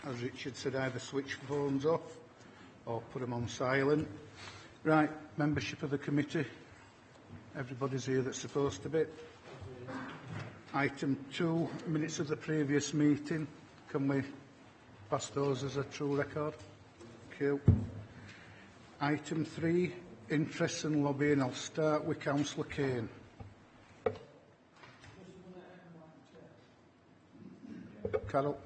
as Richard said, either switch phones off or put them on silent. Right, membership of the committee. Everybody's here that's supposed to be. Item 2, minutes of the previous meeting. Can we pass those as a true record? Thank you. Item 3, interests and lobbying. I'll start with Councillor Kane. Carol.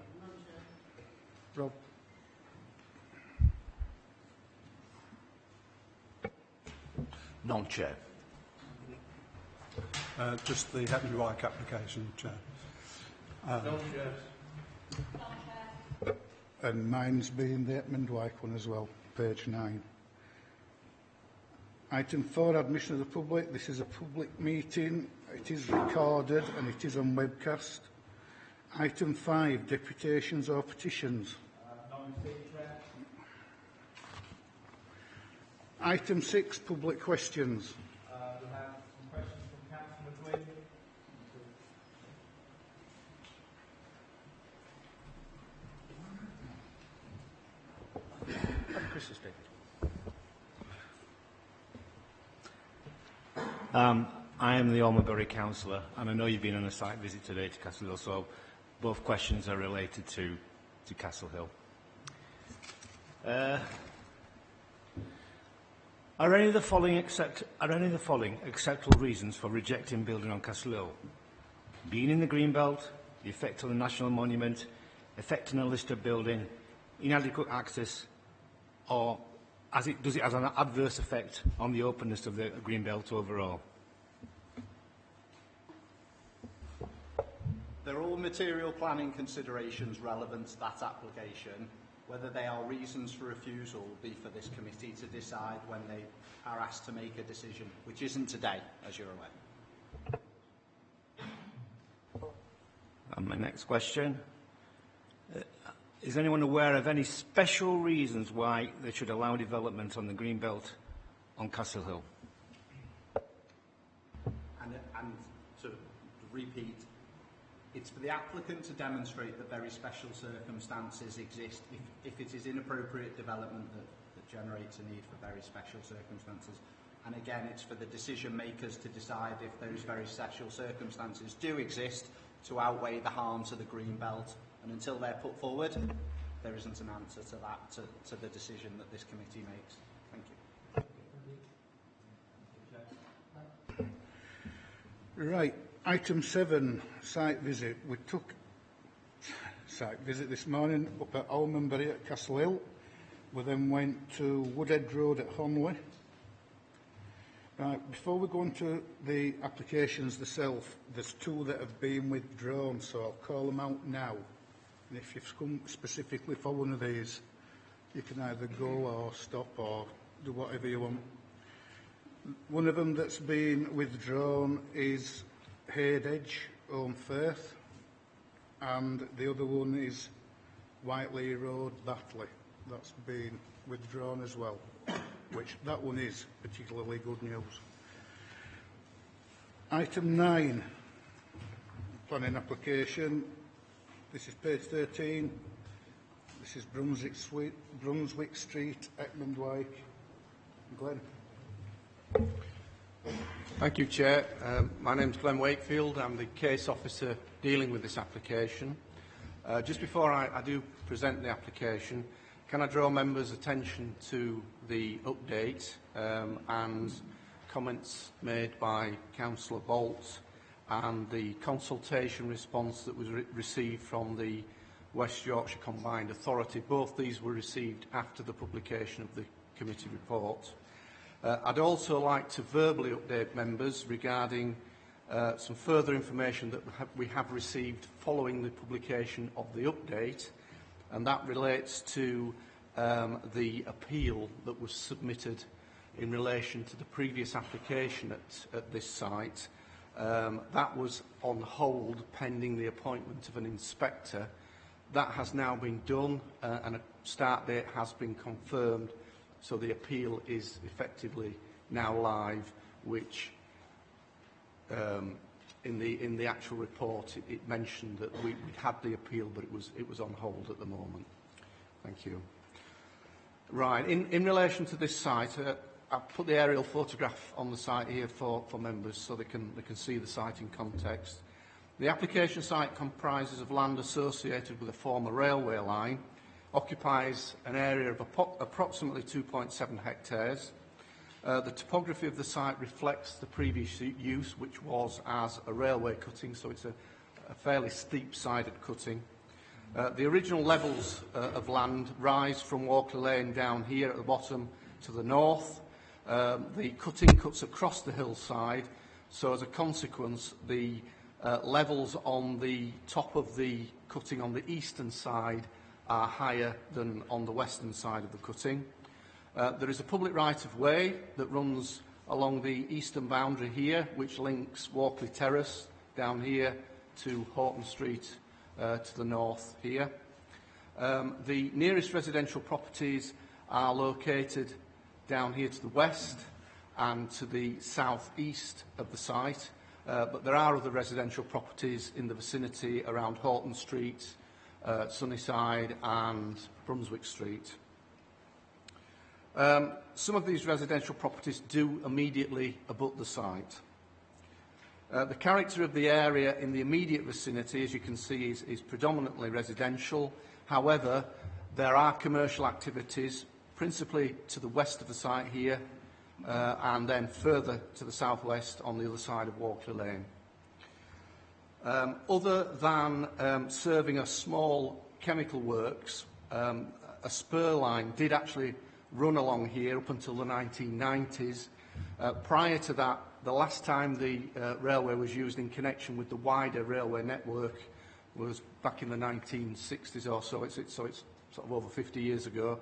Rob. Non-chair. Just the Hetman Wyke application, Chair. Non-chair. And mine's been the Hetman Wyke one as well, page 9. Item 4, admission of the public. This is a public meeting. It is recorded and it is on webcast. Item 5, deputations or petitions. Item 6, public questions. We have some questions from Councillor Gwynn. Chris is speaking. I am the Ormerbury councillor, and I know you've been on a site visit today to Castle Hill, so both questions are related to Castle Hill. Are any of the following acceptable reasons for rejecting building on Castle Hill? Being in the Greenbelt, the effect on the National Monument, effect on a listed building, inadequate access, or does it have an adverse effect on the openness of the Greenbelt overall? There are all material planning considerations relevant to that application. Whether they are reasons for refusal will be for this committee to decide when they are asked to make a decision, which isn't today, as you're aware. And my next question. Is anyone aware of any special reasons why they should allow development on the Greenbelt on Castle Hill? And to repeat, it's for the applicant to demonstrate that very special circumstances exist if it is inappropriate development that generates a need for very special circumstances. And again, it's for the decision makers to decide if those very special circumstances do exist to outweigh the harm to the Greenbelt. And until they're put forward, there isn't an answer to that, to the decision that this committee makes. Thank you. Right. Item 7, site visit. We took site visit this morning up at Ormerbury at Castle Hill. We then went to Woodhead Road at Honley. Right, before we go into the applications themselves, there's 2 that have been withdrawn, so I'll call them out now. And if you've come specifically for one of these, you can either go or stop or do whatever you want. One of them that's been withdrawn is Haid Edge, Home Firth, and the other one is Whiteley Road, Batley. That's been withdrawn as well, which that one is particularly good news. Item 9, planning application. This is page 13. This is Brunswick Street, Hetman Wyke. Glenn. Thank you, Chair. My name is Glenn Wakefield. I'm the case officer dealing with this application. Just before I do present the application, can I draw members' attention to the update and comments made by Councillor Bolt and the consultation response that was received from the West Yorkshire Combined Authority? Both these were received after the publication of the committee report. I'd also like to verbally update members regarding some further information that we have received following the publication of the update, and that relates to the appeal that was submitted in relation to the previous application at this site. That was on hold pending the appointment of an inspector. That has now been done and a start date has been confirmed, so the appeal is effectively now live, which in the actual report it mentioned that we'd had the appeal, but it was on hold at the moment. Thank you. Right, in relation to this site, I've put the aerial photograph on the site here for members so they can see the site in context. The application site comprises of land associated with a former railway line, occupies an area of approximately 2.7 hectares. The topography of the site reflects the previous use, which was as a railway cutting, so it's a fairly steep-sided cutting. The original levels of land rise from Walkley Lane down here at the bottom to the north. The cutting cuts across the hillside, so as a consequence, the levels on the top of the cutting on the eastern side are higher than on the western side of the cutting. There is a public right-of-way that runs along the eastern boundary here, which links Walkley Terrace down here to Horton Street to the north here. The nearest residential properties are located down here to the west and to the south-east of the site, but there are other residential properties in the vicinity around Horton Street, Sunnyside and Brunswick Street. Some of these residential properties do immediately abut the site. The character of the area in the immediate vicinity, as you can see, is predominantly residential. However, there are commercial activities, principally to the west of the site here, and then further to the southwest on the other side of Walkley Lane. Other than serving a small chemical works, a spur line did actually run along here up until the 1990s. Prior to that, the last time the railway was used in connection with the wider railway network was back in the 1960s or so. It's sort of over 50 years ago.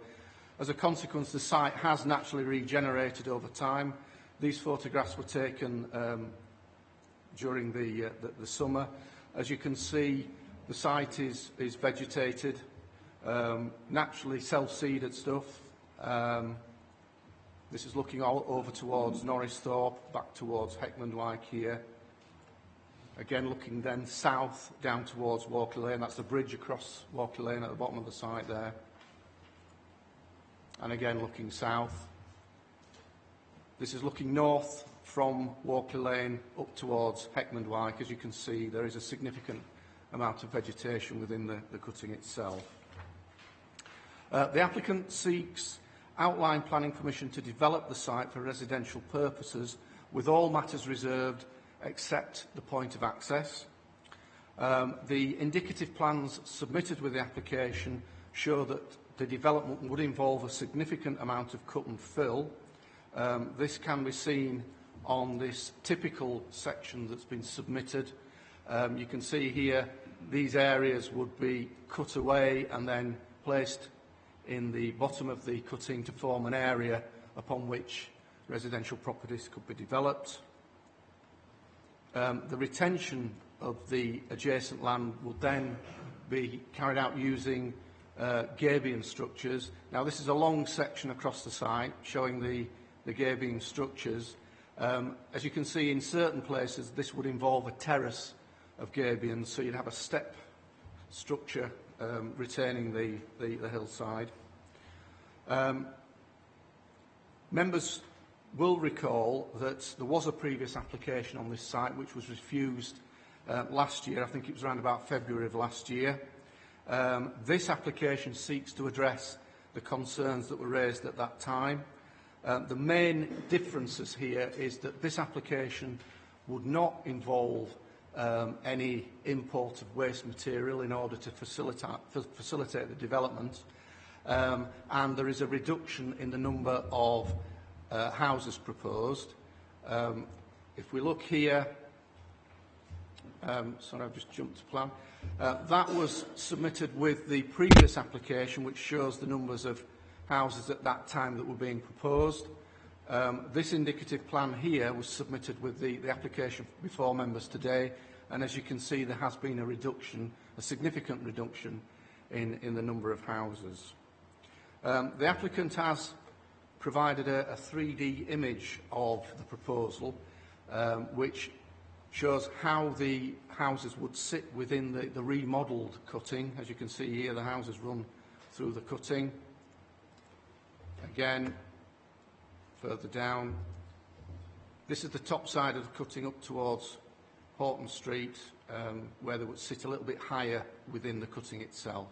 As a consequence, the site has naturally regenerated over time. These photographs were taken during the summer. As you can see, the site is vegetated, naturally self-seeded stuff. This is looking all over towards Norristhorpe, back towards Heckmondwike here. Again, looking then south down towards Walkley Lane. That's the bridge across Walkley Lane at the bottom of the site there. And again, looking south. This is looking north from Walkley Lane up towards Heckmondwike. As you can see, there is a significant amount of vegetation within the cutting itself. The applicant seeks outline planning permission to develop the site for residential purposes with all matters reserved except the point of access. The indicative plans submitted with the application show that the development would involve a significant amount of cut and fill. This can be seen on this typical section that's been submitted. You can see here these areas would be cut away and then placed in the bottom of the cutting to form an area upon which residential properties could be developed. The retention of the adjacent land would then be carried out using gabion structures. Now, this is a long section across the site showing the gabion structures. As you can see, in certain places this would involve a terrace of gabions, so you'd have a step structure retaining the hillside. Members will recall that there was a previous application on this site which was refused last year. I think it was around about February of last year. This application seeks to address the concerns that were raised at that time. The main differences here is that this application would not involve any import of waste material in order to facilitate the development, and there is a reduction in the number of houses proposed. If we look here, sorry, I've just jumped to plan. That was submitted with the previous application, which shows the numbers of houses at that time that were being proposed. This indicative plan here was submitted with the application before members today, and as you can see, there has been a reduction, a significant reduction in the number of houses. The applicant has provided a 3D image of the proposal, which shows how the houses would sit within the remodelled cutting. As you can see here, the houses run through the cutting. Again, further down. This is the top side of the cutting up towards Horton Street, where they would sit a little bit higher within the cutting itself.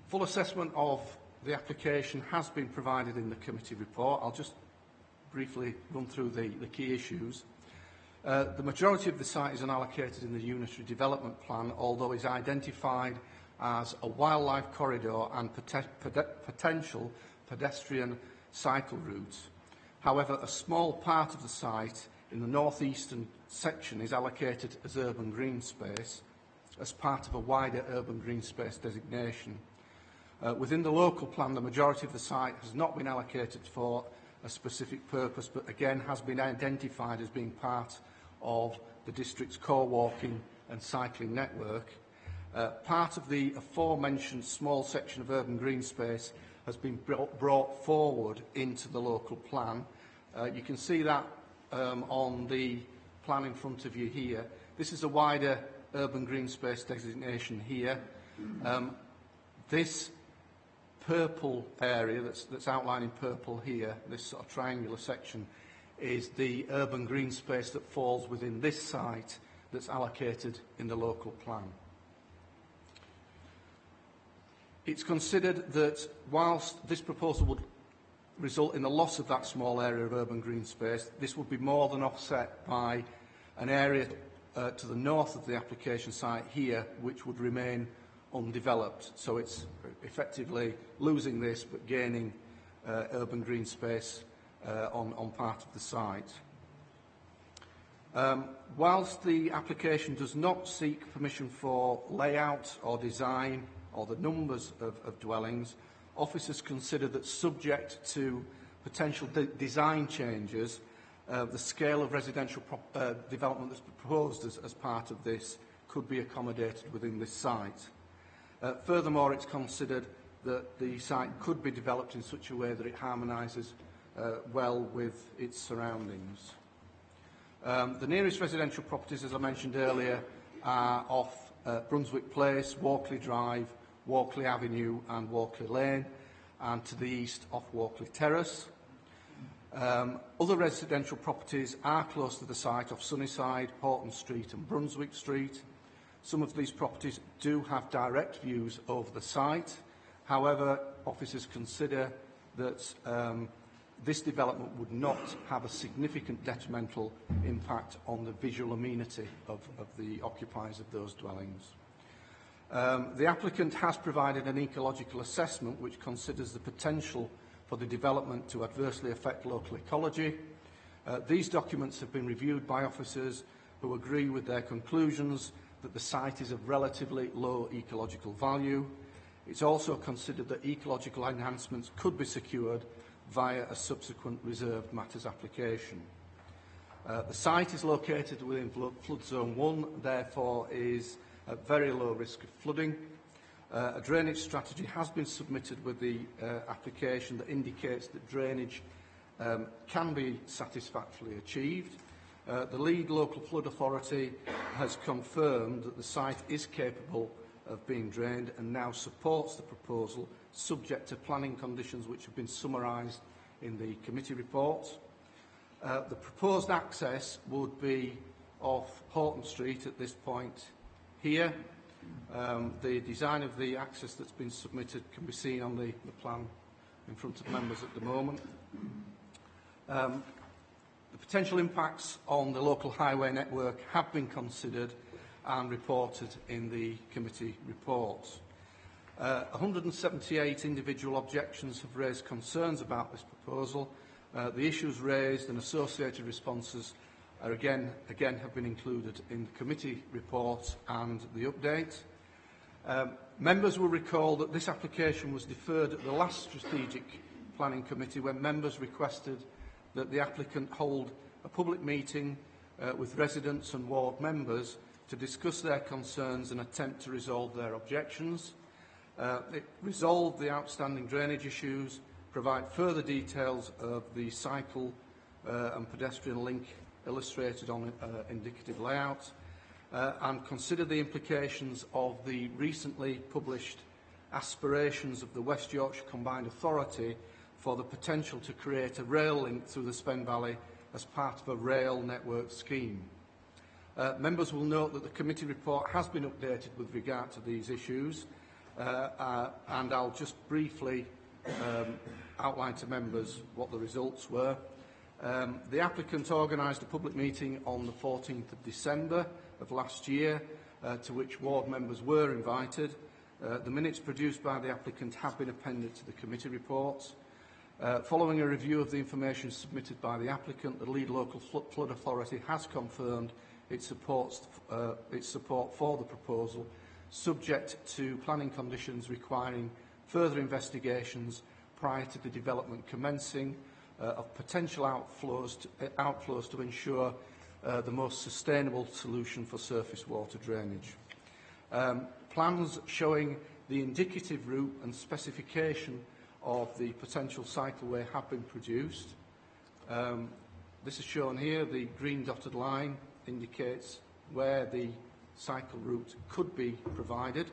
Full assessment of the application has been provided in the committee report. I'll just briefly run through the key issues. The majority of the site is unallocated in the unitary development plan, although is identified as a wildlife corridor and potential pedestrian cycle routes. However, a small part of the site in the northeastern section is allocated as urban green space as part of a wider urban green space designation. Within the local plan, the majority of the site has not been allocated for a specific purpose, but again has been identified as being part of the district's core walking and cycling network. Part of the aforementioned small section of urban green space has been brought forward into the local plan. You can see that on the plan in front of you here. This is a wider urban green space designation here. This purple area that's outlined in purple here, this sort of triangular section, is the urban green space that falls within this site that's allocated in the local plan. It's considered that whilst this proposal would result in the loss of that small area of urban green space, this would be more than offset by an area to the north of the application site here, which would remain undeveloped. So it's effectively losing this but gaining urban green space on part of the site. Whilst the application does not seek permission for layout or design or the numbers of dwellings, officers consider that subject to potential design changes, the scale of residential development that's proposed as part of this could be accommodated within this site. Furthermore, it's considered that the site could be developed in such a way that it harmonises well with its surroundings. The nearest residential properties, as I mentioned earlier, are off Brunswick Place, Walkley Drive, Walkley Avenue and Walkley Lane, and to the east off Walkley Terrace. Other residential properties are close to the site off Sunnyside, Horton Street and Brunswick Street. Some of these properties do have direct views over the site. However, officers consider that this development would not have a significant detrimental impact on the visual amenity of the occupiers of those dwellings. The applicant has provided an ecological assessment which considers the potential for the development to adversely affect local ecology. These documents have been reviewed by officers who agree with their conclusions that the site is of relatively low ecological value. It's also considered that ecological enhancements could be secured via a subsequent reserved matters application. The site is located within flood zone 1, therefore is at very low risk of flooding. A drainage strategy has been submitted with the application that indicates that drainage can be satisfactorily achieved. The lead local flood authority has confirmed that the site is capable of being drained and now supports the proposal subject to planning conditions which have been summarised in the committee report. The proposed access would be off Horton Street at this point here. The design of the access that's been submitted can be seen on the plan in front of members at the moment. The potential impacts on the local highway network have been considered and reported in the committee reports. 178 individual objections have raised concerns about this proposal. The issues raised and associated responses are again have been included in the committee report and the update. Members will recall that this application was deferred at the last strategic planning committee when members requested that the applicant hold a public meeting with residents and ward members to discuss their concerns and attempt to resolve their objections. It resolved the outstanding drainage issues, provide further details of the cycle and pedestrian link illustrated on indicative layout, and consider the implications of the recently published aspirations of the West Yorkshire Combined Authority for the potential to create a rail link through the Spen Valley as part of a rail network scheme. Members will note that the committee report has been updated with regard to these issues, and I'll just briefly outline to members what the results were. The applicant organised a public meeting on the 14th of December of last year, to which ward members were invited. The minutes produced by the applicant have been appended to the committee reports. Following a review of the information submitted by the applicant, the lead local flood authority has confirmed its support for the proposal, subject to planning conditions requiring further investigations prior to the development commencing of potential outflows to ensure the most sustainable solution for surface water drainage. Plans showing the indicative route and specification of the potential cycleway have been produced. This is shown here. The green dotted line indicates where the cycle route could be provided.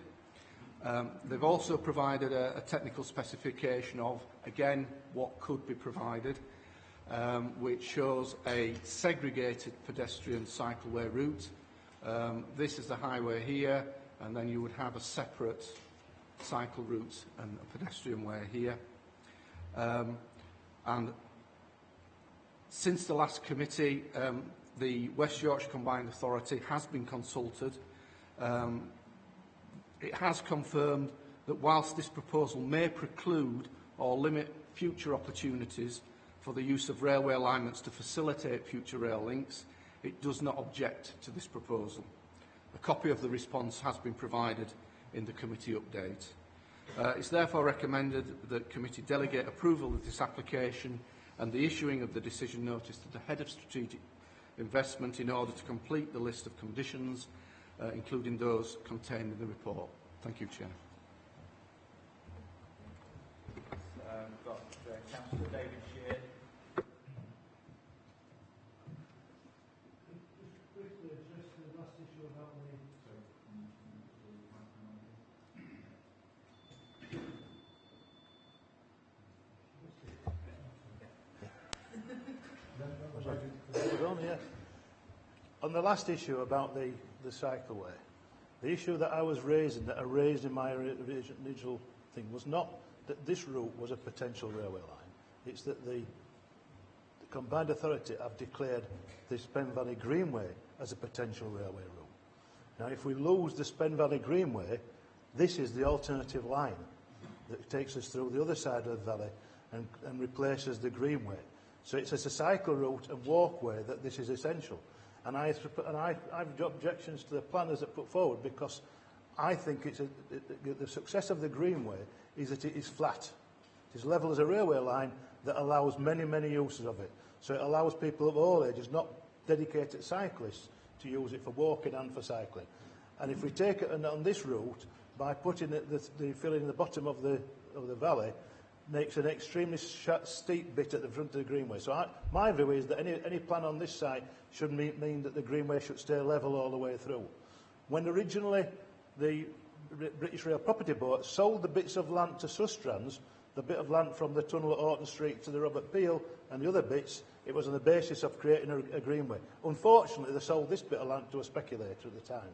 They've also provided a technical specification of, again, what could be provided, which shows a segregated pedestrian cycleway route. This is the highway here, and then you would have a separate cycle route and a pedestrian way here. And since the last committee, the West Yorkshire Combined Authority has been consulted. It has confirmed that whilst this proposal may preclude or limit future opportunities for the use of railway alignments to facilitate future rail links, it does not object to this proposal. A copy of the response has been provided in the committee update. It's therefore recommended that committee delegate approval of this application and the issuing of the decision notice to the Head of Strategic Investment in order to complete the list of conditions, including those contained in the report. Thank you, Chair. We've got Councillor David Shear. On the last issue about the cycleway, the issue that I was raising, that I raised in my original thing, was not that this route was a potential railway line. It's that the Combined Authority have declared the Spen Valley Greenway as a potential railway route. Now, if we lose the Spen Valley Greenway, this is the alternative line that takes us through the other side of the valley and replaces the Greenway. So it's as a cycle route and walkway that this is essential. And I've objections to the planners that put forward, because I think the success of the Greenway is that it is flat. It is level as a railway line that allows many, many uses of it. So it allows people of all ages, not dedicated cyclists, to use it for walking and for cycling. And if we take it on this route, by putting the fill in the bottom of the valley, makes an extremely steep bit at the front of the Greenway. So my view is that any plan on this site should mean that the Greenway should stay level all the way through. When originally the British Rail Property Board sold the bits of land to Sustrans, the bit of land from the tunnel at Orton Street to the Robert Peel and the other bits, it was on the basis of creating a Greenway. Unfortunately, they sold this bit of land to a speculator at the time.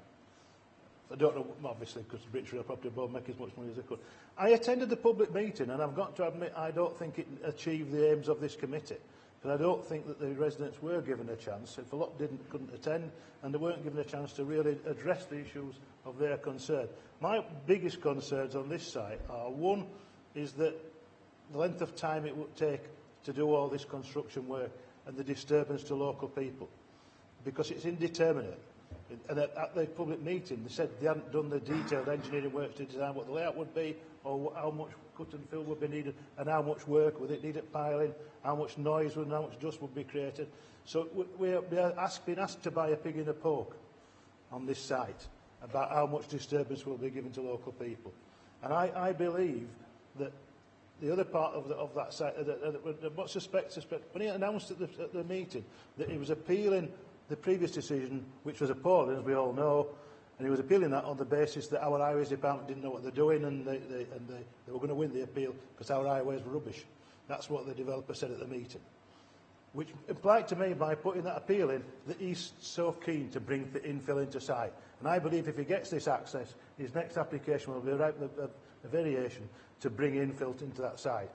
I don't know, obviously, because the British Rail Property Board make as much money as they could. I attended the public meeting, and I've got to admit I don't think it achieved the aims of this committee, because I don't think that the residents were given a chance. If a lot couldn't attend, and they weren't given a chance to really address the issues of their concern. My biggest concerns on this site are, one, is that the length of time it would take to do all this construction work and the disturbance to local people, because it's indeterminate. And at the public meeting, they said they hadn't done the detailed engineering work to design what the layout would be, or how much cut and fill would be needed, and how much work would it need at piling, how much noise and how much dust would be created. So we're being asked to buy a pig in a poke on this site about how much disturbance will be given to local people. And I believe that the other part of that site, what suspect, when he announced at the meeting that he was appealing the previous decision, which was appalling, as we all know, and he was appealing that on the basis that our highways department didn't know what they're doing and they were going to win the appeal because our highways were rubbish. That's what the developer said at the meeting. Which implied to me, by putting that appeal in, that he's so keen to bring the infill into site. And I believe if he gets this access, his next application will be a variation to bring infill into that site.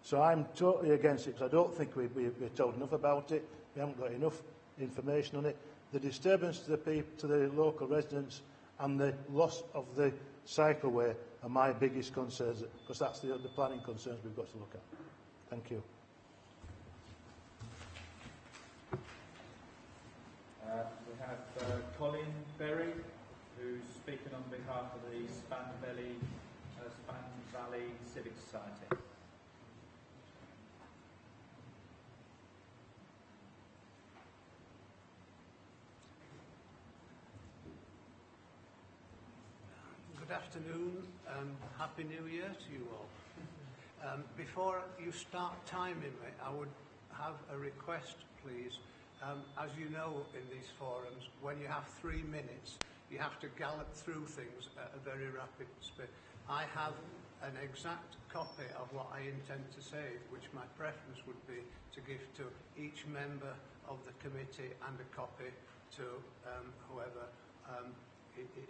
So I'm totally against it because I don't think we're told enough about it. We haven't got enough information on it. The disturbance to the local residents and the loss of the cycleway are my biggest concerns, because that's the planning concerns we've got to look at. Thank you. We have Colin Berry, who's speaking on behalf of the Span Valley Civic Society. Good afternoon and Happy New Year to you all. Before you start timing me, I would have a request, please. As you know, in these forums, when you have 3 minutes, you have to gallop through things at a very rapid speed. I have an exact copy of what I intend to say, which my preference would be to give to each member of the committee and a copy to whoever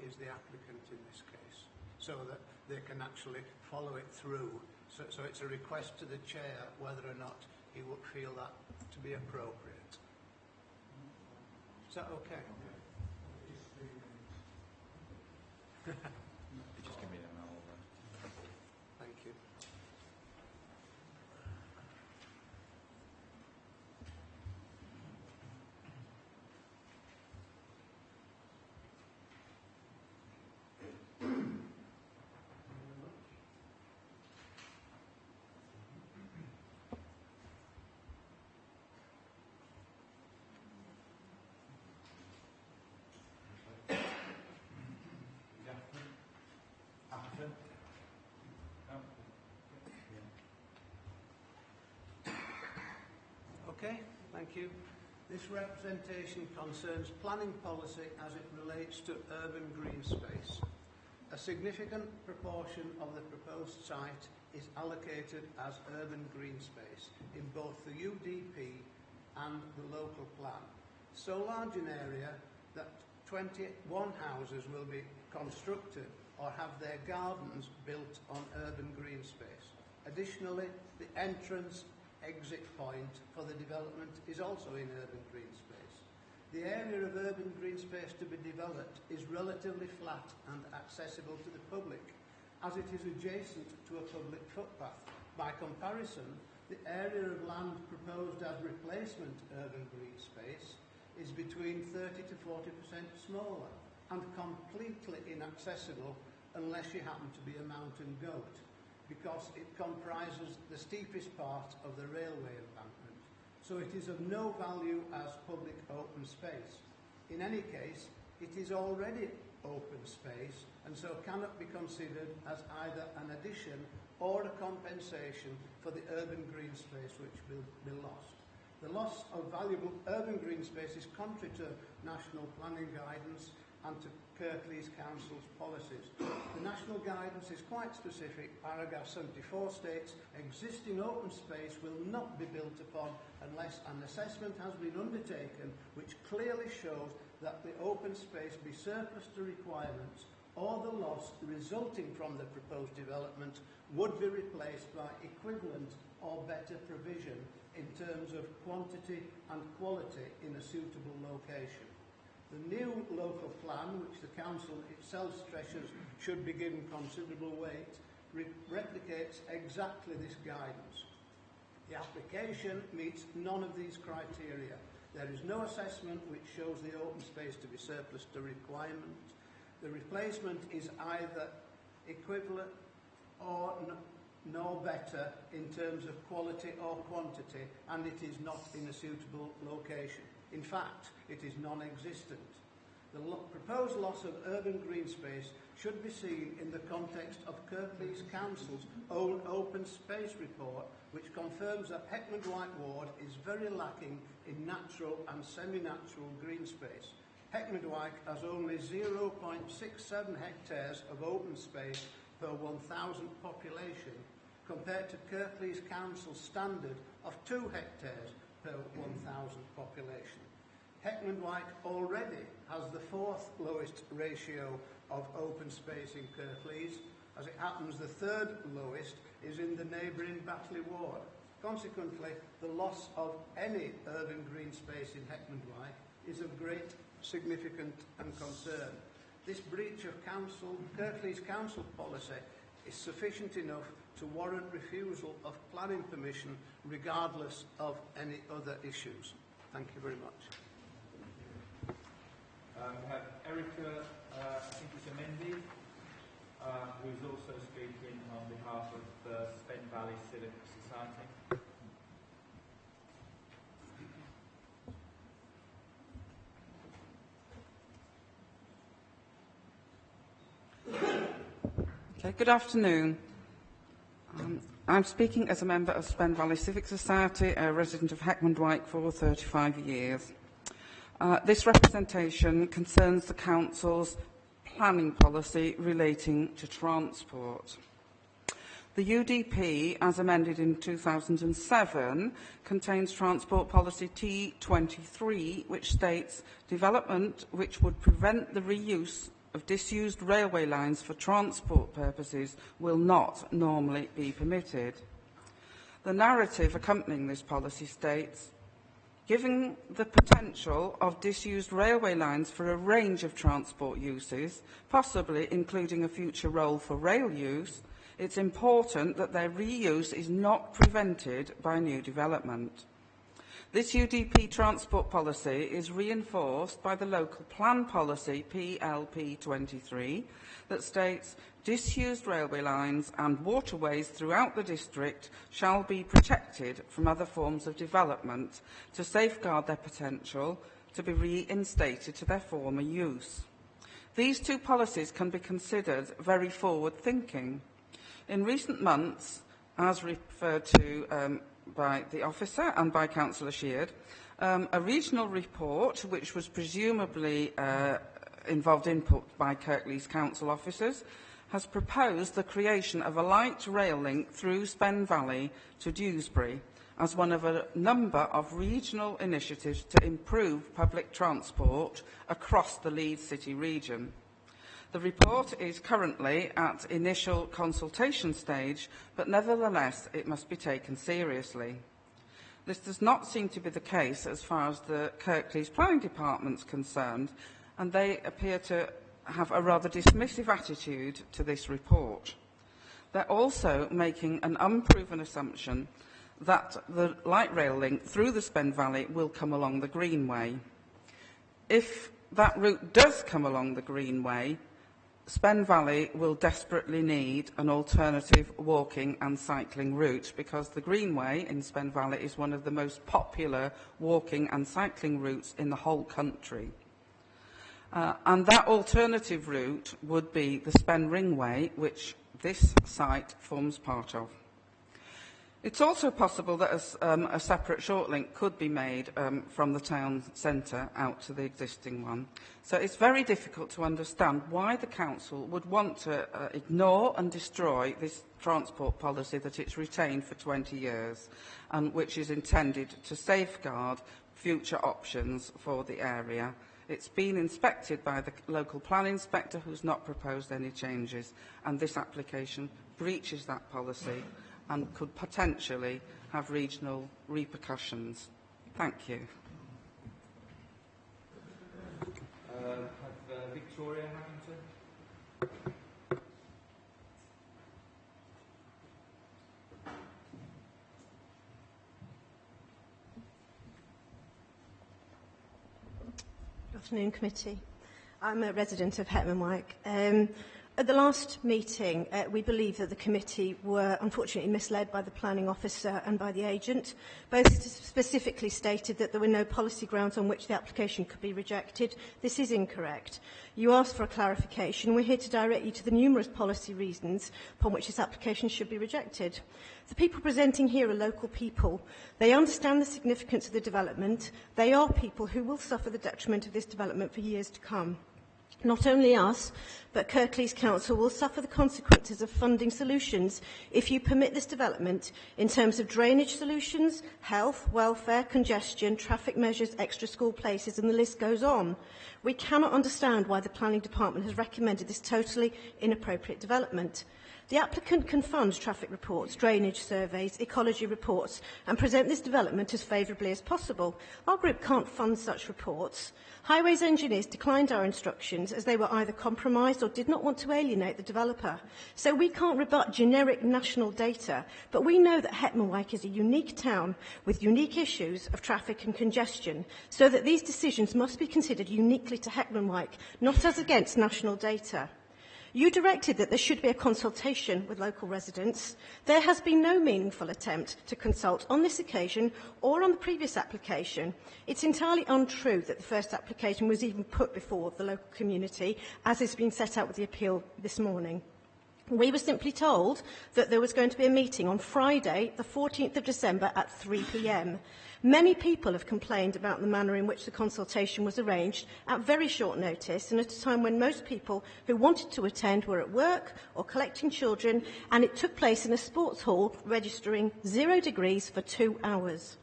is the applicant in this case, so that they can actually follow it through. So it's a request to the chair whether or not he would feel that to be appropriate. Is that okay? Just give me an hour. Thank you. Okay, thank you. This representation concerns planning policy as it relates to urban green space. A significant proportion of the proposed site is allocated as urban green space in both the UDP and the local plan. So large an area that 21 houses will be constructed or have their gardens built on urban green space. Additionally, the entrance exit point for the development is also in urban green space. The area of urban green space to be developed is relatively flat and accessible to the public, as it is adjacent to a public footpath. By comparison, the area of land proposed as replacement urban green space is between 30 to 40% smaller and completely inaccessible unless you happen to be a mountain goat, because it comprises the steepest part of the railway embankment, so it is of no value as public open space. In any case, it is already open space and so cannot be considered as either an addition or a compensation for the urban green space which will be lost. The loss of valuable urban green space is contrary to national planning guidance and to Kirklees Council's policies. The national guidance is quite specific. Paragraph 74 states, existing open space will not be built upon unless an assessment has been undertaken which clearly shows that the open space be surplus to requirements or the loss resulting from the proposed development would be replaced by equivalent or better provision in terms of quantity and quality in a suitable location. The new local plan, which the Council itself stresses should be given considerable weight, replicates exactly this guidance. The application meets none of these criteria. There is no assessment which shows the open space to be surplus to requirement. The replacement is either equivalent or no better in terms of quality or quantity, and it is not in a suitable location. In fact, it is non-existent. The proposed loss of urban green space should be seen in the context of Kirklees Council's own open space report, which confirms that Heckman White Ward is very lacking in natural and semi-natural green space. Heckman White has only 0.67 hectares of open space per 1,000 population, compared to Kirklees Council's standard of 2 hectares per 1,000 population. Heckman White already has the 4th lowest ratio of open space in Kirklees. As it happens, the 3rd lowest is in the neighbouring Batley Ward. Consequently, the loss of any urban green space in Heckman White is of great significance and concern. This breach of Kirklees Council policy is sufficient enough to warrant refusal of planning permission regardless of any other issues. Thank you very much. We have Erica, I think it's Amendi, who's also speaking on behalf of the Spen Valley Civic Society. Okay, good afternoon. I'm speaking as a member of Spen Valley Civic Society, a resident of Heckman Dwight for 35 years. This representation concerns the Council's planning policy relating to transport. The UDP, as amended in 2007, contains Transport Policy T23, which states development which would prevent the reuse of disused railway lines for transport purposes will not normally be permitted. The narrative accompanying this policy states, given the potential of disused railway lines for a range of transport uses, possibly including a future role for rail use, it's important that their reuse is not prevented by new development. This UDP transport policy is reinforced by the local plan policy PLP 23 that states disused railway lines and waterways throughout the district shall be protected from other forms of development to safeguard their potential to be reinstated to their former use. These two policies can be considered very forward-thinking. In recent months, as referred to by the officer and by Councillor Sheard, a regional report, which was presumably involved input by Kirklees Council officers, has proposed the creation of a light rail link through Spen Valley to Dewsbury as one of a number of regional initiatives to improve public transport across the Leeds City region. The report is currently at initial consultation stage, but nevertheless it must be taken seriously. This does not seem to be the case as far as the Kirklees Planning Department is concerned, and they appear to have a rather dismissive attitude to this report. They're also making an unproven assumption that the light rail link through the Spen Valley will come along the Greenway. If that route does come along the Greenway, Spen Valley will desperately need an alternative walking and cycling route, because the Greenway in Spen Valley is one of the most popular walking and cycling routes in the whole country. And that alternative route would be the Spen Ringway, which this site forms part of. It's also possible that a separate short link could be made from the town centre out to the existing one. So it's very difficult to understand why the council would want to ignore and destroy this transport policy that it's retained for 20 years and which is intended to safeguard future options for the area. It's been inspected by the local plan inspector, who's not proposed any changes, and this application breaches that policy and could potentially have regional repercussions. Thank you. Victoria Hamilton. Good afternoon, committee. I'm a resident of Hetman Wyke. At the last meeting, we believe that the committee were unfortunately misled by the planning officer and by the agent. Both specifically stated that there were no policy grounds on which the application could be rejected. This is incorrect. You asked for a clarification. We're here to direct you to the numerous policy reasons upon which this application should be rejected. The people presenting here are local people. They understand the significance of the development. They are people who will suffer the detriment of this development for years to come. Not only us, but Kirklees Council will suffer the consequences of funding solutions if you permit this development in terms of drainage solutions, health, welfare, congestion, traffic measures, extra school places, and the list goes on. We cannot understand why the Planning Department has recommended this totally inappropriate development. The applicant can fund traffic reports, drainage surveys, ecology reports and present this development as favourably as possible. Our group can't fund such reports. Highways engineers declined our instructions as they were either compromised or did not want to alienate the developer. So we can't rebut generic national data, but we know that Hetman Wyke is a unique town with unique issues of traffic and congestion, so that these decisions must be considered uniquely to Hetman Wyke, not as against national data. You directed that there should be a consultation with local residents. There has been no meaningful attempt to consult on this occasion or on the previous application. It's entirely untrue that the first application was even put before the local community, as has been set out with the appeal this morning. We were simply told that there was going to be a meeting on Friday, the 14th of December at 3 p.m. Many people have complained about the manner in which the consultation was arranged at very short notice and at a time when most people who wanted to attend were at work or collecting children, and it took place in a sports hall registering 0 degrees for 2 hours.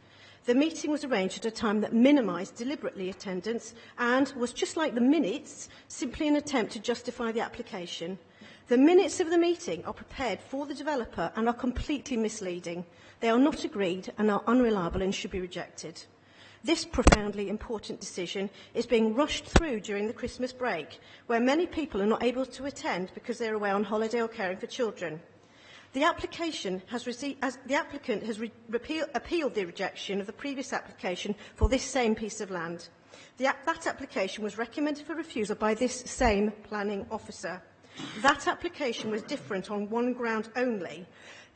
The meeting was arranged at a time that minimised deliberately attendance and was, just like the minutes, simply an attempt to justify the application. The minutes of the meeting are prepared for the developer and are completely misleading. They are not agreed and are unreliable and should be rejected. This profoundly important decision is being rushed through during the Christmas break, where many people are not able to attend because they are away on holiday or caring for children. The applicant has appealed the rejection of the previous application for this same piece of land. That application was recommended for refusal by this same planning officer. That application was different on one ground only.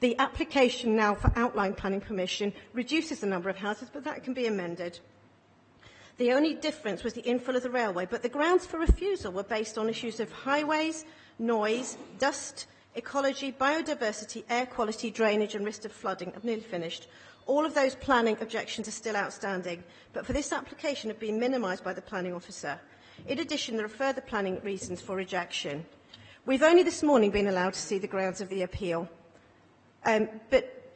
The application now for outline planning permission reduces the number of houses, but that can be amended. The only difference was the infill of the railway, but the grounds for refusal were based on issues of highways, noise, dust, ecology, biodiversity, air quality, drainage and risk of flooding. I've nearly finished. All of those planning objections are still outstanding, but for this application have been minimised by the planning officer. In addition, there are further planning reasons for rejection. We've only this morning been allowed to see the grounds of the appeal, but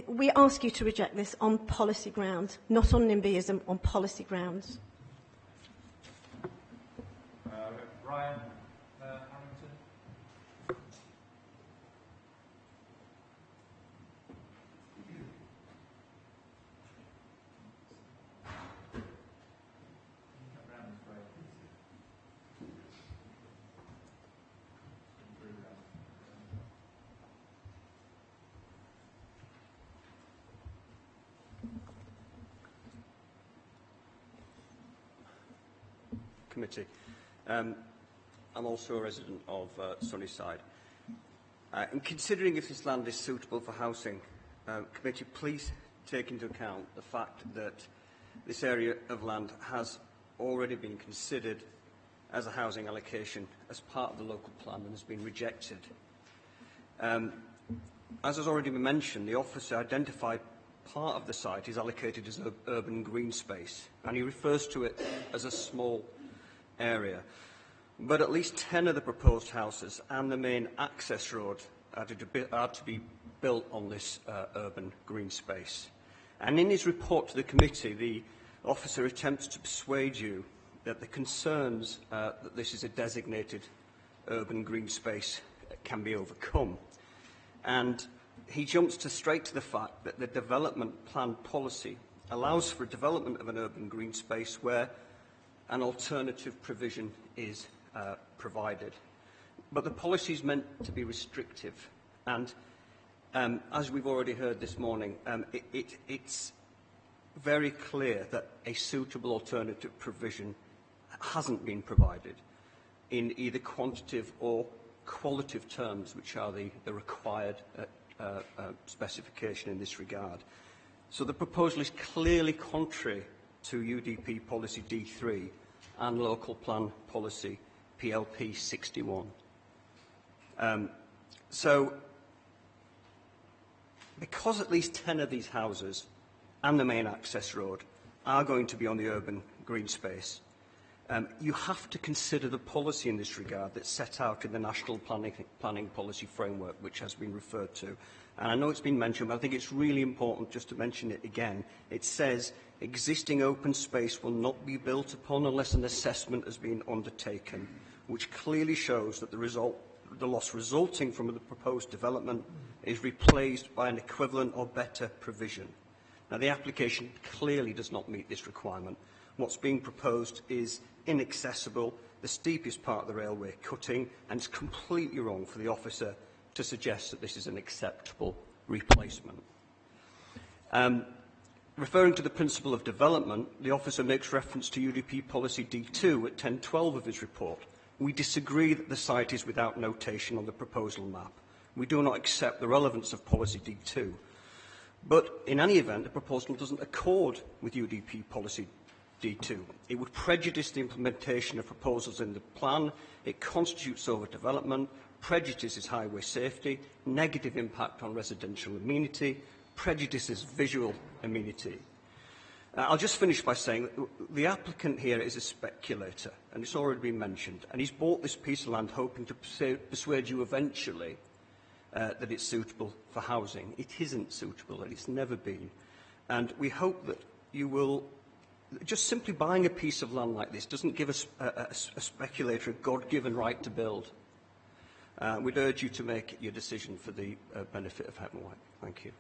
we ask you to reject this on policy grounds, not on NIMBYism, on policy grounds. Brian Harrington. Committee. I'm also a resident of Sunnyside. In considering if this land is suitable for housing, Committee, please take into account the fact that this area of land has already been considered as a housing allocation as part of the local plan and has been rejected. As has already been mentioned, the officer identified part of the site is allocated as urban green space, and he refers to it as a small area. But at least 10 of the proposed houses and the main access road are to be built on this urban green space. And in his report to the committee, the officer attempts to persuade you that the concerns that this is a designated urban green space can be overcome. And he jumps straight to the fact that the development plan policy allows for development of an urban green space where an alternative provision is provided. But the policy is meant to be restrictive, and as we've already heard this morning, it's very clear that a suitable alternative provision hasn't been provided in either quantitative or qualitative terms, which are the required specification in this regard. So the proposal is clearly contrary to UDP Policy D3 and Local Plan Policy PLP 61. So, because at least 10 of these houses and the main access road are going to be on the urban green space, you have to consider the policy in this regard that's set out in the National Planning Policy Framework, which has been referred to. And I know it's been mentioned, but I think it's really important just to mention it again. It says, existing open space will not be built upon unless an assessment has been undertaken, which clearly shows that the loss resulting from the proposed development is replaced by an equivalent or better provision. Now, the application clearly does not meet this requirement. What's being proposed is inaccessible, the steepest part of the railway cutting, and it's completely wrong for the officer to suggest that this is an acceptable replacement. Referring to the principle of development, the officer makes reference to UDP Policy D2 at 10.12 of his report. We disagree that the site is without notation on the proposal map. We do not accept the relevance of Policy D2. But in any event, the proposal doesn't accord with UDP Policy D2. It would prejudice the implementation of proposals in the plan. It constitutes overdevelopment, prejudices highway safety, negative impact on residential amenity, prejudices visual amenity. I'll just finish by saying that the applicant here is a speculator, and it's already been mentioned, and he's bought this piece of land hoping to persuade you eventually that it's suitable for housing. It isn't suitable, and it's never been. And we hope that you will, just simply buying a piece of land like this doesn't give a speculator a God-given right to build. We'd urge you to make your decision for the benefit of Hepton White. Thank you.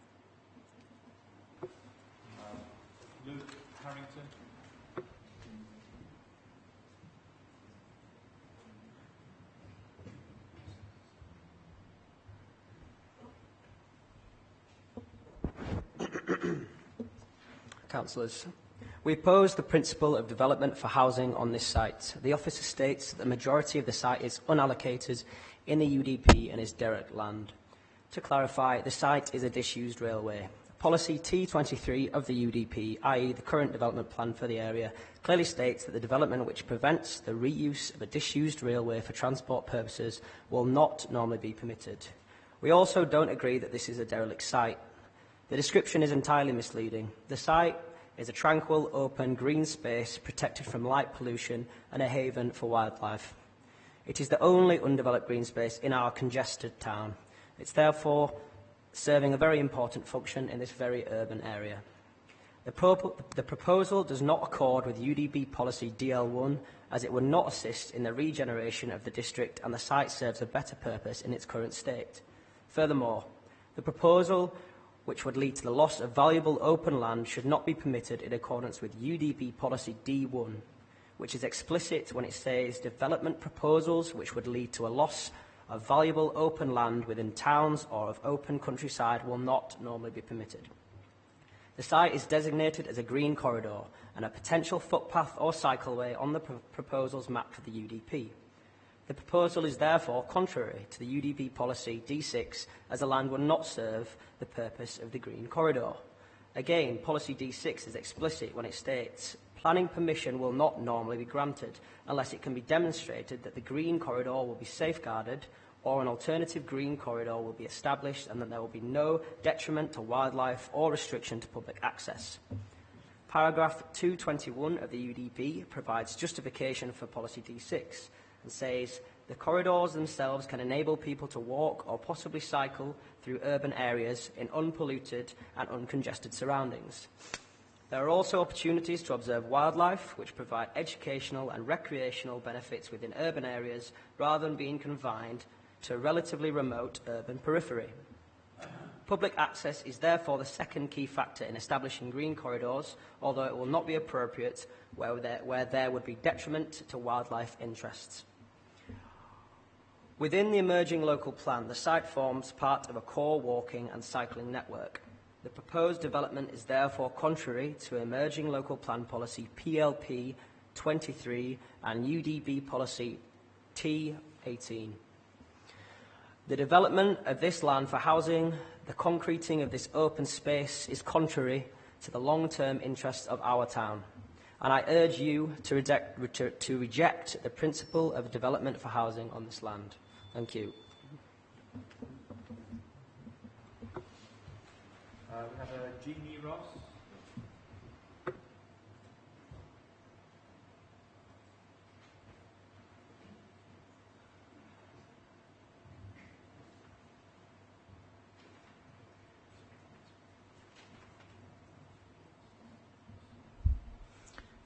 Luke Harrington. Councillors, we oppose the principle of development for housing on this site. The officer states that the majority of the site is unallocated in the UDP and is derelict land. To clarify, the site is a disused railway. Policy T23 of the UDP, i.e. the current development plan for the area, clearly states that the development which prevents the reuse of a disused railway for transport purposes will not normally be permitted. We also don't agree that this is a derelict site. The description is entirely misleading. The site is a tranquil, open, green space protected from light pollution and a haven for wildlife. It is the only undeveloped green space in our congested town. It's therefore serving a very important function in this very urban area. The proposal does not accord with UDP policy DL1, as it would not assist in the regeneration of the district, and the site serves a better purpose in its current state. Furthermore, the proposal, which would lead to the loss of valuable open land, should not be permitted in accordance with UDP policy D1, which is explicit when it says development proposals which would lead to a loss of valuable open land within towns or of open countryside will not normally be permitted. The site is designated as a green corridor and a potential footpath or cycleway on the proposals map for the UDP. The proposal is therefore contrary to the UDP policy D6, as the land will not serve the purpose of the green corridor. Again, policy D6 is explicit when it states planning permission will not normally be granted unless it can be demonstrated that the green corridor will be safeguarded or an alternative green corridor will be established and that there will be no detriment to wildlife or restriction to public access. Paragraph 221 of the UDP provides justification for policy D6 and says the corridors themselves can enable people to walk or possibly cycle through urban areas in unpolluted and uncongested surroundings. There are also opportunities to observe wildlife, which provide educational and recreational benefits within urban areas rather than being confined to a relatively remote urban periphery. Public access is therefore the second key factor in establishing green corridors, although it will not be appropriate where there would be detriment to wildlife interests. Within the emerging local plan, the site forms part of a core walking and cycling network. The proposed development is therefore contrary to emerging local plan policy PLP 23 and UDP policy T18. The development of this land for housing, the concreting of this open space is contrary to the long-term interests of our town. And I urge you to reject the principle of development for housing on this land. Thank you. We have Jeannie Ross.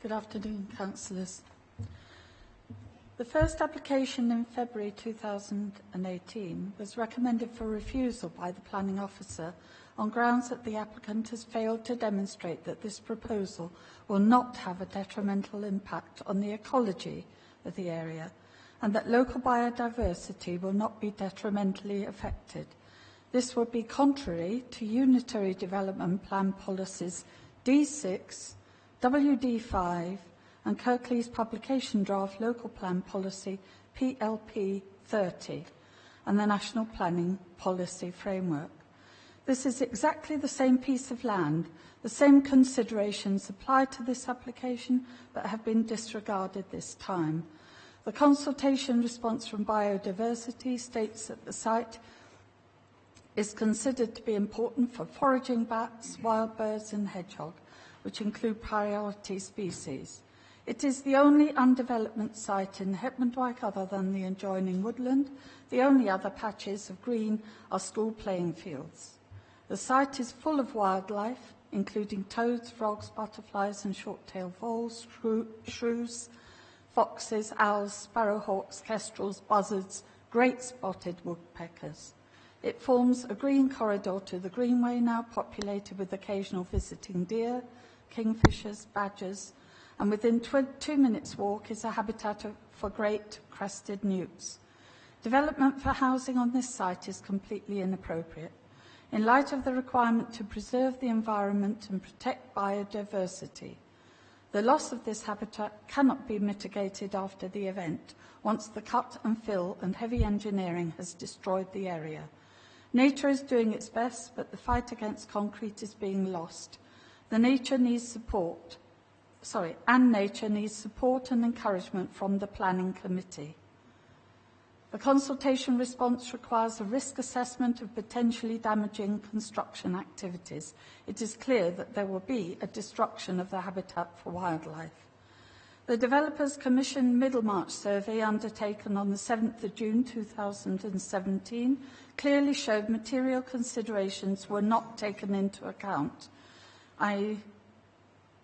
Good afternoon, councillors. The first application in February 2018 was recommended for refusal by the planning officer on grounds that the applicant has failed to demonstrate that this proposal will not have a detrimental impact on the ecology of the area and that local biodiversity will not be detrimentally affected. This would be contrary to Unitary Development Plan policies D6, WD5 and Kirklees Publication Draft Local Plan Policy PLP 30 and the National Planning Policy Framework. This is exactly the same piece of land, the same considerations apply to this application but have been disregarded this time. The consultation response from biodiversity states that the site is considered to be important for foraging bats, wild birds and hedgehog, which include priority species. It is the only undeveloped site in Hetmondwike other than the adjoining woodland. The only other patches of green are school playing fields. The site is full of wildlife, including toads, frogs, butterflies and short-tailed voles, shrews, foxes, owls, sparrowhawks, kestrels, buzzards, great spotted woodpeckers. It forms a green corridor to the Greenway, now populated with occasional visiting deer, kingfishers, badgers, and within 2 minutes' walk is a habitat for great crested newts. Development for housing on this site is completely inappropriate. In light of the requirement to preserve the environment and protect biodiversity, the loss of this habitat cannot be mitigated after the event, once the cut and fill and heavy engineering has destroyed the area. Nature is doing its best, but the fight against concrete is being lost. Nature needs support and encouragement from the Planning Committee. The consultation response requires a risk assessment of potentially damaging construction activities. It is clear that there will be a destruction of the habitat for wildlife. The developers commissioned Middlemarch survey undertaken on the 7th of June 2017 clearly showed material considerations were not taken into account, i.e.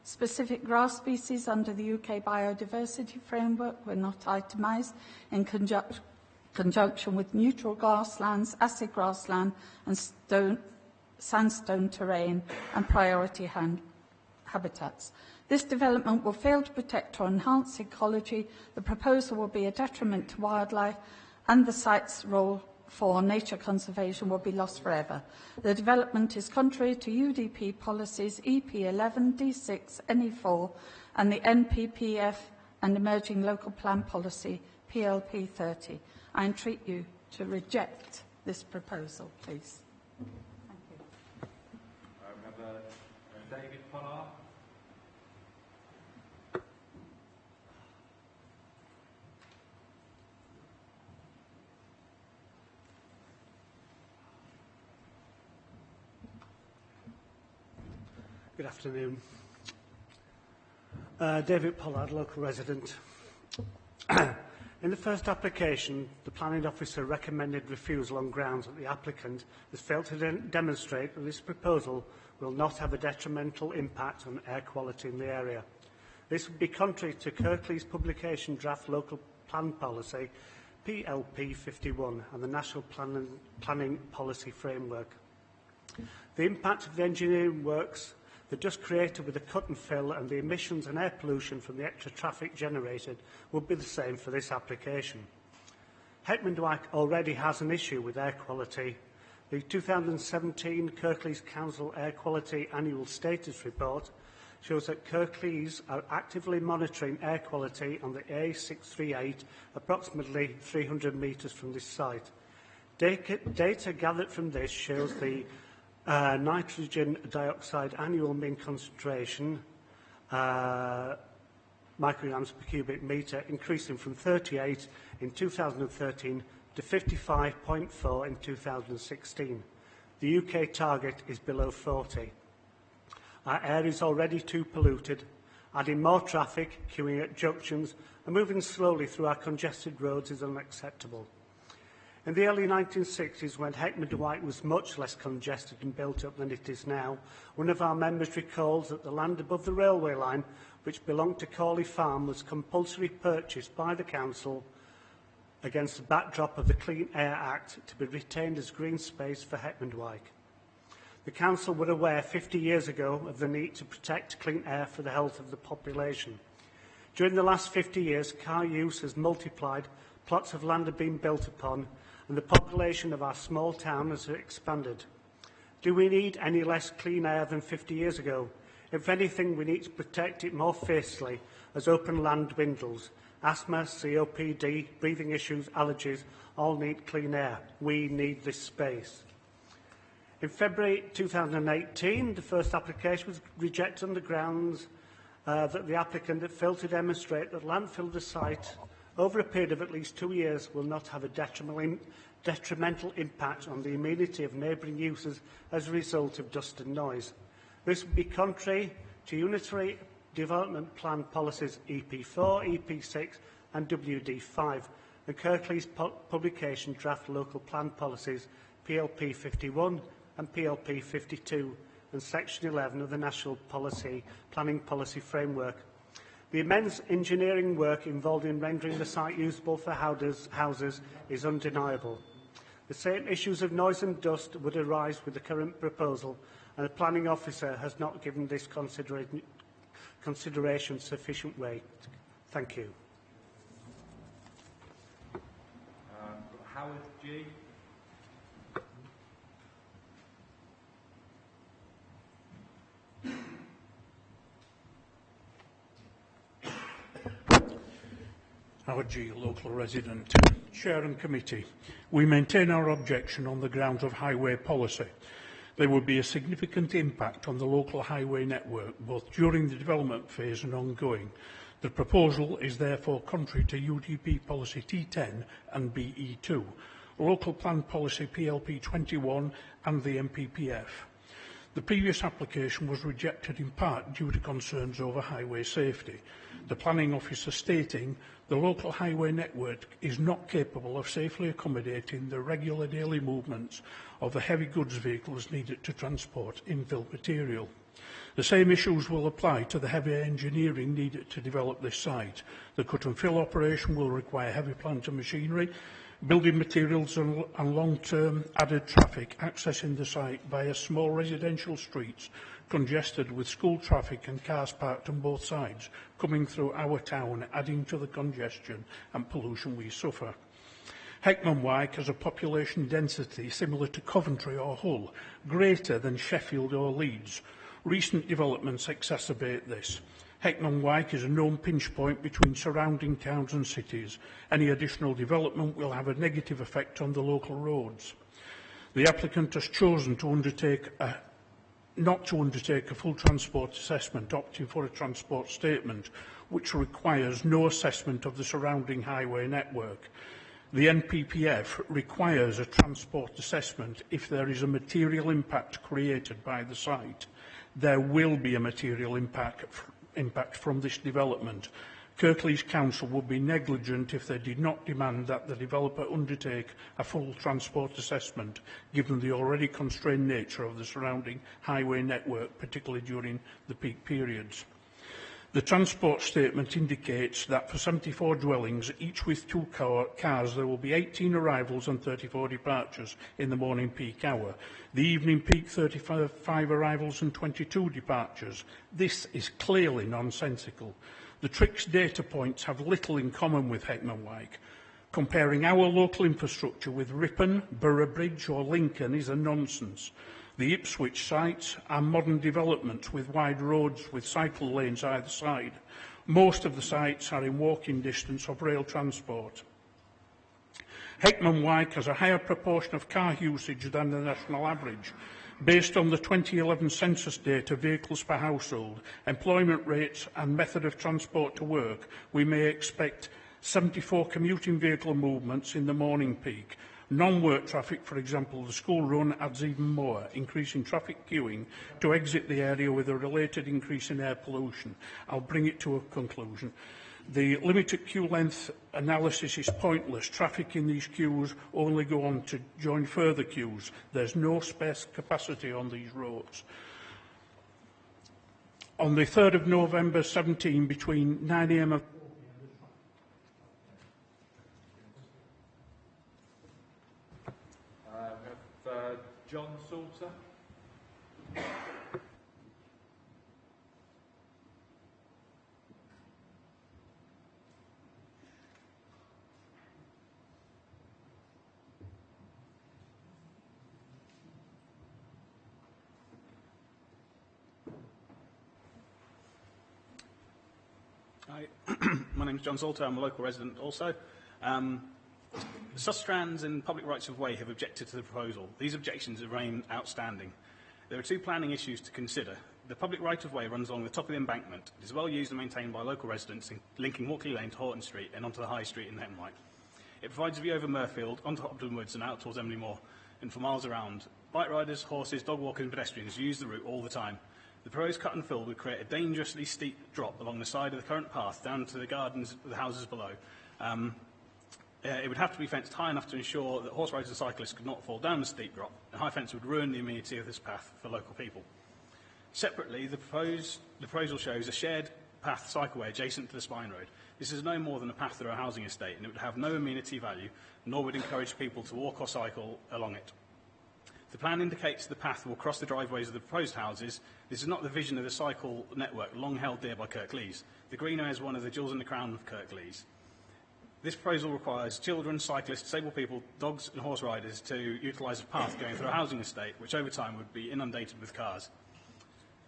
specific grass species under the UK biodiversity framework were not itemised in conjunction with neutral grasslands, acid grassland and sandstone terrain and priority habitats. This development will fail to protect or enhance ecology. The proposal will be a detriment to wildlife and the site's role for nature conservation will be lost forever. The development is contrary to UDP policies EP11, D6, NE4 and the NPPF and Emerging Local Plan Policy PLP 30. I entreat you to reject this proposal, please. Thank you. We have David Pollard. Good afternoon. David Pollard, local resident. In the first application, the planning officer recommended refusal on grounds that the applicant has failed to demonstrate that this proposal will not have a detrimental impact on air quality in the area. This would be contrary to Kirklees Publication Draft Local Plan Policy, PLP 51, and the National Planning Policy Framework. The impact of the engineering works, the dust created with the cut and fill and the emissions and air pollution from the extra traffic generated would be the same for this application. Hetmondwike already has an issue with air quality. The 2017 Kirklees Council Air Quality Annual Status Report shows that Kirklees are actively monitoring air quality on the A638 approximately 300 metres from this site. Data gathered from this shows the nitrogen dioxide annual mean concentration, micrograms per cubic metre, increasing from 38 in 2013 to 55.4 in 2016. The UK target is below 40. Our air is already too polluted. Adding more traffic, queuing at junctions and moving slowly through our congested roads is unacceptable. In the early 1960s, when Heckman Dwight was much less congested and built up than it is now, one of our members recalls that the land above the railway line, which belonged to Corley Farm, was compulsory purchased by the council against the backdrop of the Clean Air Act to be retained as green space for Heckman Dwight. The council were aware 50 years ago of the need to protect clean air for the health of the population. During the last 50 years, car use has multiplied, plots of land have been built upon, and the population of our small town has expanded. Do we need any less clean air than 50 years ago? If anything, we need to protect it more fiercely as open land dwindles. Asthma, COPD, breathing issues, allergies all need clean air. We need this space. In February 2018, the first application was rejected on the grounds that the applicant had failed to demonstrate that landfill of the site over a period of at least 2 years will not have a detrimental impact on the amenity of neighbouring uses as a result of dust and noise. This would be contrary to Unitary Development Plan policies EP4, EP6 and WD5, and Kirklees publication draft local plan policies PLP 51 and PLP 52 and Section 11 of the National Planning Policy Framework. The immense engineering work involved in rendering the site usable for houses is undeniable. The same issues of noise and dust would arise with the current proposal, and the planning officer has not given this consideration sufficient weight. Thank you. Howard G. Howard G, local resident. Chair and committee, we maintain our objection on the grounds of highway policy. There would be a significant impact on the local highway network, both during the development phase and ongoing. The proposal is therefore contrary to UDP policy T10 and BE2, local plan policy PLP 21 and the MPPF. The previous application was rejected in part due to concerns over highway safety. The planning officer stating the local highway network is not capable of safely accommodating the regular daily movements of the heavy goods vehicles needed to transport infill material. The same issues will apply to the heavy engineering needed to develop this site. The cut and fill operation will require heavy plant and machinery, building materials and long-term added traffic accessing the site via small residential streets congested with school traffic and cars parked on both sides coming through our town, adding to the congestion and pollution we suffer. Heckman Wyke has a population density similar to Coventry or Hull, greater than Sheffield or Leeds. Recent developments exacerbate this. Heckman Wyke is a known pinch point between surrounding towns and cities. Any additional development will have a negative effect on the local roads. The applicant has chosen to not to undertake a full transport assessment, opting for a transport statement, which requires no assessment of the surrounding highway network. The NPPF requires a transport assessment if there is a material impact created by the site. There will be a material impact from this development. Kirklees Council would be negligent if they did not demand that the developer undertake a full transport assessment, given the already constrained nature of the surrounding highway network, particularly during the peak periods. The transport statement indicates that for 74 dwellings, each with 2 cars, there will be 18 arrivals and 34 departures in the morning peak hour. The evening peak, 35 arrivals and 22 departures. This is clearly nonsensical. The TRICS data points have little in common with Heckman Wyke. Comparing our local infrastructure with Ripon, Boroughbridge or Lincoln is a nonsense. The Ipswich sites are modern developments with wide roads with cycle lanes either side. Most of the sites are in walking distance of rail transport. Heckman Wyke has a higher proportion of car usage than the national average. Based on the 2011 census data, vehicles per household, employment rates and method of transport to work, we may expect 74 commuting vehicle movements in the morning peak. Non-work traffic, for example, the school run, adds even more, increasing traffic queuing to exit the area with a related increase in air pollution. I'll bring it to a conclusion. The limited queue length analysis is pointless. Traffic in these queues only go on to join further queues. There's no space capacity on these roads. On the 3rd of November 17, between 9 a.m. and we have John Salter. Hi, my name is John Salter. I'm a local resident also. Sustrands and Public Rights of Way have objected to the proposal. These objections remain outstanding. There are two planning issues to consider. The public right-of-way runs along the top of the embankment. It is well used and maintained by local residents, linking Walkley Lane to Horton Street and onto the High Street in Hemwhite. It provides a view over Murfield, onto Hopton Woods and out towards Emily Moor, and for miles around. Bike riders, horses, dog walkers and pedestrians use the route all the time. The proposed cut and fill would create a dangerously steep drop along the side of the current path down to the gardens of the houses below. It would have to be fenced high enough to ensure that horse riders and cyclists could not fall down the steep drop, and high fence would ruin the amenity of this path for local people. Separately, the proposal shows a shared path cycleway adjacent to the spine road. This is no more than a path through a housing estate, and it would have no amenity value, nor would encourage people to walk or cycle along it. The plan indicates the path will cross the driveways of the proposed houses. This is not the vision of the cycle network long held dear by Kirklees. The Greenway is one of the jewels in the crown of Kirklees. This proposal requires children, cyclists, disabled people, dogs and horse riders to utilise a path going through a housing estate, which over time would be inundated with cars.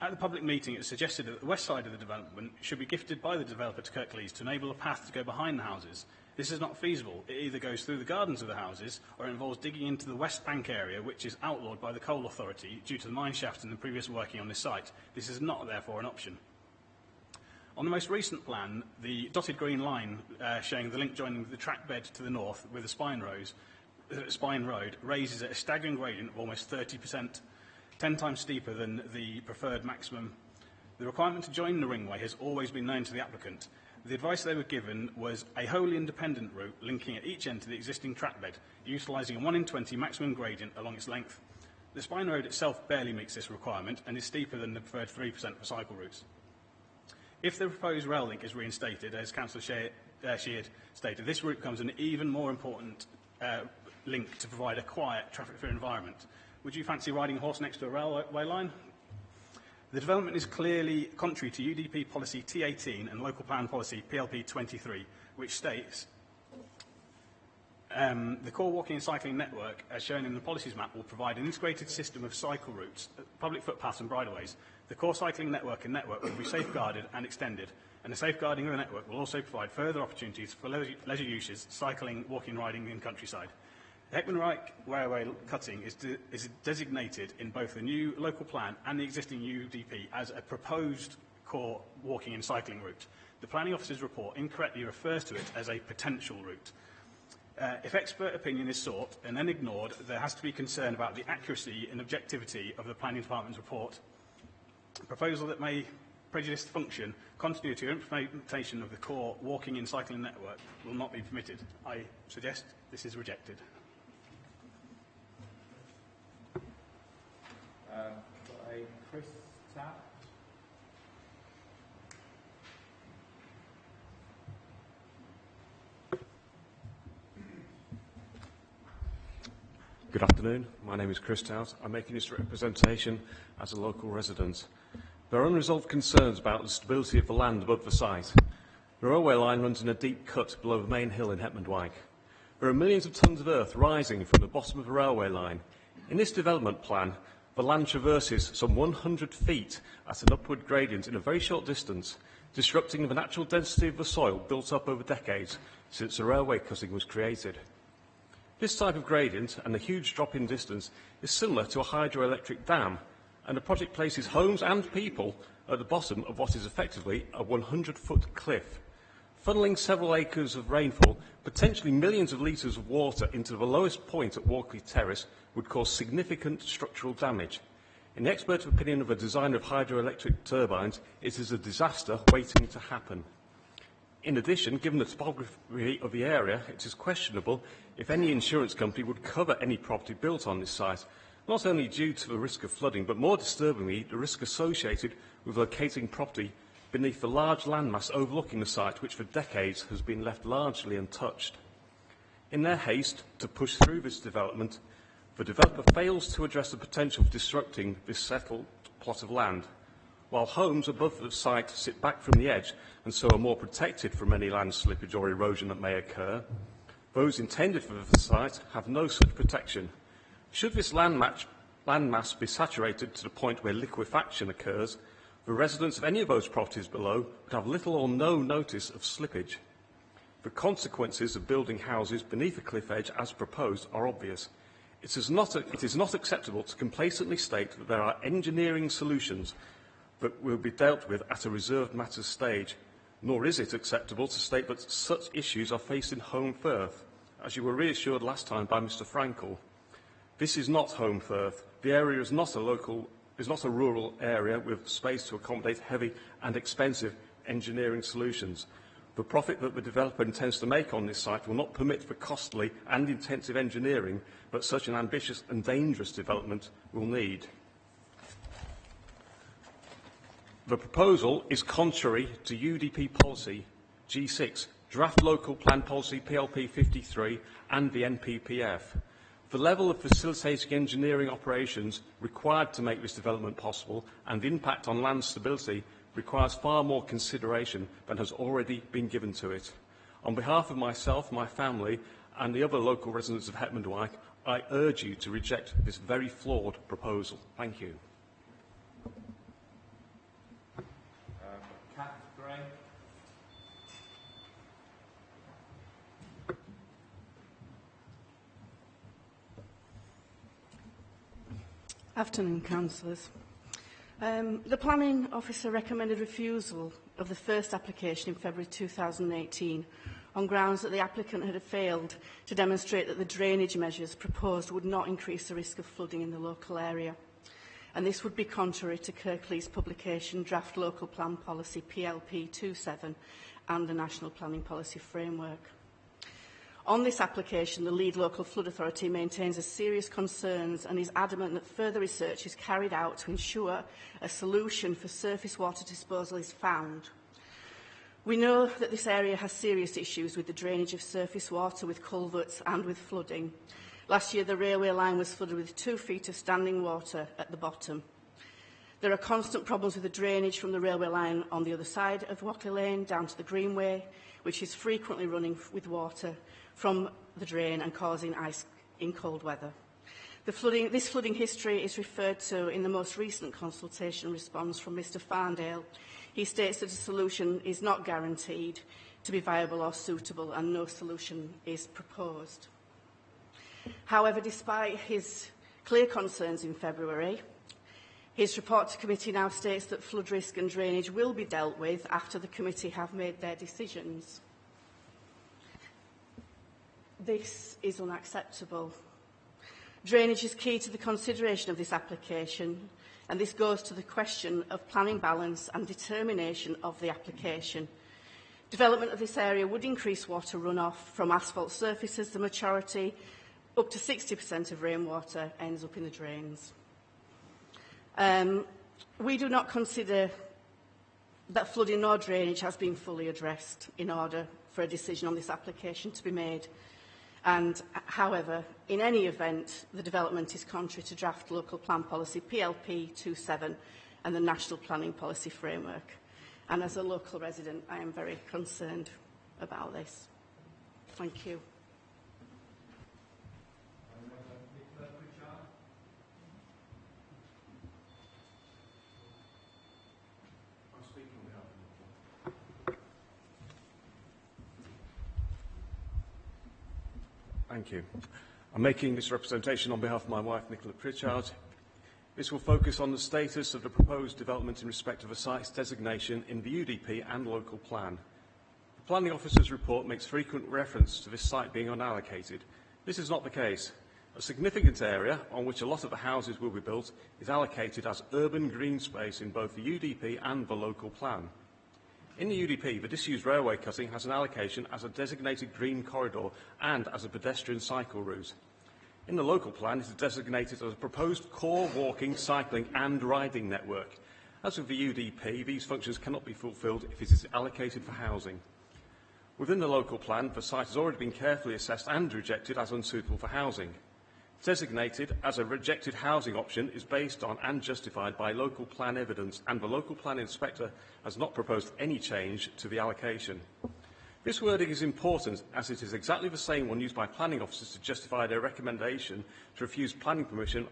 At the public meeting, it was suggested that the west side of the development should be gifted by the developer to Kirklees to enable a path to go behind the houses. This is not feasible. It either goes through the gardens of the houses or it involves digging into the West Bank area, which is outlawed by the Coal Authority due to the mine shaft and the previous working on this site. This is not, therefore, an option. On the most recent plan, the dotted green line showing the link joining the track bed to the north with the spine road raises at a staggering gradient of almost 30%, 10 times steeper than the preferred maximum. The requirement to join the ringway has always been known to the applicant. The advice they were given was a wholly independent route linking at each end to the existing track bed, utilising a 1 in 20 maximum gradient along its length. The spine road itself barely meets this requirement and is steeper than the preferred 3% for cycle routes. If the proposed rail link is reinstated, as Councillor Sheard stated, this route becomes an even more important link to provide a quiet, traffic-free environment. Would you fancy riding a horse next to a railway line? The development is clearly contrary to UDP policy T18 and local plan policy PLP 23, which states the core walking and cycling network, as shown in the policies map, will provide an integrated system of cycle routes, public footpaths and bridleways. The core cycling network will be safeguarded and extended, and the safeguarding of the network will also provide further opportunities for leisure uses, cycling, walking, riding in countryside. The Heckman-Wyke Railway cutting is designated in both the new local plan and the existing UDP as a proposed core walking and cycling route. The planning officer's report incorrectly refers to it as a potential route. If expert opinion is sought and then ignored, there has to be concern about the accuracy and objectivity of the planning department's report. A proposal that may prejudice the function, continuity or implementation of the core walking and cycling network will not be permitted. I suggest this is rejected. Got a Chris Tapp. Good afternoon. My name is Chris Tout. I'm making this representation as a local resident. There are unresolved concerns about the stability of the land above the site. The railway line runs in a deep cut below the main hill in Heckman-Wyke. There are millions of tonnes of earth rising from the bottom of the railway line. In this development plan, the land traverses some 100 feet at an upward gradient in a very short distance, disrupting the natural density of the soil built up over decades since the railway cutting was created. This type of gradient and the huge drop in distance is similar to a hydroelectric dam, and the project places homes and people at the bottom of what is effectively a 100-foot cliff. Funneling several acres of rainfall, potentially millions of litres of water into the lowest point at Walkley Terrace would cause significant structural damage. In the expert opinion of a designer of hydroelectric turbines, it is a disaster waiting to happen. In addition, given the topography of the area, it is questionable if any insurance company would cover any property built on this site, not only due to the risk of flooding, but more disturbingly, the risk associated with locating property beneath the large landmass overlooking the site, which for decades has been left largely untouched. In their haste to push through this development, the developer fails to address the potential of disrupting this settled plot of land. While homes above the site sit back from the edge and so are more protected from any land slippage or erosion that may occur, those intended for the site have no such protection. Should this landmass be saturated to the point where liquefaction occurs, the residents of any of those properties below would have little or no notice of slippage. The consequences of building houses beneath a cliff edge as proposed are obvious. It is not acceptable to complacently state that there are engineering solutions that will be dealt with at a reserved matters stage, nor is it acceptable to state that such issues are facing Home Firth, as you were reassured last time by Mr Frankel. This is not Home Firth. The area is not a rural area with space to accommodate heavy and expensive engineering solutions. The profit that the developer intends to make on this site will not permit for costly and intensive engineering that such an ambitious and dangerous development will need. The proposal is contrary to UDP policy G6, Draft Local Plan Policy PLP 53 and the NPPF. The level of facilitating engineering operations required to make this development possible and the impact on land stability requires far more consideration than has already been given to it. On behalf of myself, my family and the other local residents of Hetman Dyke, I urge you to reject this very flawed proposal. Thank you. Afternoon, councillors. The planning officer recommended refusal of the first application in February 2018 on grounds that the applicant had failed to demonstrate that the drainage measures proposed would not increase the risk of flooding in the local area. And this would be contrary to Kirklees' publication Draft Local Plan Policy PLP 27 and the National Planning Policy Framework. On this application, the lead local flood authority maintains serious concerns and is adamant that further research is carried out to ensure a solution for surface water disposal is found. We know that this area has serious issues with the drainage of surface water, with culverts and with flooding. Last year, the railway line was flooded with 2 feet of standing water at the bottom. There are constant problems with the drainage from the railway line on the other side of Walkley Lane down to the Greenway, which is frequently running with water from the drain and causing ice in cold weather. This flooding history is referred to in the most recent consultation response from Mr Farndale. He states that a solution is not guaranteed to be viable or suitable and no solution is proposed. However, despite his clear concerns in February, his report to committee now states that flood risk and drainage will be dealt with after the committee have made their decisions. This is unacceptable. Drainage is key to the consideration of this application, and this goes to the question of planning balance and determination of the application. Development of this area would increase water runoff from asphalt surfaces. The majority, up to 60% of rainwater, ends up in the drains. We do not consider that flooding nor drainage has been fully addressed in order for a decision on this application to be made. And, however, in any event, the development is contrary to Draft Local Plan Policy PLP 27 and the National Planning Policy Framework. And as a local resident, I am very concerned about this. Thank you. Thank you. I'm making this representation on behalf of my wife, Nicola Pritchard. This will focus on the status of the proposed development in respect of a site's designation in the UDP and local plan. The Planning Officer's report makes frequent reference to this site being unallocated. This is not the case. A significant area on which a lot of the houses will be built is allocated as urban green space in both the UDP and the local plan. In the UDP, the disused railway cutting has an allocation as a designated green corridor and as a pedestrian cycle route. In the local plan, it is designated as a proposed core walking, cycling and riding network. As with the UDP, these functions cannot be fulfilled if it is allocated for housing. Within the local plan, the site has already been carefully assessed and rejected as unsuitable for housing. Designated as a rejected housing option is based on and justified by local plan evidence, and the local plan inspector has not proposed any change to the allocation. This wording is important as it is exactly the same one used by planning officers to justify their recommendation to refuse planning permission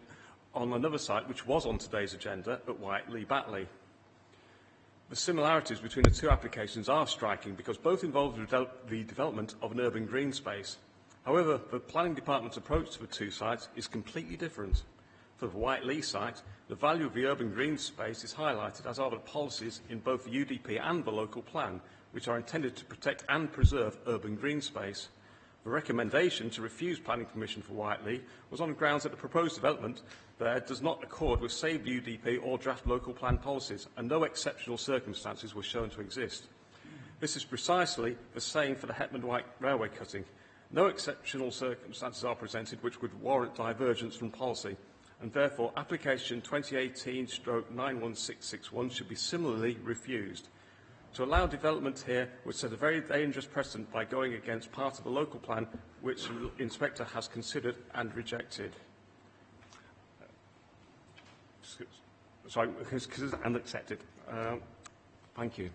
on another site which was on today's agenda at Whiteley-Batley. The similarities between the two applications are striking because both involve the development of an urban green space. However, the planning department's approach to the two sites is completely different. For the Whiteley site, the value of the urban green space is highlighted, as are the policies in both the UDP and the local plan, which are intended to protect and preserve urban green space. The recommendation to refuse planning permission for Whiteley was on the grounds that the proposed development there does not accord with saved UDP or draft local plan policies, and no exceptional circumstances were shown to exist. This is precisely the same for the Hetman-White railway cutting. No exceptional circumstances are presented which would warrant divergence from policy, and therefore application 2018/91661 should be similarly refused. To allow development here would set a very dangerous precedent by going against part of the local plan which the inspector has considered and rejected. And accepted. Thank you.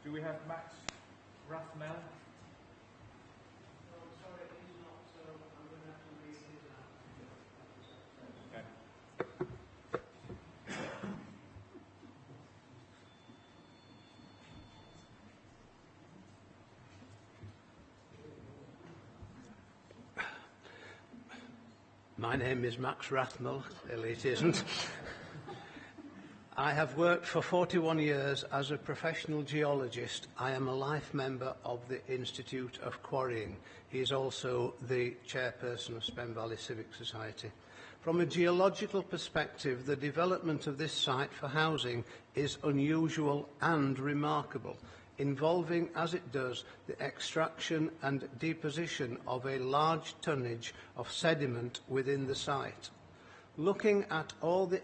Do we have Max Rathmell? No, sorry, he's not, so I'm going to have to read his out. My name is Max Rathmell, clearly it isn't. I have worked for 41 years as a professional geologist. I am a life member of the Institute of Quarrying. He is also the chairperson of Spen Valley Civic Society. From a geological perspective, the development of this site for housing is unusual and remarkable, involving, as it does, the extraction and deposition of a large tonnage of sediment within the site. Looking at all the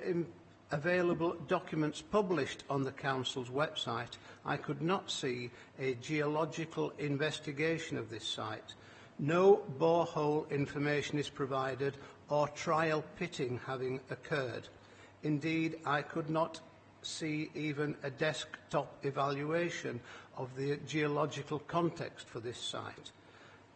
available documents published on the Council's website, I could not see a geological investigation of this site. No borehole information is provided or trial pitting having occurred. Indeed, I could not see even a desktop evaluation of the geological context for this site.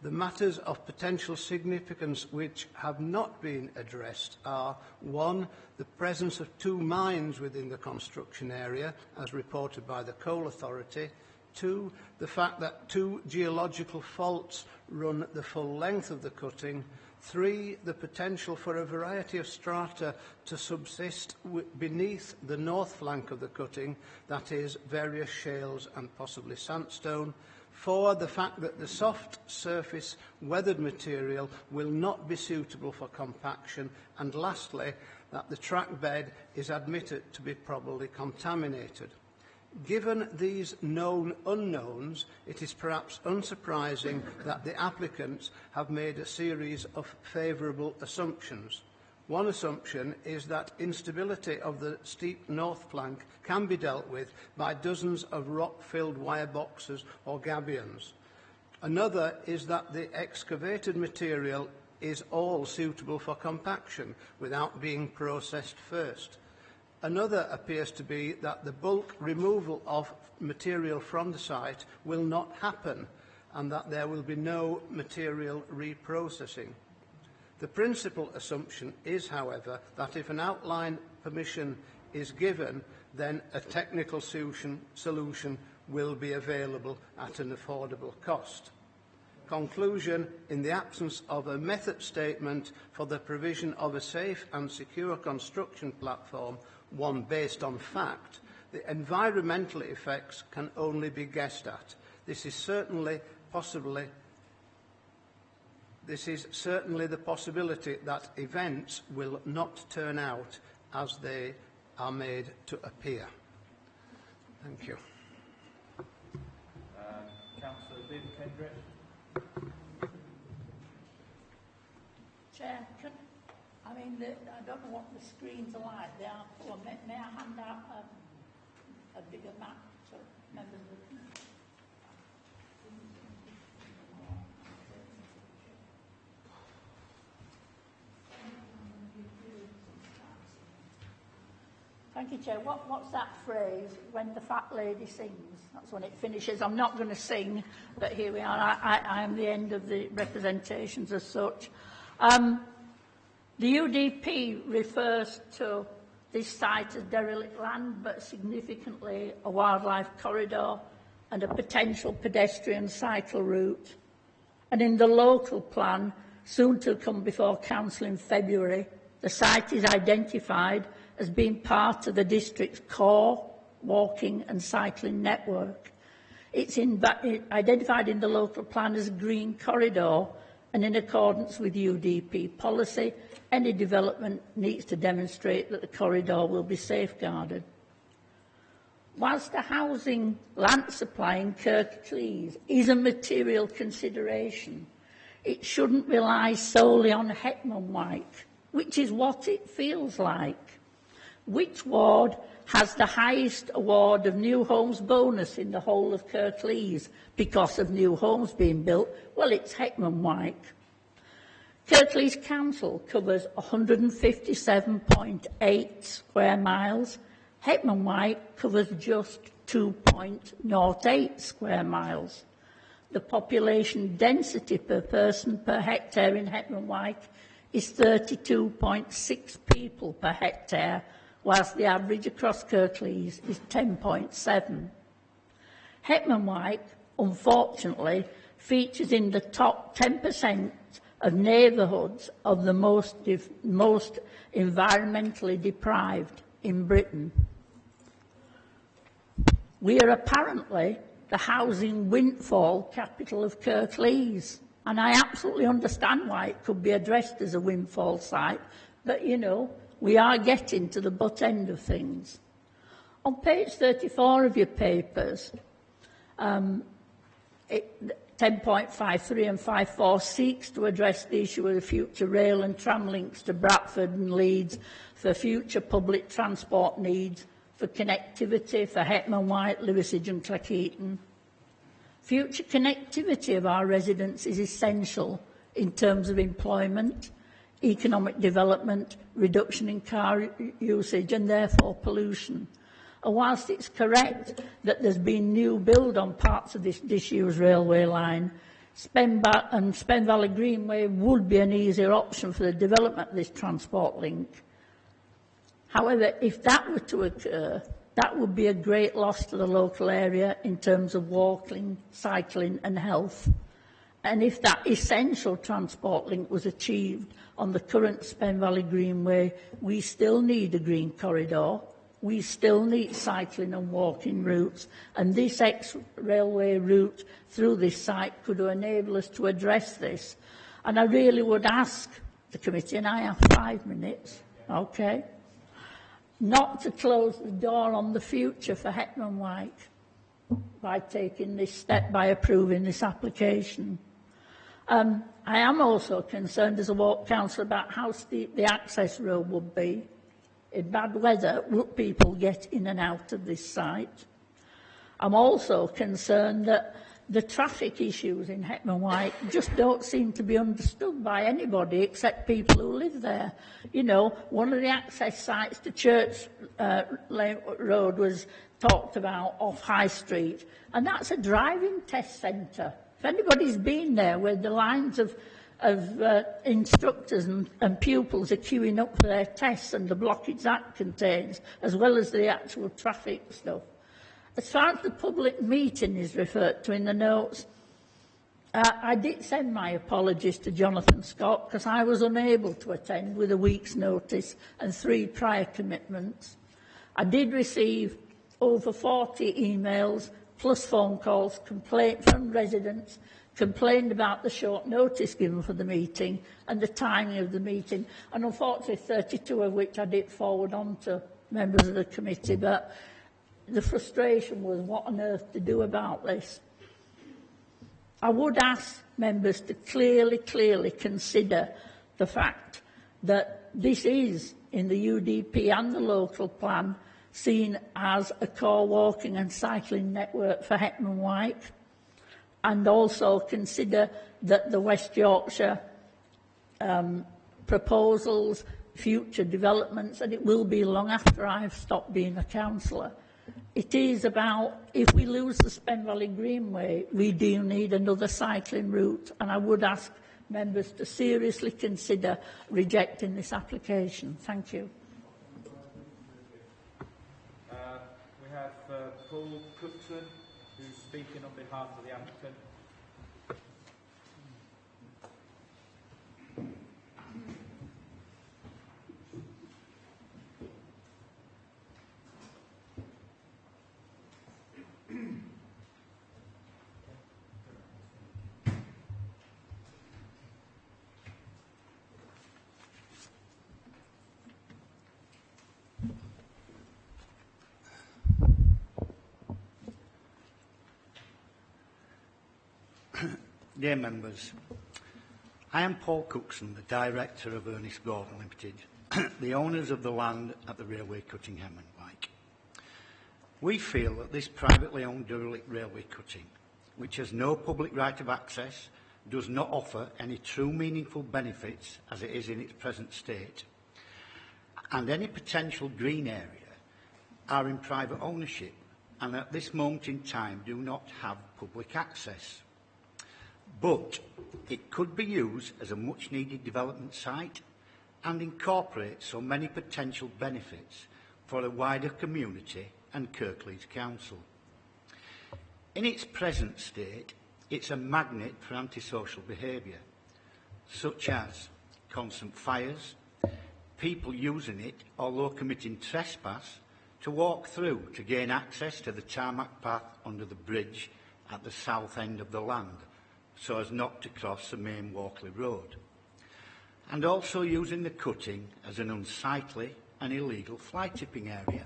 The matters of potential significance which have not been addressed are: 1, the presence of 2 mines within the construction area, as reported by the Coal Authority; 2, the fact that 2 geological faults run the full length of the cutting; 3, the potential for a variety of strata to subsist beneath the north flank of the cutting, that is, various shales and possibly sandstone; 4, the fact that the soft surface weathered material will not be suitable for compaction; and lastly, that the track bed is admitted to be probably contaminated. Given these known unknowns, it is perhaps unsurprising that the applicants have made a series of favourable assumptions. One assumption is that instability of the steep north flank can be dealt with by dozens of rock-filled wire boxes or gabions. Another is that the excavated material is all suitable for compaction without being processed first. Another appears to be that the bulk removal of material from the site will not happen and that there will be no material reprocessing. The principal assumption is, however, that if an outline permission is given, then a technical solution will be available at an affordable cost. Conclusion, in the absence of a method statement for the provision of a safe and secure construction platform, one based on fact, the environmental effects can only be guessed at. This is certainly the possibility that events will not turn out as they are made to appear. Thank you. Councillor David Kendrick. Chair, I don't know what the screens are like. They are full. May I hand out a bigger map to members of the Thank you, Chair. What's that phrase, when the fat lady sings? That's when it finishes. I'm not going to sing, but here we are. I am the end of the representations as such. The UDP refers to this site as derelict land, but significantly a wildlife corridor and a potential pedestrian cycle route. And in the local plan, soon to come before Council in February, the site is identified as being part of the district's core walking and cycling network. It's identified in the local plan as a green corridor, and in accordance with UDP policy, any development needs to demonstrate that the corridor will be safeguarded. Whilst the housing land supply in Kirklees is a material consideration, it shouldn't rely solely on Hetman White, which is what it feels like. Which ward has the highest award of new homes bonus in the whole of Kirklees because of new homes being built? Well, it's Hetman White. Kirklees Council covers 157.8 square miles. Hetman White covers just 2.08 square miles. The population density per person per hectare in Hetman White is 32.6 people per hectare, whilst the average across Kirklees is 10.7. Hetman White, unfortunately, features in the top 10% of neighbourhoods of the most environmentally deprived in Britain. We are apparently the housing windfall capital of Kirklees, and I absolutely understand why it could be addressed as a windfall site, but, you know, we are getting to the butt end of things. On page 34 of your papers, 10.53 and 54 seeks to address the issue of the future rail and tram links to Bradford and Leeds for future public transport needs, for connectivity for Hetman White, Liversidge and Cleckheaton. Future connectivity of our residents is essential in terms of employment, economic development, reduction in car usage and therefore pollution. And whilst it's correct that there's been new build on parts of this disused railway line, Spen Valley Greenway would be an easier option for the development of this transport link. However, if that were to occur, that would be a great loss to the local area in terms of walking, cycling and health. And if that essential transport link was achieved on the current Spen Valley Greenway, we still need a green corridor, we still need cycling and walking routes, and this ex-railway route through this site could enable us to address this. And I really would ask the committee, and I have 5 minutes, okay, not to close the door on the future for Hetman White by taking this step, by approving this application. I am also concerned as a ward councillor about how steep the access road would be. In bad weather, would people get in and out of this site? I'm also concerned that the traffic issues in Hetman White just don't seem to be understood by anybody except people who live there. You know, one of the access sites to Church Lane Road was talked about off High Street, and that's a driving test centre. If anybody's been there where the lines of instructors and pupils are queuing up for their tests and the blockage that contains, as well as the actual traffic stuff. As far as the public meeting is referred to in the notes, I did send my apologies to Jonathan Scott because I was unable to attend with a week's notice and 3 prior commitments. I did receive over 40 emails plus phone calls from residents complained about the short notice given for the meeting and the timing of the meeting, and unfortunately 32 of which I did forward on to members of the committee, but the frustration was what on earth to do about this. I would ask members to clearly consider the fact that this is, in the UDP and the local plan, seen as a core walking and cycling network for Heckman Wyke, and also consider that the West Yorkshire proposals, future developments, and it will be long after I've stopped being a councillor. It is about, if we lose the Spen Valley Greenway, we do need another cycling route, and I would ask members to seriously consider rejecting this application. Thank you. We have Paul Cookson, who's speaking on behalf of the applicant. Dear members, I am Paul Cookson, the Director of Ernest Gordon Limited, the owners of the land at the railway cutting Heckman Wyke. We feel that this privately owned derelict railway cutting, which has no public right of access, does not offer any true meaningful benefits as it is in its present state, and any potential green area are in private ownership and at this moment in time do not have public access. But it could be used as a much-needed development site and incorporate so many potential benefits for a wider community and Kirklees Council. In its present state, it's a magnet for antisocial behaviour, such as constant fires, people using it, although committing trespass, to walk through to gain access to the tarmac path under the bridge at the south end of the land, so as not to cross the main Walkley Road, and also using the cutting as an unsightly and illegal fly tipping area.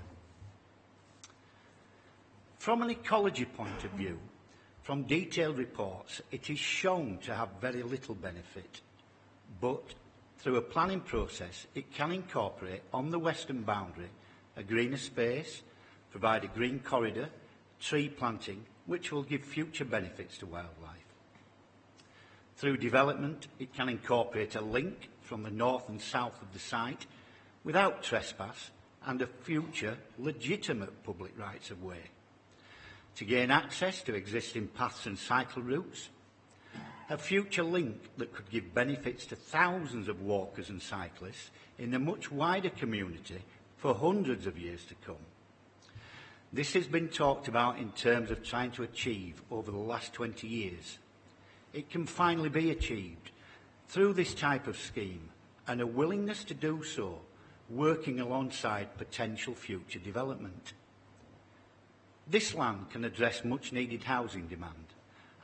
From an ecology point of view, from detailed reports, it is shown to have very little benefit, but through a planning process, it can incorporate on the western boundary a greener space, provide a green corridor, tree planting, which will give future benefits to wildlife. Through development, it can incorporate a link from the north and south of the site without trespass and a future legitimate public rights of way. To gain access to existing paths and cycle routes, a future link that could give benefits to thousands of walkers and cyclists in a much wider community for hundreds of years to come. This has been talked about in terms of trying to achieve over the last 20 years. It can finally be achieved through this type of scheme and a willingness to do so, working alongside potential future development. This land can address much needed housing demand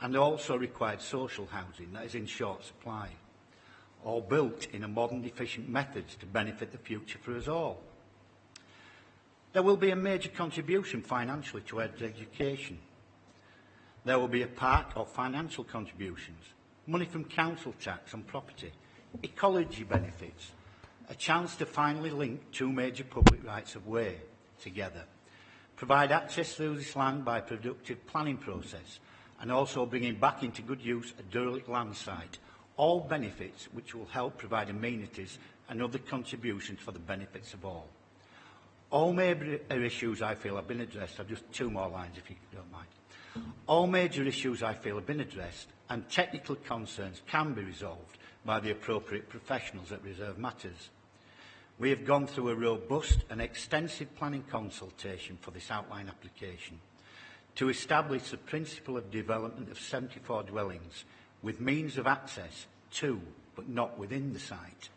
and also required social housing that is in short supply, all built in a modern efficient methods to benefit the future for us all. There will be a major contribution financially towards education. There will be a part of financial contributions, money from council tax on property, ecology benefits, a chance to finally link 2 major public rights of way together, provide access through this land by a productive planning process, and also bringing back into good use a derelict land site, all benefits which will help provide amenities and other contributions for the benefits of all. All major issues I feel have been addressed. I've just 2 more lines if you don't mind. All major issues I feel have been addressed and technical concerns can be resolved by the appropriate professionals at Reserve Matters. We have gone through a robust and extensive planning consultation for this outline application, to establish the principle of development of 74 dwellings with means of access to, but not within the site.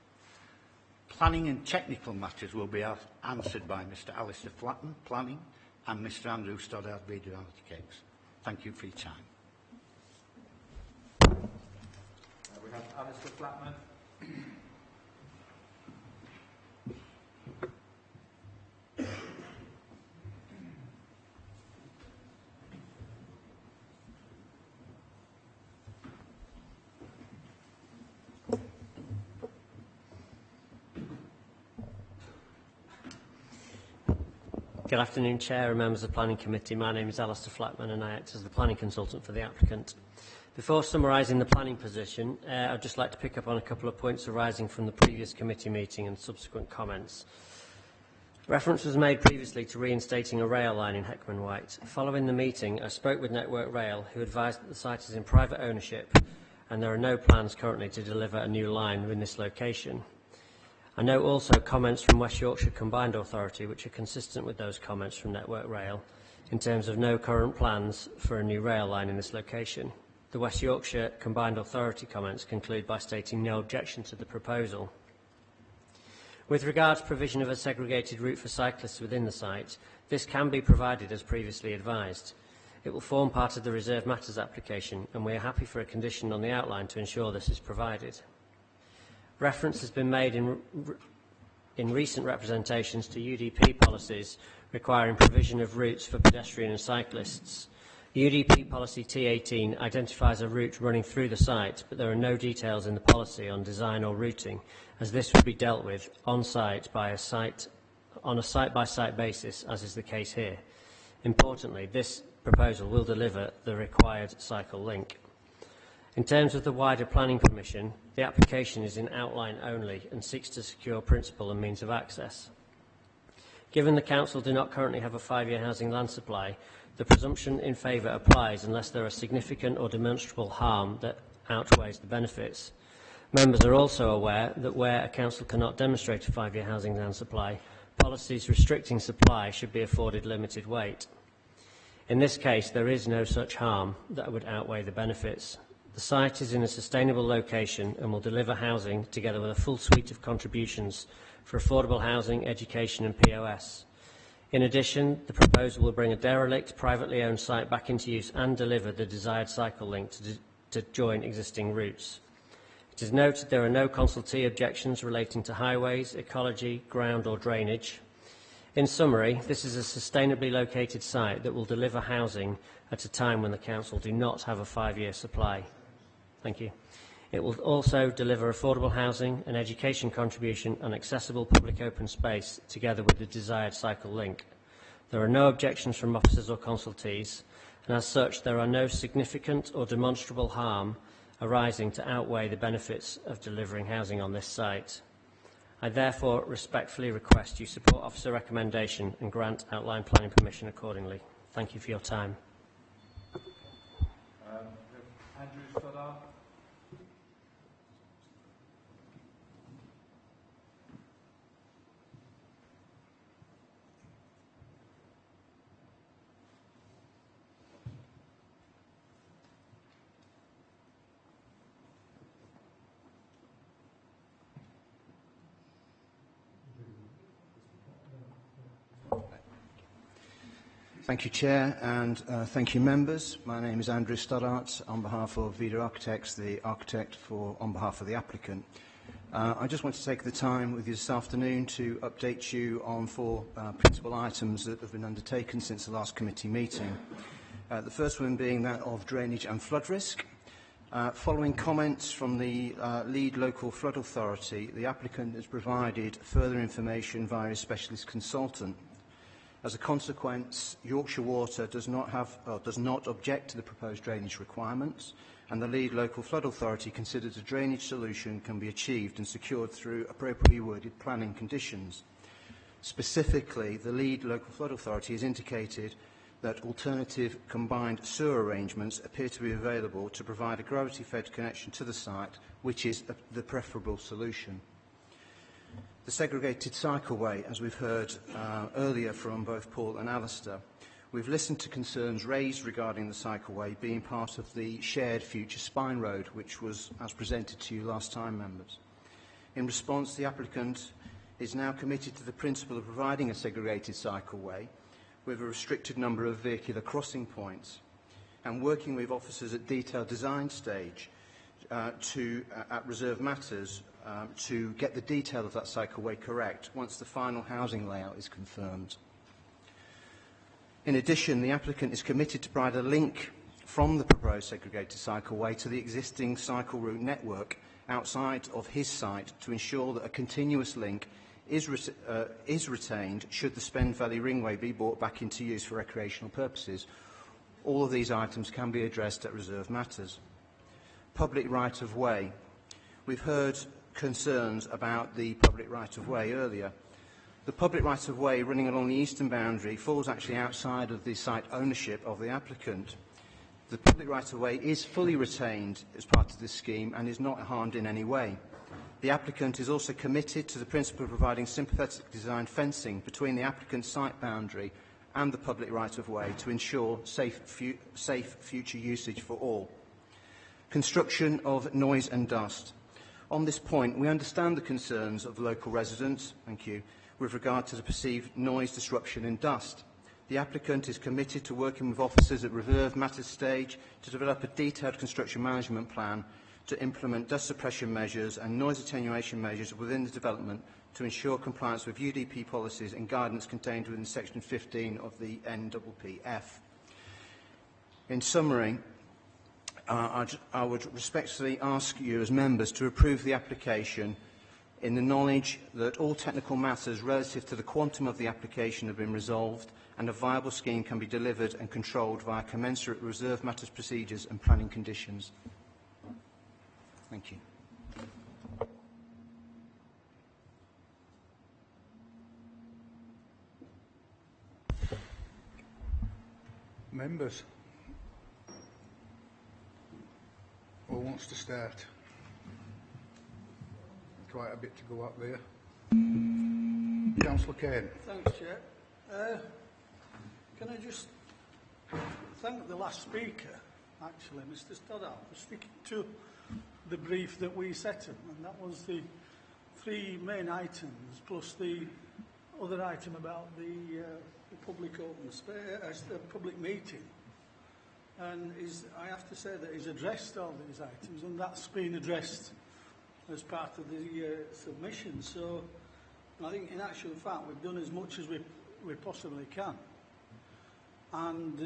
Planning and technical matters will be answered by Mr Alistair Flatman, Planning, and Mr Andrew Stoddard, Reader Architects. Thank you for your time. We have Alistair Flatman. Good afternoon, Chair and members of the Planning Committee. My name is Alistair Flatman and I act as the planning consultant for the applicant. Before summarising the planning position, I'd just like to pick up on a couple of points arising from the previous committee meeting and subsequent comments. Reference was made previously to reinstating a rail line in Heckman White. Following the meeting, I spoke with Network Rail, who advised that the site is in private ownership and there are no plans currently to deliver a new line in this location. I note also comments from West Yorkshire Combined Authority which are consistent with those comments from Network Rail in terms of no current plans for a new rail line in this location. The West Yorkshire Combined Authority comments conclude by stating no objection to the proposal. With regards to provision of a segregated route for cyclists within the site, this can be provided as previously advised. It will form part of the Reserved Matters application and we are happy for a condition on the outline to ensure this is provided. Reference has been made in recent representations to UDP policies requiring provision of routes for pedestrian and cyclists. UDP policy T18 identifies a route running through the site, but there are no details in the policy on design or routing, as this would be dealt with on-site on a site-by-site basis, as is the case here. Importantly, this proposal will deliver the required cycle link. In terms of the wider planning permission, the application is in outline only and seeks to secure principle and means of access. Given the Council do not currently have a 5-year housing land supply, the presumption in favour applies unless there are significant or demonstrable harm that outweighs the benefits. Members are also aware that where a council cannot demonstrate a 5-year housing land supply, policies restricting supply should be afforded limited weight. In this case, there is no such harm that would outweigh the benefits. The site is in a sustainable location and will deliver housing together with a full suite of contributions for affordable housing, education and POS. In addition, the proposal will bring a derelict, privately owned site back into use and deliver the desired cycle link to join existing routes. It is noted there are no consultee objections relating to highways, ecology, ground or drainage. In summary, this is a sustainably located site that will deliver housing at a time when the Council do not have a 5-year supply. Thank you. It will also deliver affordable housing, an education contribution and accessible public open space together with the desired cycle link. There are no objections from officers or consultees and as such there are no significant or demonstrable harm arising to outweigh the benefits of delivering housing on this site. I therefore respectfully request you support officer recommendation and grant outline planning permission accordingly. Thank you for your time. Andrew Stoddard. Thank you, Chair, and thank you, members. My name is Andrew Stoddart, on behalf of Vida Architects, the architect on behalf of the applicant. I just want to take the time with you this afternoon to update you on 4 principal items that have been undertaken since the last committee meeting. The first one being that of drainage and flood risk. Following comments from the lead local flood authority, the applicant has provided further information via a specialist consultant. As a consequence, Yorkshire Water does not object to the proposed drainage requirements, and the lead local flood authority considers a drainage solution can be achieved and secured through appropriately worded planning conditions. Specifically, the lead local flood authority has indicated that alternative combined sewer arrangements appear to be available to provide a gravity-fed connection to the site, which is the preferable solution. The segregated cycleway, as we've heard earlier from both Paul and Alistair, We've listened to concerns raised regarding the cycleway being part of the shared future spine road, which was as presented to you last time, members. In response, the applicant is now committed to the principle of providing a segregated cycleway with a restricted number of vehicular crossing points and working with officers at detailed design stage at reserve matters to get the detail of that cycleway correct once the final housing layout is confirmed. In addition, the applicant is committed to provide a link from the proposed segregated cycleway to the existing cycle route network outside of his site to ensure that a continuous link is retained should the Spend Valley Ringway be brought back into use for recreational purposes. All of these items can be addressed at reserve matters. Public right-of-way. We've heard concerns about the public right-of-way earlier. The public right-of-way running along the eastern boundary falls actually outside of the site ownership of the applicant. The public right-of-way is fully retained as part of this scheme and is not harmed in any way. The applicant is also committed to the principle of providing sympathetic design fencing between the applicant's site boundary and the public right-of-way to ensure safe future usage for all. Construction of noise and dust. On this point, we understand the concerns of local residents, with regard to the perceived noise disruption and dust. The applicant is committed to working with officers at reserve matters stage to develop a detailed construction management plan to implement dust suppression measures and noise attenuation measures within the development to ensure compliance with UDP policies and guidance contained within Section 15 of the NPPF. In summary, I would respectfully ask you as members to approve the application in the knowledge that all technical matters relative to the quantum of the application have been resolved and a viable scheme can be delivered and controlled via commensurate reserve matters procedures and planning conditions. Thank you. Members, who wants to start? Quite a bit to go up there. Councillor Kane. Thanks, Chair. Can I just thank the last speaker, actually, Mr. Stoddart, for sticking to the brief that we set him, and that was the three main items, plus the other item about the public open space, the public meeting. And I have to say that he's addressed all these items, and that's been addressed as part of the submission. So I think in actual fact we've done as much as we possibly can, and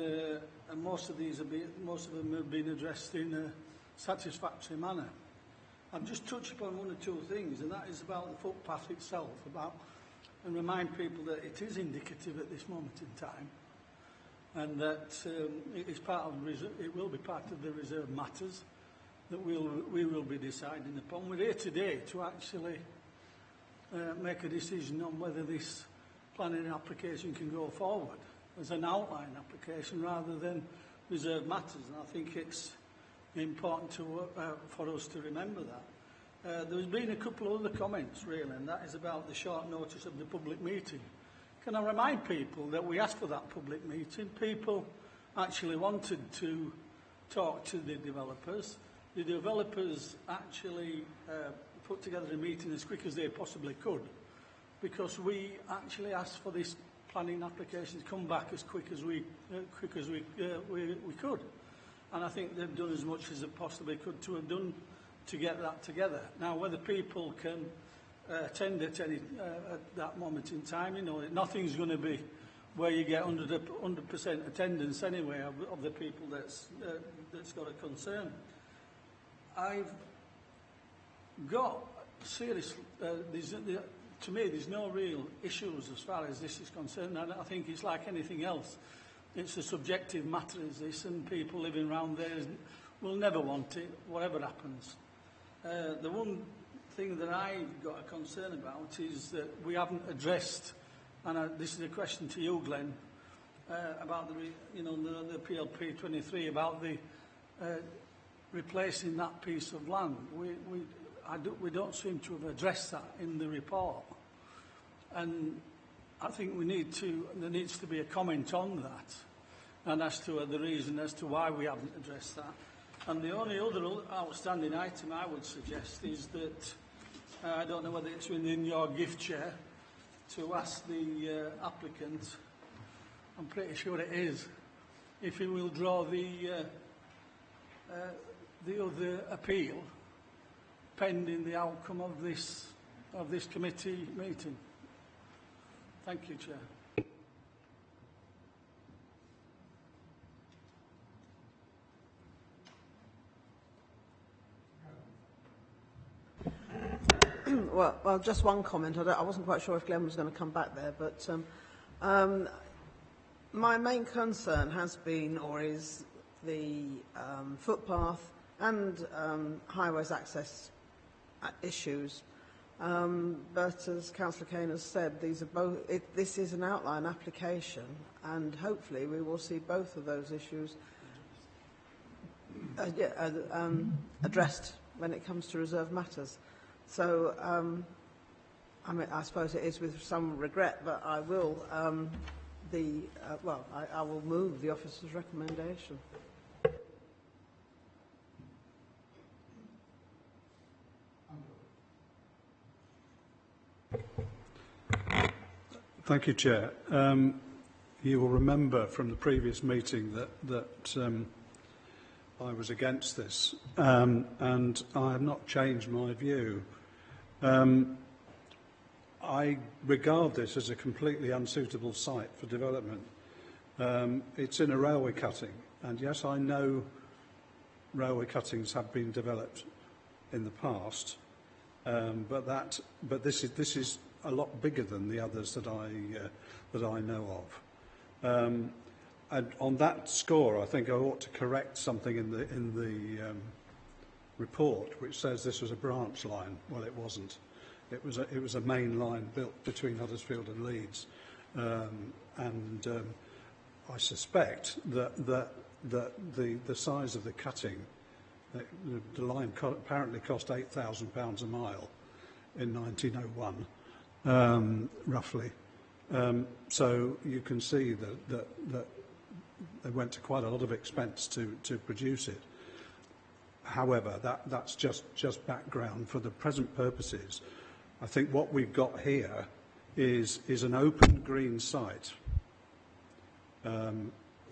most of them have been addressed in a satisfactory manner. I've just touched upon one or two things, and that is about the footpath itself, and remind people that it is indicative at this moment in time, and that it will be part of the reserve matters that we will be deciding upon. We're here today to actually make a decision on whether this planning application can go forward as an outline application rather than reserve matters, and I think it's important for us to remember that. There's been a couple of other comments, really, and that is about the short notice of the public meeting. Can I remind people that we asked for that public meeting? People actually wanted to talk to the developers. The developers actually put together a meeting as quick as they possibly could, because we actually asked for this planning application to come back as quick as we could. And I think they've done as much as they possibly could to have done to get that together. Now, whether people can attend at that moment in time, nothing's going to be where you get 100% attendance anyway of the people that's got a concern. I've got serious, to me, there's no real issues as far as this is concerned. I think it's like anything else. It's a subjective matter, is this, and people living around there will never want it, whatever happens. The one thing that I've got a concern about is that we haven't addressed, and this is a question to you, Glenn, about the PLP 23, about the replacing that piece of land. We don't seem to have addressed that in the report, and I think there needs to be a comment on that. and as to the reason as to why we haven't addressed that. And the only other outstanding item I would suggest is that, I don't know whether it's within your gift, Chair, to ask the applicant, I'm pretty sure it is, if he will draw the other appeal pending the outcome of this committee meeting. Thank you, Chair. Well, just one comment. I wasn't quite sure if Glenn was going to come back there, but my main concern has been, or is, the footpath and highways access issues. But as Councillor Kane has said, these are both. This is an outline application, and hopefully we will see both of those issues addressed when it comes to reserved matters. So, I mean, I suppose it is with some regret, but I will I will move the officer's recommendation. Thank you, Chair. You will remember from the previous meeting that I was against this, and I have not changed my view. I regard this as a completely unsuitable site for development. It's in a railway cutting, and yes, I know railway cuttings have been developed in the past, but this is a lot bigger than the others that I know of. And on that score, I think I ought to correct something in the report, which says this was a branch line. Well, it wasn't. It was a main line built between Huddersfield and Leeds, and I suspect that the size of the cutting, the line apparently cost £8,000 a mile in 1901, roughly. So you can see that they went to quite a lot of expense to produce it. However, that's just background for the present purposes. I think what we've got here is an open green site,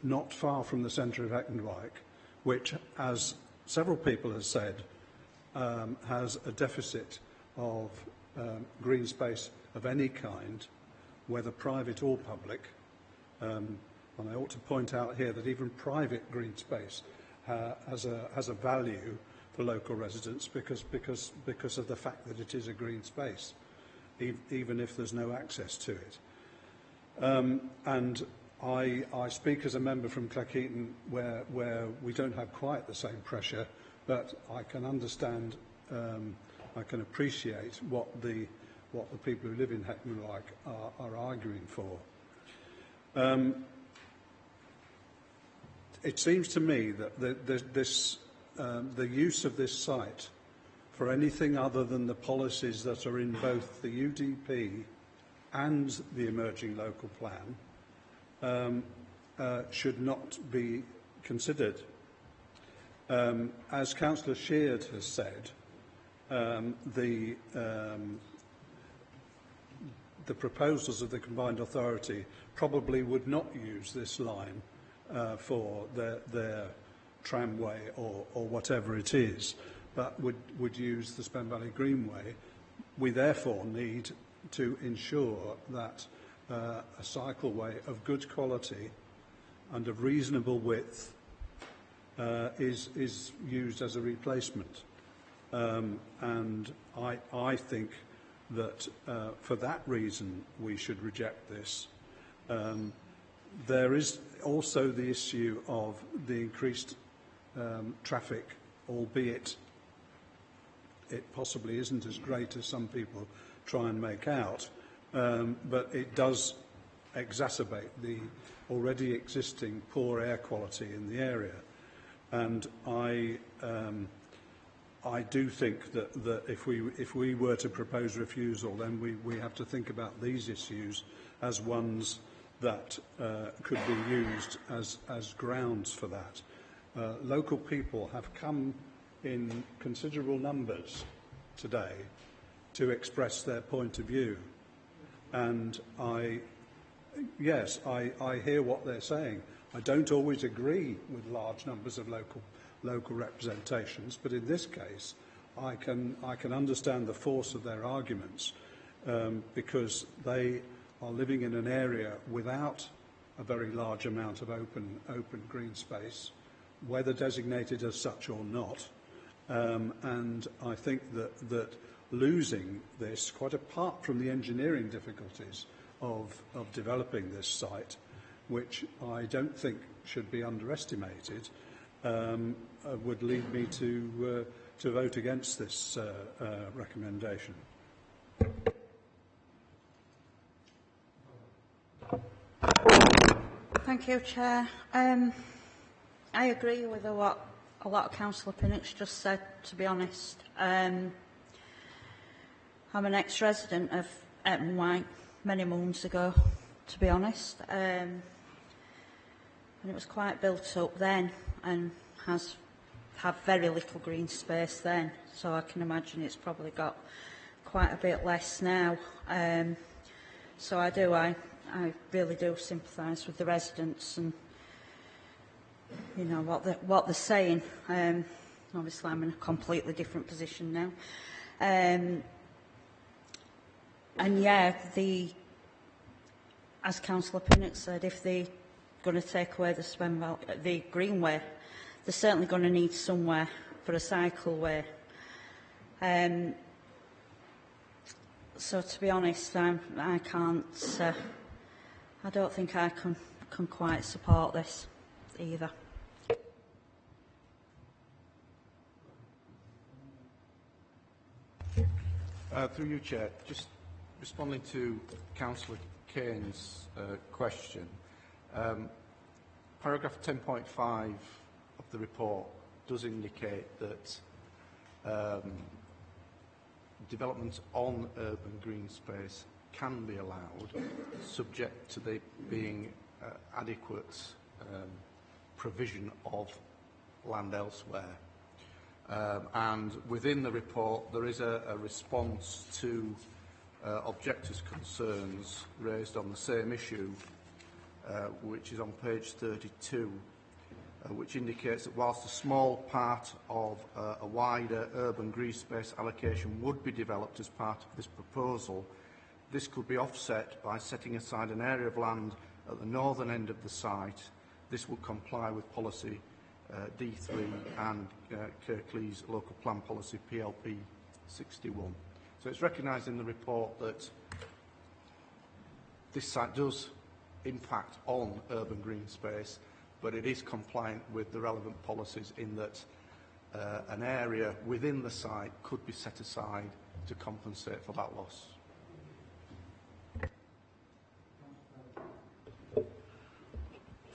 not far from the centre of Eckenwijk, which, as several people have said, has a deficit of green space of any kind, whether private or public. And I ought to point out here that even private green space has a value for local residents because of the fact that it is a green space, even if there's no access to it. And I speak as a member from Cleckheaton, where we don't have quite the same pressure, but I can understand, I can appreciate what the people who live in Heckenwijk are arguing for. It seems to me that the use of this site for anything other than the policies that are in both the UDP and the emerging local plan should not be considered. As Councillor Sheard has said, the proposals of the combined authority probably would not use this line for their tramway or whatever it is, but would use the Spen Valley Greenway. We therefore need to ensure that a cycleway of good quality and of reasonable width is used as a replacement. And I think that for that reason we should reject this. There is also the issue of the increased traffic, albeit it possibly isn't as great as some people try and make out, but it does exacerbate the already existing poor air quality in the area. And I do think that if we were to propose refusal, then we have to think about these issues as ones that could be used as grounds for that. Local people have come in considerable numbers today to express their point of view. And I hear what they're saying. I don't always agree with large numbers of local representations, but in this case, I can understand the force of their arguments because they are living in an area without a very large amount of open green space, whether designated as such or not. And I think that losing this, quite apart from the engineering difficulties of developing this site, which I don't think should be underestimated, would lead me to vote against this recommendation. Thank you, Chair. I agree with what a lot of Councillor Pinnock's just said, to be honest. I'm an ex-resident of Epsom White many moons ago, to be honest. And it was quite built up then and has had very little green space then. So I can imagine it's probably got quite a bit less now. So I really do sympathise with the residents and, you know, what they're saying. Obviously, I'm in a completely different position now. And yeah, as Councillor Pinnock said, if they're going to take away the greenway, they're certainly going to need somewhere for a cycleway. So to be honest, I don't think I can quite support this either. Through you, Chair, just responding to Councillor Kane's question. Paragraph 10.5 of the report does indicate that developments on urban green space can be allowed, subject to there being adequate provision of land elsewhere. And within the report, there is a response to objectors' concerns raised on the same issue, which is on page 32, which indicates that whilst a small part of a wider urban green space allocation would be developed as part of this proposal, this could be offset by setting aside an area of land at the northern end of the site. This would comply with policy D3 and Kirklees Local Plan Policy PLP 61. So it's recognised in the report that this site does impact on urban green space, but it is compliant with the relevant policies in that an area within the site could be set aside to compensate for that loss.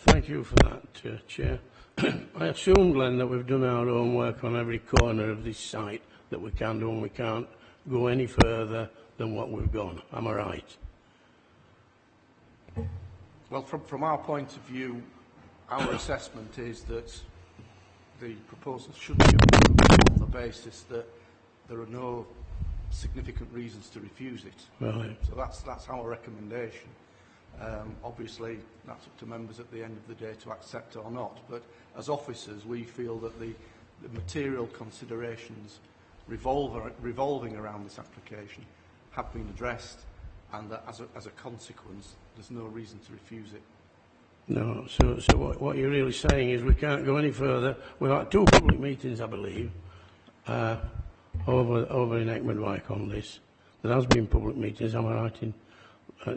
Thank you for that, Chair. I assume, Glenn, that we've done our own work on every corner of this site, that we can do and we can't go any further than what we've gone. Am I right? Well, from our point of view, our assessment is that the proposal should be approved on the basis that there are no significant reasons to refuse it. Right. So that's our recommendation. Obviously, that's up to members at the end of the day to accept or not. But as officers, we feel that the material considerations revolving around this application have been addressed, and that as a consequence, there's no reason to refuse it. No, so what you're really saying is we can't go any further. We've had 2 public meetings, I believe, over in Ekman on this. There has been public meetings, am I right in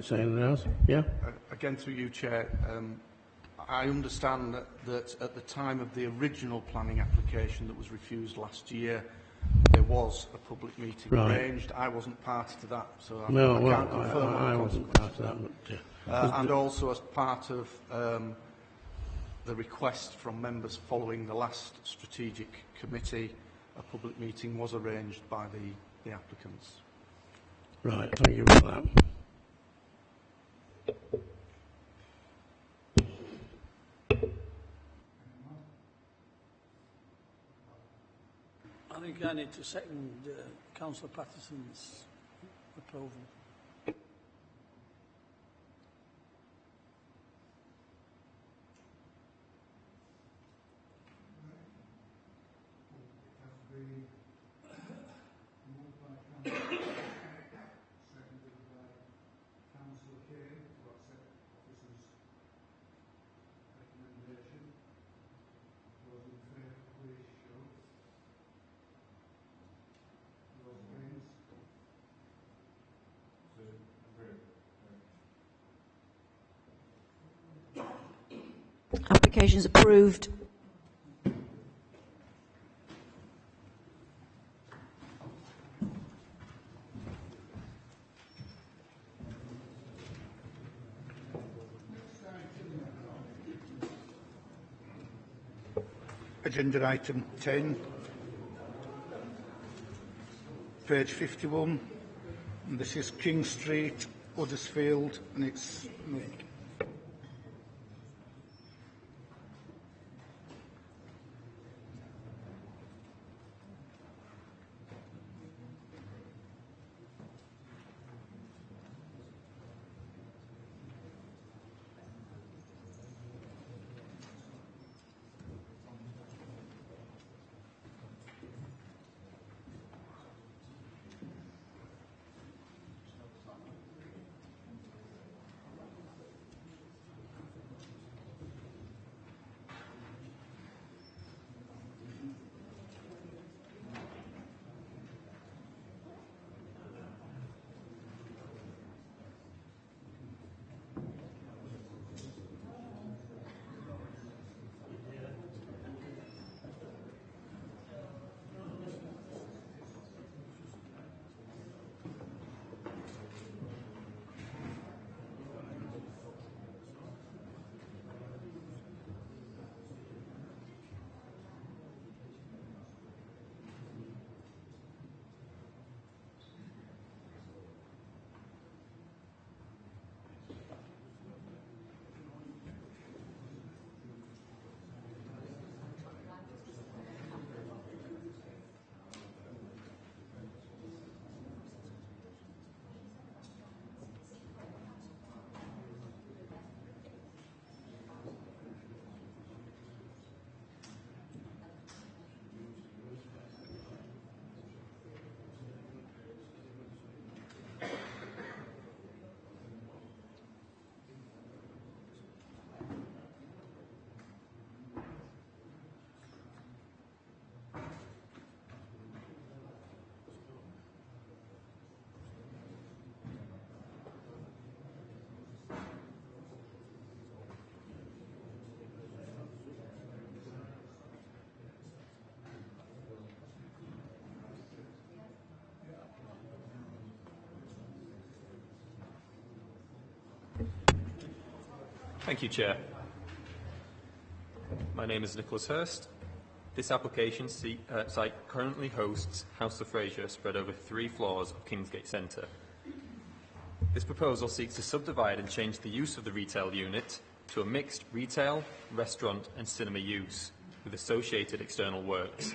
saying that else? Yeah? Again, through you, Chair, I understand that at the time of the original planning application that was refused last year, there was a public meeting arranged. I wasn't party to that, so I can't confirm I wasn't part of that. But, and also as part of the request from members following the last strategic committee, a public meeting was arranged by the applicants. Right, thank you for that. think I need to second Councillor Patterson's approval. Application is approved. Agenda item 10, page 51, and this is King Street, Huddersfield, and it's Thank you, Chair. My name is Nicholas Hurst. This application site currently hosts House of Fraser spread over 3 floors of Kingsgate Centre. This proposal seeks to subdivide and change the use of the retail unit to a mixed retail, restaurant and cinema use with associated external works.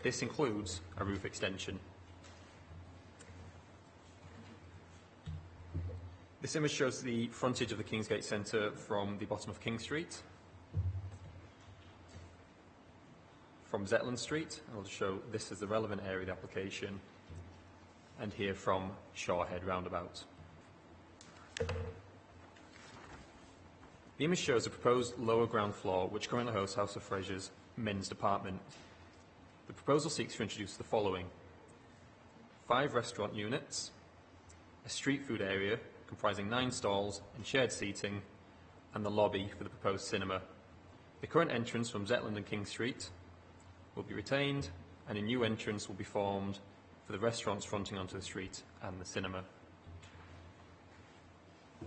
This includes a roof extension. This image shows the frontage of the Kingsgate Centre from the bottom of King Street, from Zetland Street. I'll show this as the relevant area of the application, and here from Shawhead roundabout. The image shows a proposed lower ground floor which currently hosts House of Fraser's men's department. The proposal seeks to introduce the following: 5 restaurant units, a street food area comprising 9 stalls and shared seating, and the lobby for the proposed cinema. The current entrance from Zetland and King Street will be retained, and a new entrance will be formed for the restaurants fronting onto the street and the cinema.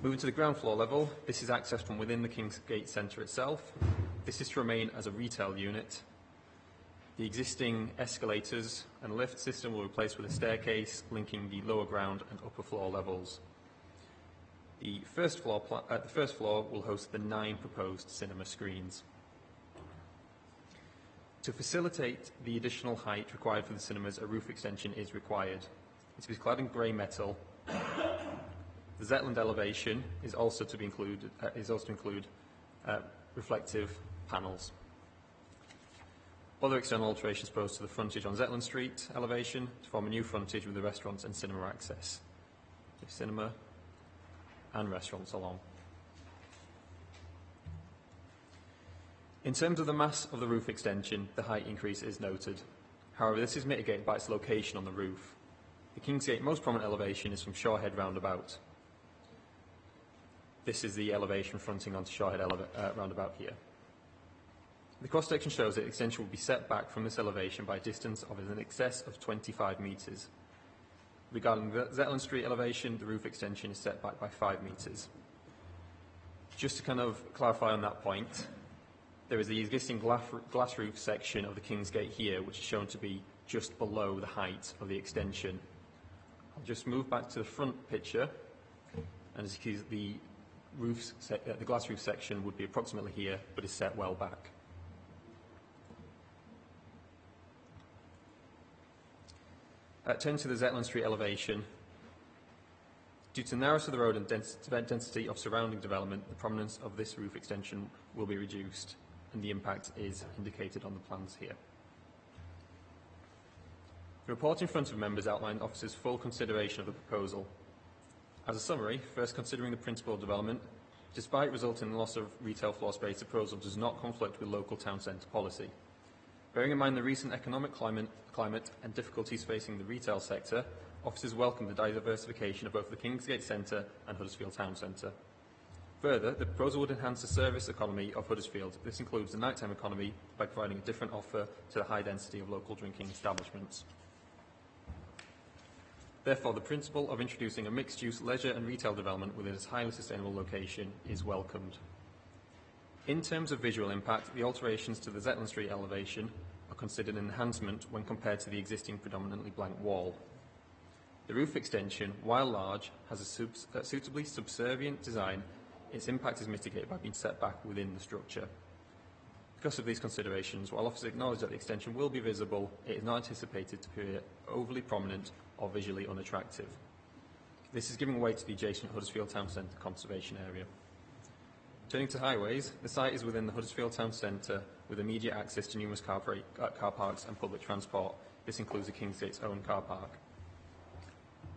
Moving to the ground floor level, this is accessed from within the Kingsgate Centre itself. This is to remain as a retail unit. The existing escalators and lift system will be replaced with a staircase linking the lower ground and upper floor levels. The first floor will host the 9 proposed cinema screens. To facilitate the additional height required for the cinemas, a roof extension is required. It is clad in grey metal. The Zetland elevation is also to include reflective panels. Other external alterations proposed to the frontage on Zetland Street elevation to form a new frontage with the restaurants and cinema access. So cinema and restaurants along. In terms of the mass of the roof extension, the height increase is noted. However, this is mitigated by its location on the roof. The Kingsgate most prominent elevation is from Shorehead roundabout. This is the elevation fronting onto Shorehead roundabout here. The cross-section shows that the extension will be set back from this elevation by a distance of in excess of 25 metres. Regarding the Zetland Street elevation, the roof extension is set back by 5 metres. Just to kind of clarify on that point, there is the existing glass roof section of the Kingsgate here, which is shown to be just below the height of the extension. I'll just move back to the front picture, and as you can see, the glass roof section would be approximately here, but is set well back. Turning to the Zetland Street elevation, due to the narrowness of the road and density of surrounding development, the prominence of this roof extension will be reduced, and the impact is indicated on the plans here. The report in front of members outlined officers' full consideration of the proposal. As a summary, first considering the principal development, despite resulting in loss of retail floor space, the proposal does not conflict with local town centre policy. Bearing in mind the recent economic climate and difficulties facing the retail sector, officers welcome the diversification of both the Kingsgate Centre and Huddersfield Town Centre. Further, the proposal would enhance the service economy of Huddersfield. This includes the nighttime economy by providing a different offer to the high density of local drinking establishments. Therefore, the principle of introducing a mixed-use leisure and retail development within its highly sustainable location is welcomed. In terms of visual impact, the alterations to the Zetland Street elevation are considered an enhancement when compared to the existing predominantly blank wall. The roof extension, while large, has a suitably subservient design. Its impact is mitigated by being set back within the structure. Because of these considerations, while officers acknowledge that the extension will be visible, it is not anticipated to appear overly prominent or visually unattractive. This is giving way to the adjacent Huddersfield Town Centre conservation area. Turning to highways, the site is within the Huddersfield Town Centre with immediate access to numerous car parks and public transport. This includes the Kingsgate's own car park.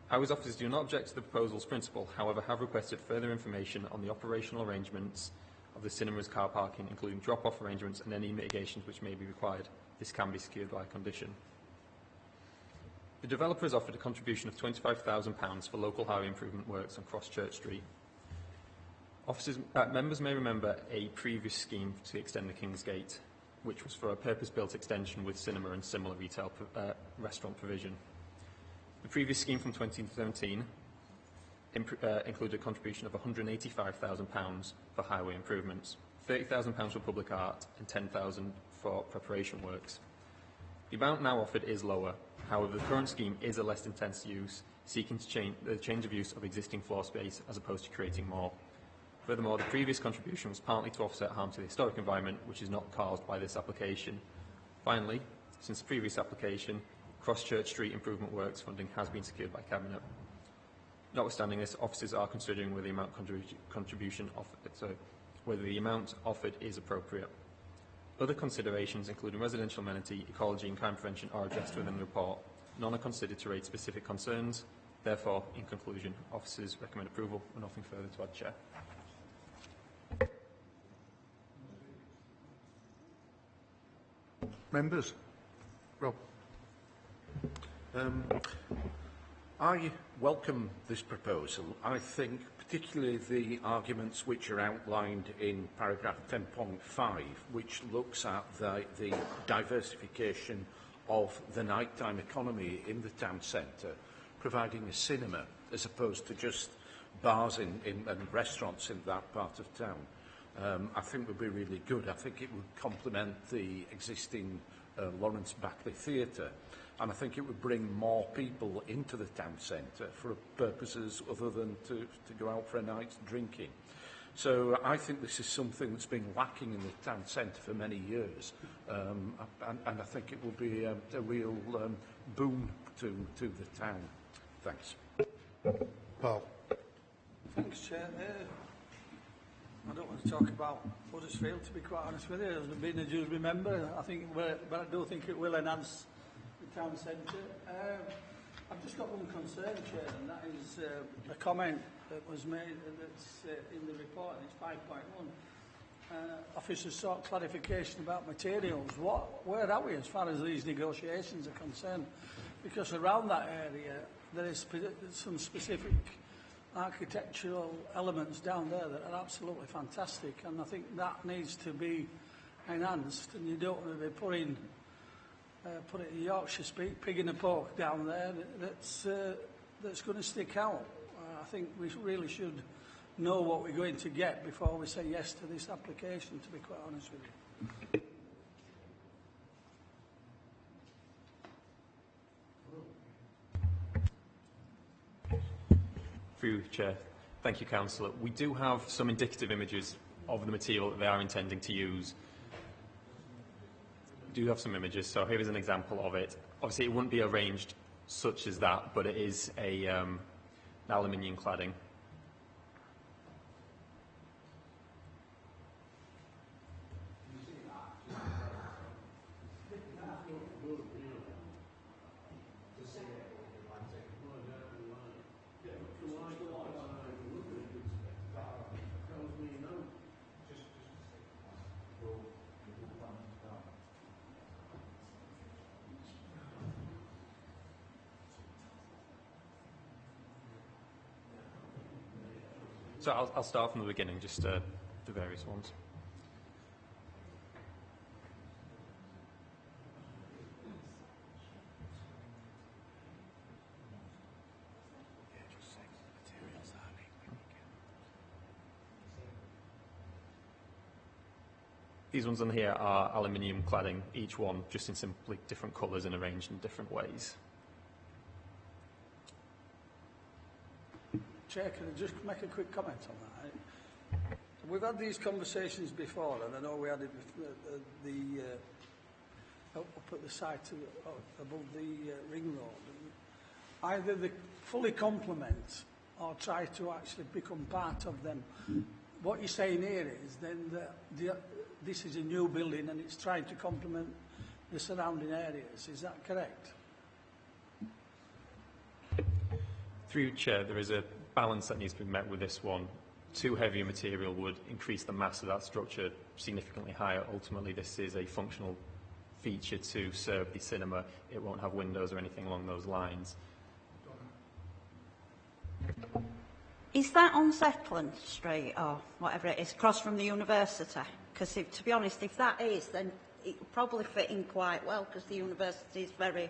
Highways officers do not object to the proposal's principle, however have requested further information on the operational arrangements of the cinema's car parking, including drop-off arrangements and any mitigations which may be required. This can be secured by condition. The developer has offered a contribution of £25,000 for local highway improvement works on Cross Church Street. Members may remember a previous scheme to extend the Kingsgate, which was for a purpose-built extension with cinema and similar retail restaurant provision. The previous scheme from 2017 included a contribution of £185,000 for highway improvements, £30,000 for public art and £10,000 for preparation works. The amount now offered is lower. However, the current scheme is a less intense use, seeking to change the change of use of existing floor space as opposed to creating more. Furthermore, the previous contribution was partly to offset harm to the historic environment, which is not caused by this application. Finally, since the previous application, Cross Church Street improvement works funding has been secured by Cabinet. Notwithstanding this, officers are considering whether the amount offered is appropriate. Other considerations, including residential amenity, ecology and crime prevention, are addressed within the report. None are considered to raise specific concerns. Therefore, in conclusion, officers recommend approval and nothing further to add, Chair. Members? Rob. I welcome this proposal. I think particularly the arguments which are outlined in paragraph 10.5, which looks at the diversification of the nighttime economy in the town centre, providing a cinema as opposed to just bars and restaurants in that part of town, I think would be really good. I think it would complement the existing Lawrence Batley Theatre, and I think it would bring more people into the town centre for purposes other than to go out for a night's drinking. So I think this is something that's been lacking in the town centre for many years, and I think it will be a real boon to the town. Thanks. Paul. Thanks, Chair. I don't want to talk about Huddersfield, to be quite honest with you. As being a Dewsbury member, I think, but I do think it will enhance the town centre. I've just got one concern, Chair, and that is a comment that was made that's in the report, and it's 5.1. Officers sought clarification about materials. Where are we as far as these negotiations are concerned? Because around that area, there is some specific architectural elements down there that are absolutely fantastic, and I think that needs to be enhanced, and you don't want to be putting Yorkshire speak, pig in a poke down there that's going to stick out. I think we really should know what we're going to get before we say yes to this application, to be quite honest with you. Through you, Chair. Thank you, Councillor. We do have some indicative images of the material that they are intending to use. We do have some images, so here is an example of it. Obviously, it wouldn't be arranged such as that, but it is an aluminium cladding. So I'll start from the beginning, just the various ones. These ones on here are aluminium cladding, each one just in simply different colours and arranged in different ways. Chair, can I just make a quick comment on that? We've had these conversations before, and I know we had it up at the site above the ring road. Either they fully complement or try to actually become part of them. What you're saying here is then that this is a new building and it's trying to complement the surrounding areas. Is that correct? Through you, Chair, there is a balance that needs to be met with this one. Too heavy a material would increase the mass of that structure significantly higher. Ultimately, this is a functional feature to serve the cinema. It won't have windows or anything along those lines. Is that on Zetland Street or whatever it is, across from the university? Because to be honest, if that is, then it would probably fit in quite well, because the university is very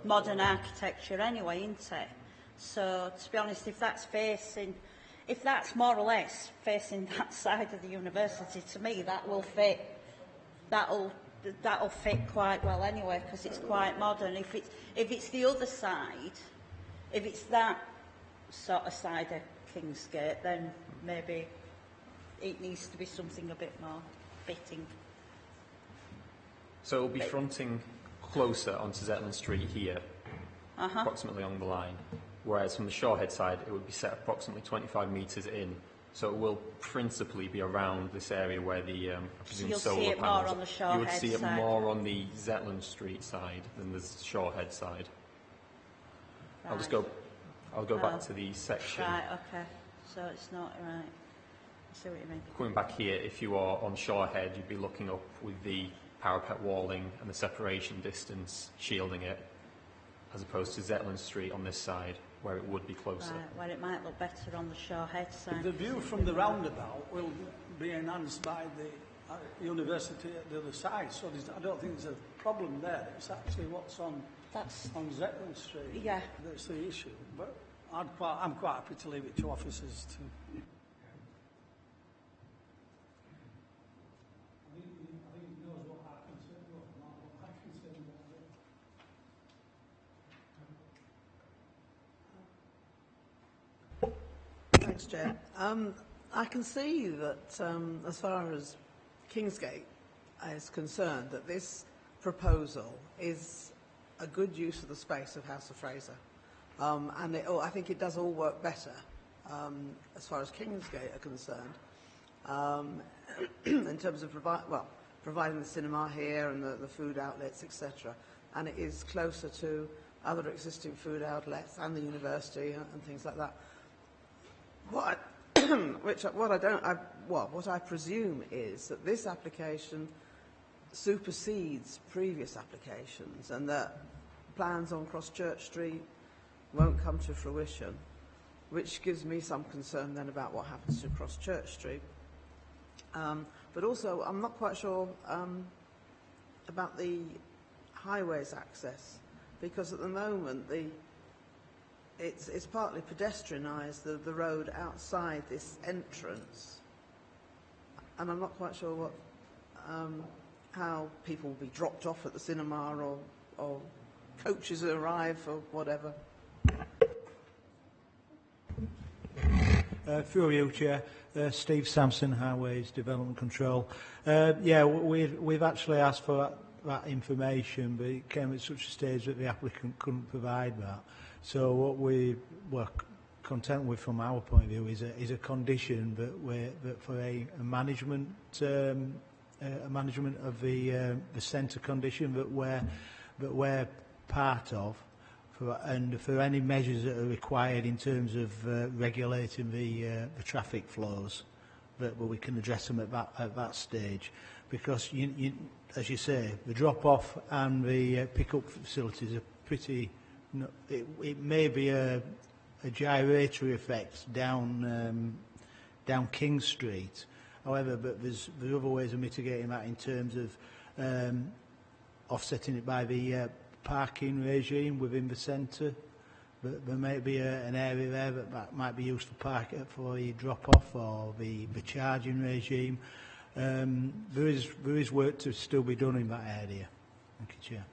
modern architecture anyway, isn't it? So, to be honest, if that's more or less facing that side of the university, to me, that will fit. That'll fit quite well anyway, because it's quite modern. If it's the other side, if it's that sort of side of Kingsgate, then maybe it needs to be something a bit more fitting. So it'll be fronting closer onto Zetland Street here, approximately along the line. Whereas from the Shorehead side, it would be set approximately 25 metres in. So it will principally be around this area where the I presume you'll solar see it panels. more on the Shorehead you would see it side. more on the Zetland Street side than the Shorehead side. Right. I'll go back to the section. Right, okay. So it's not right. I see what you mean. Coming back here, if you are on Shorehead, you'd be looking up with the parapet walling and the separation distance shielding it, as opposed to Zetland Street on this side, where it would be closer. Right, well, it might look better on the Shorehead side. The view from the roundabout will be enhanced by the university at the other side, so I don't think there's a problem there. It's actually what's on Zetland Street that's the issue. But I'm quite happy to leave it to officers to... Thanks, Chair. I can see that as far as Kingsgate is concerned, that this proposal is a good use of the space of House of Fraser. And I think it does all work better as far as Kingsgate are concerned, in terms of providing the cinema here and the food outlets, etc. And it is closer to other existing food outlets and the university and things like that. What I presume is that this application supersedes previous applications, and that plans on Cross Church Street won't come to fruition, which gives me some concern then about what happens to Cross Church Street. But also, I'm not quite sure about the highways access, because at the moment it's partly pedestrianised, the road outside this entrance, and I'm not quite sure how people will be dropped off at the cinema or coaches arrive or whatever. Through you, Chair. Steve Sampson, Highways Development Control. We've actually asked for that information, but it came at such a stage that the applicant couldn't provide that. So what we were content with from our point of view is a condition that for a management of the centre condition that we're part of, and for any measures that are required in terms of regulating the traffic flows, that we can address them at that stage, because as you say, the drop-off and the pick-up facilities are pretty. It may be a gyratory effect down King Street, however, but there's other ways of mitigating that in terms of offsetting it by the parking regime within the centre. But there may be an area there that might be used for the drop-off or the charging regime. There is work to still be done in that area. Thank you, Chair.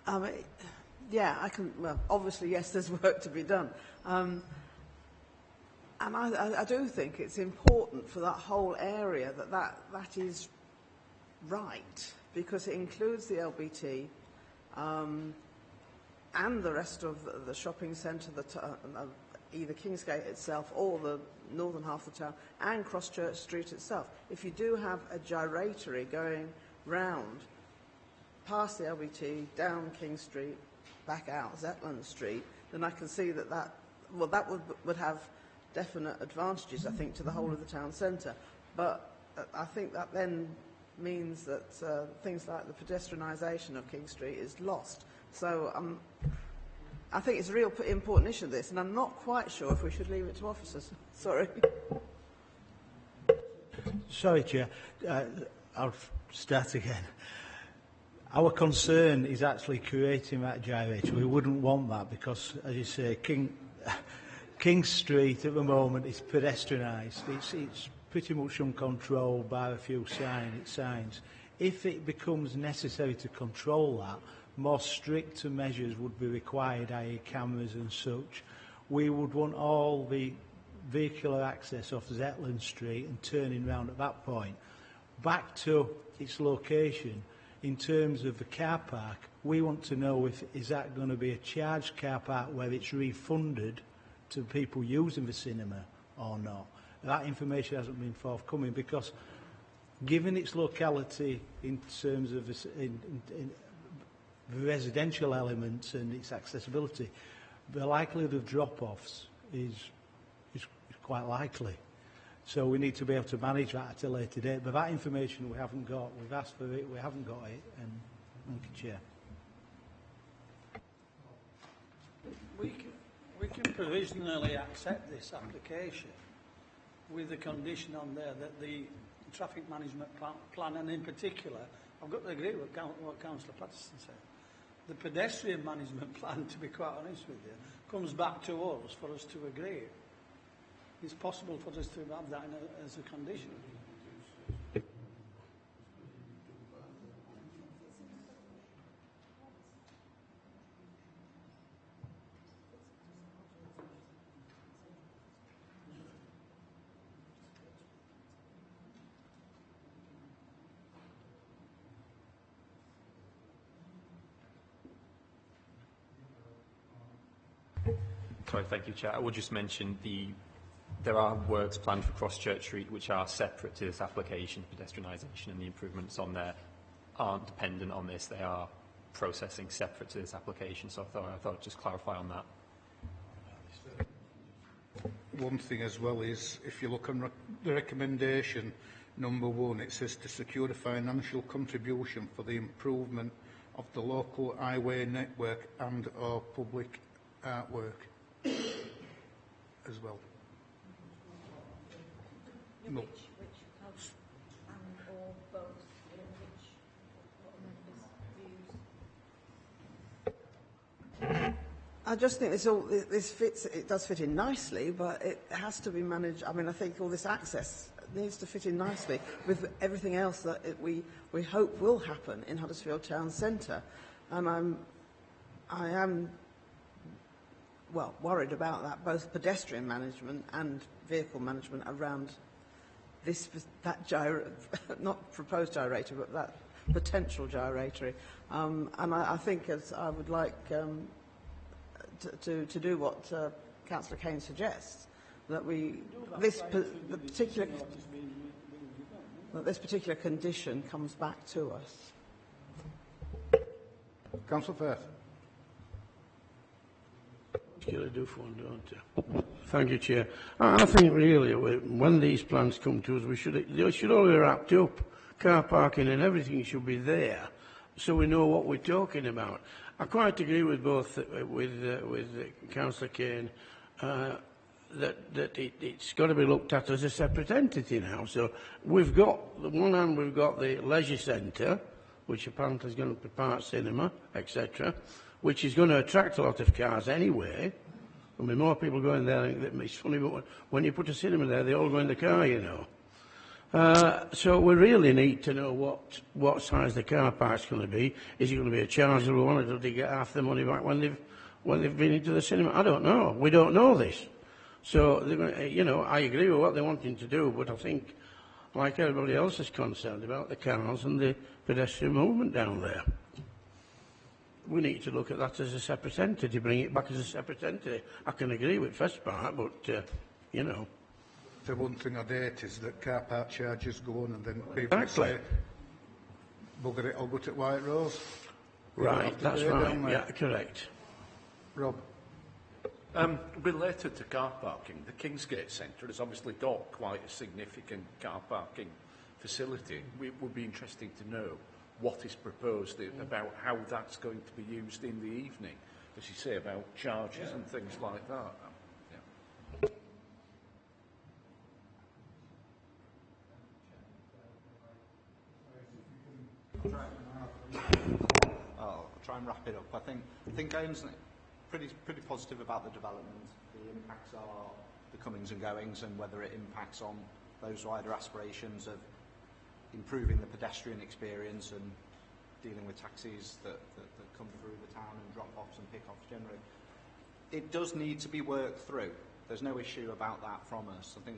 I can. Well, obviously, yes, there's work to be done, and I do think it's important for that whole area that is right, because it includes the LBT and the rest of the shopping centre, either Kingsgate itself or the northern half of the town, and Cross Church Street itself. If you do have a gyratory going round past the LBT, down King Street, back out Zetland Street, then I can see that would have definite advantages, I think, to the whole of the town centre. But I think that then means that things like the pedestrianisation of King Street is lost. So I think it's a real important issue, this, and I'm not quite sure if we should leave it to officers. Sorry. Sorry, Chair. I'll start again. Our concern is actually creating that gyratory. We wouldn't want that because, as you say, King Street at the moment is pedestrianised. It's pretty much uncontrolled by a few signs. If it becomes necessary to control that, more stricter measures would be required, i.e. cameras and such. We would want all the vehicular access off Zetland Street and turning round at that point. Back to its location, in terms of the car park, we want to know is that going to be a charged car park where it's refunded to people using the cinema or not. That information hasn't been forthcoming because, given its locality in terms of the residential elements and its accessibility, the likelihood of drop-offs is quite likely. So we need to be able to manage that at a later date. But that information we haven't got. We've asked for it, we haven't got it. And thank you, Chair. We can provisionally accept this application with the condition on there that the traffic management plan, and in particular, I've got to agree with what Councillor Patterson said. The pedestrian management plan, to be quite honest with you, comes back to us for us to agree. It's possible for us to have that as a condition. Sorry, thank you, Chair. I would just mention there are works planned for Cross Church Street which are separate to this application. Pedestrianisation and the improvements on there aren't dependent on this. They are processing separate to this application. So I thought I'd just clarify on that. One thing as well is, if you look on the recommendation number 1, it says to secure a financial contribution for the improvement of the local highway network and or public artwork as well. No. Which has and or both, which members' views? I just think this fits. It does fit in nicely, but it has to be managed. I mean, I think all this access needs to fit in nicely with everything else that we hope will happen in Huddersfield Town Centre. And I am worried about that, both pedestrian management and vehicle management around that not proposed gyratory, but that potential gyratory. And I think I would like to do what Councillor Kane suggests, that this particular condition comes back to us. Councillor Firth. Thank you, Chair. I think really when these plans come to us, they should all be wrapped up. Car parking and everything should be there, so we know what we're talking about. I quite agree with both with Councillor Kane that it's got to be looked at as a separate entity now. So we've got, on one hand, we've got the leisure centre, which apparently is going to be part cinema, etc., which is going to attract a lot of cars anyway. I mean, more people going there. It's funny, but when you put a cinema there, they all go in the car, you know. So we really need to know what size the car park's going to be. Is it going to be a chargeable one, or do they get half the money back when they've been into the cinema? I don't know. We don't know this. So, you know, I agree with what they're wanting to do, but I think, like everybody else is concerned about the cars and the pedestrian movement down there, we need to look at that as a separate entity, bring it back as a separate entity. I can agree with first part, but, you know. The one thing I'd hate is that car park charges go on and then people say, bugger it, I'll go to White Rose. Right, that's right, yeah, correct. Rob. Related to car parking, the Kingsgate Centre has obviously got quite a significant car parking facility. It would be interesting to know what is proposed about how that's going to be used in the evening, as you say, about charges and things like that. I'll try and wrap it up. I think Graham's pretty positive about the development. The impacts are the comings and goings, and whether it impacts on those wider aspirations of improving the pedestrian experience and dealing with taxis that come through the town and drop-offs and pick-offs generally. It does need to be worked through. There's no issue about that from us. I think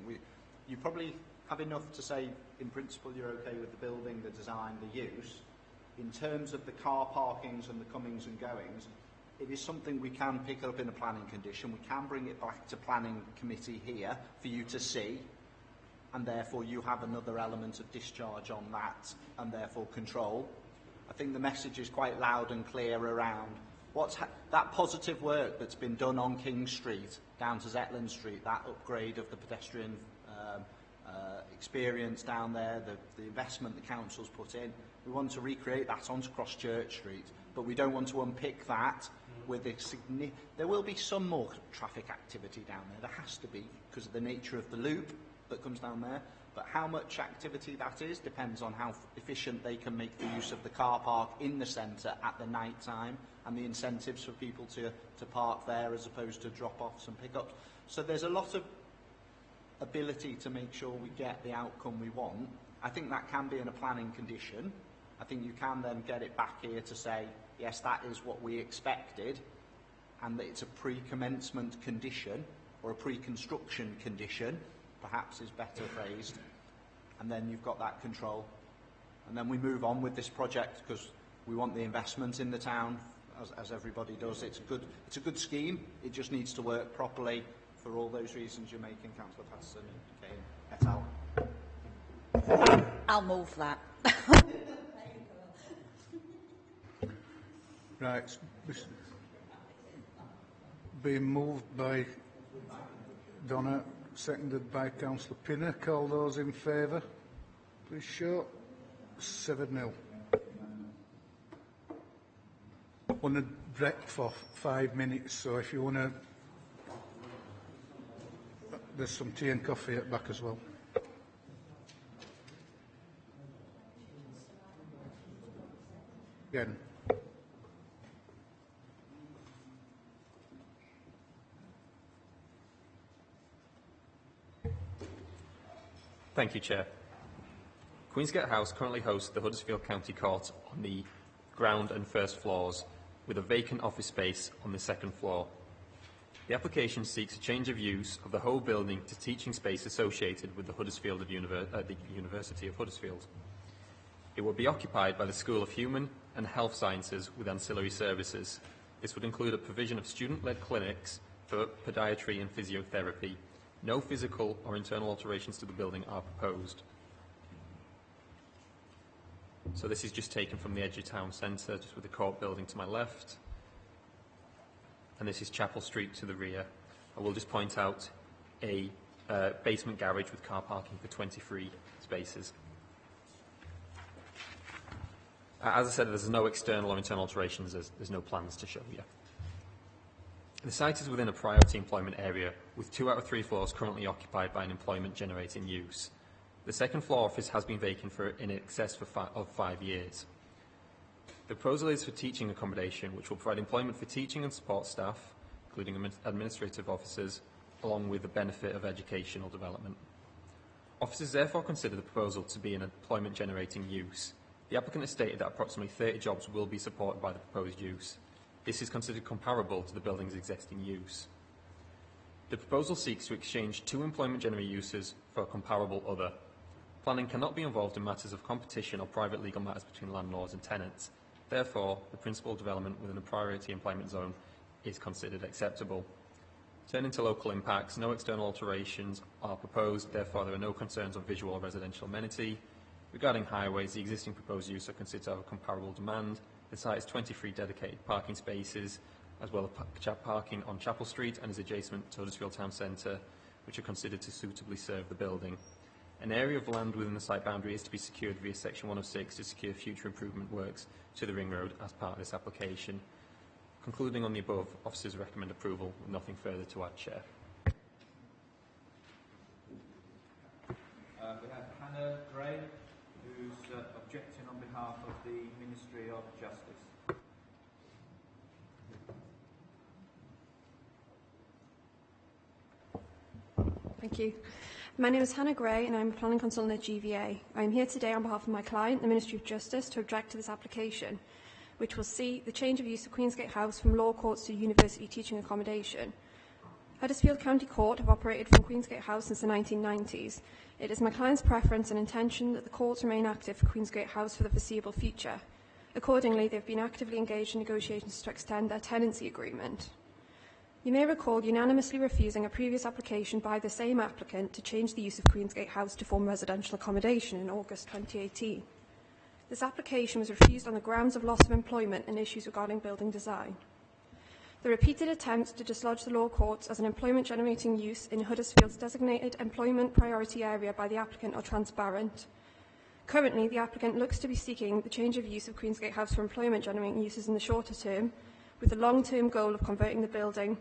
you probably have enough to say, in principle, you're okay with the building, the design, the use. In terms of the car parkings and the comings and goings, it is something we can pick up in a planning condition. We can bring it back to planning committee here for you to see, and therefore you have another element of discharge on that, and therefore control. I think the message is quite loud and clear around that positive work that's been done on King Street down to Zetland Street, that upgrade of the pedestrian experience down there, the investment the council's put in. We want to recreate that onto Cross Church Street, but we don't want to unpick that with a there will be some more traffic activity down there. There has to be, because of the nature of the loop that comes down there. But how much activity that is depends on how efficient they can make the use of the car park in the centre at the night time, and the incentives for people to park there as opposed to drop-offs and pick-ups. So there's a lot of ability to make sure we get the outcome we want. I think that can be in a planning condition. I think you can then get it back here to say, yes, that is what we expected, and that it's a pre-commencement condition, or a pre-construction condition, perhaps is better phrased, and then you've got that control. And then we move on with this project because we want the investment in the town as everybody does. It's a good scheme. It just needs to work properly for all those reasons you're making, Councillor Patterson and Kane et al. I'll move that. Right. It's being moved by Donna, seconded by Councillor Pinner. Call those in favour. Please show. 7-0. Want to break for 5 minutes, so if you want to... There's some tea and coffee at back as well. Again. Thank you, Chair. Queensgate House currently hosts the Huddersfield County Court on the ground and first floors, with a vacant office space on the second floor. The application seeks a change of use of the whole building to teaching space associated with the the University of Huddersfield. It will be occupied by the School of Human and Health Sciences with ancillary services. This would include a provision of student-led clinics for podiatry and physiotherapy. No physical or internal alterations to the building are proposed. So this is just taken from the edge of town centre, just with the court building to my left. And this is Chapel Street to the rear. I will just point out a basement garage with car parking for 23 spaces. As I said, there's no external or internal alterations. There's no plans to show you. The site is within a priority employment area, with 2 out of 3 floors currently occupied by an employment-generating use. The second floor office has been vacant for in excess of 5 years. The proposal is for teaching accommodation, which will provide employment for teaching and support staff, including administrative officers, along with the benefit of educational development. Officers therefore consider the proposal to be an employment-generating use. The applicant has stated that approximately 30 jobs will be supported by the proposed use. This is considered comparable to the building's existing use. The proposal seeks to exchange 2 employment-generating uses for a comparable other. Planning cannot be involved in matters of competition or private legal matters between landlords and tenants. Therefore, the principal development within a priority employment zone is considered acceptable. Turning to local impacts, no external alterations are proposed. Therefore, there are no concerns on visual or residential amenity. Regarding highways, the existing proposed use are considered to have a comparable demand. The site has 23 dedicated parking spaces, as well as parking on Chapel Street and is adjacent to Huddersfield Town Centre, which are considered to suitably serve the building. An area of land within the site boundary is to be secured via Section 106 to secure future improvement works to the ring road as part of this application. Concluding on the above, officers recommend approval with nothing further to add, Chair. We have Hannah Gray, who's objecting on behalf of the Ministry of Justice. Thank you. My name is Hannah Gray and I'm a planning consultant at GVA. I am here today on behalf of my client, the Ministry of Justice, to object to this application, which will see the change of use of Queensgate House from law courts to university teaching accommodation. Huddersfield County Court have operated from Queensgate House since the 1990s. It is my client's preference and intention that the courts remain active for Queensgate House for the foreseeable future. Accordingly, they have been actively engaged in negotiations to extend their tenancy agreement. You may recall unanimously refusing a previous application by the same applicant to change the use of Queensgate House to form residential accommodation in August 2018. This application was refused on the grounds of loss of employment and issues regarding building design. The repeated attempts to dislodge the law courts as an employment-generating use in Huddersfield's designated employment priority area by the applicant are transparent. Currently, the applicant looks to be seeking the change of use of Queensgate House for employment-generating uses in the shorter term, with the long-term goal of converting the building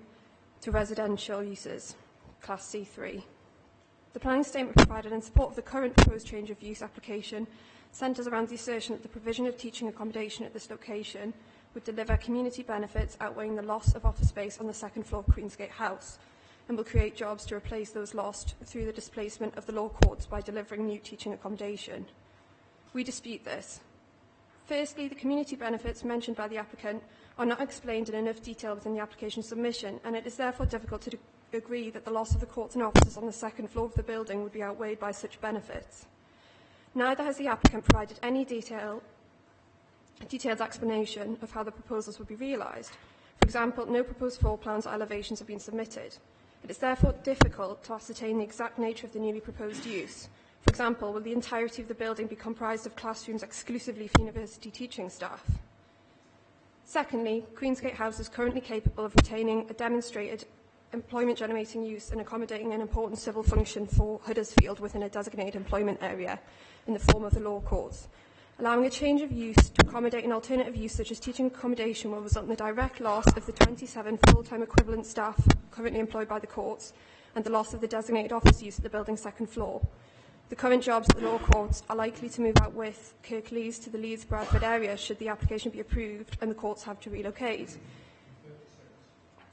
to residential uses, Class C3. The planning statement provided in support of the current proposed change of use application centres around the assertion that the provision of teaching accommodation at this location would deliver community benefits outweighing the loss of office space on the second floor of Queensgate House and will create jobs to replace those lost through the displacement of the law courts by delivering new teaching accommodation. We dispute this. Firstly, the community benefits mentioned by the applicant are not explained in enough detail within the application submission, and it is therefore difficult to agree that the loss of the courts and offices on the second floor of the building would be outweighed by such benefits. Neither has the applicant provided any detail a detailed explanation of how the proposals would be realised. For example, no proposed floor plans or elevations have been submitted. It is therefore difficult to ascertain the exact nature of the newly proposed use. For example, will the entirety of the building be comprised of classrooms exclusively for university teaching staff? Secondly, Queensgate House is currently capable of retaining a demonstrated employment-generating use and accommodating an important civil function for Huddersfield within a designated employment area in the form of the law courts. Allowing a change of use to accommodate an alternative use such as teaching accommodation will result in the direct loss of the 27 full-time equivalent staff currently employed by the courts and the loss of the designated office use at the building's second floor. The current jobs at the law courts are likely to move out with Kirklees to the Leeds-Bradford area should the application be approved and the courts have to relocate.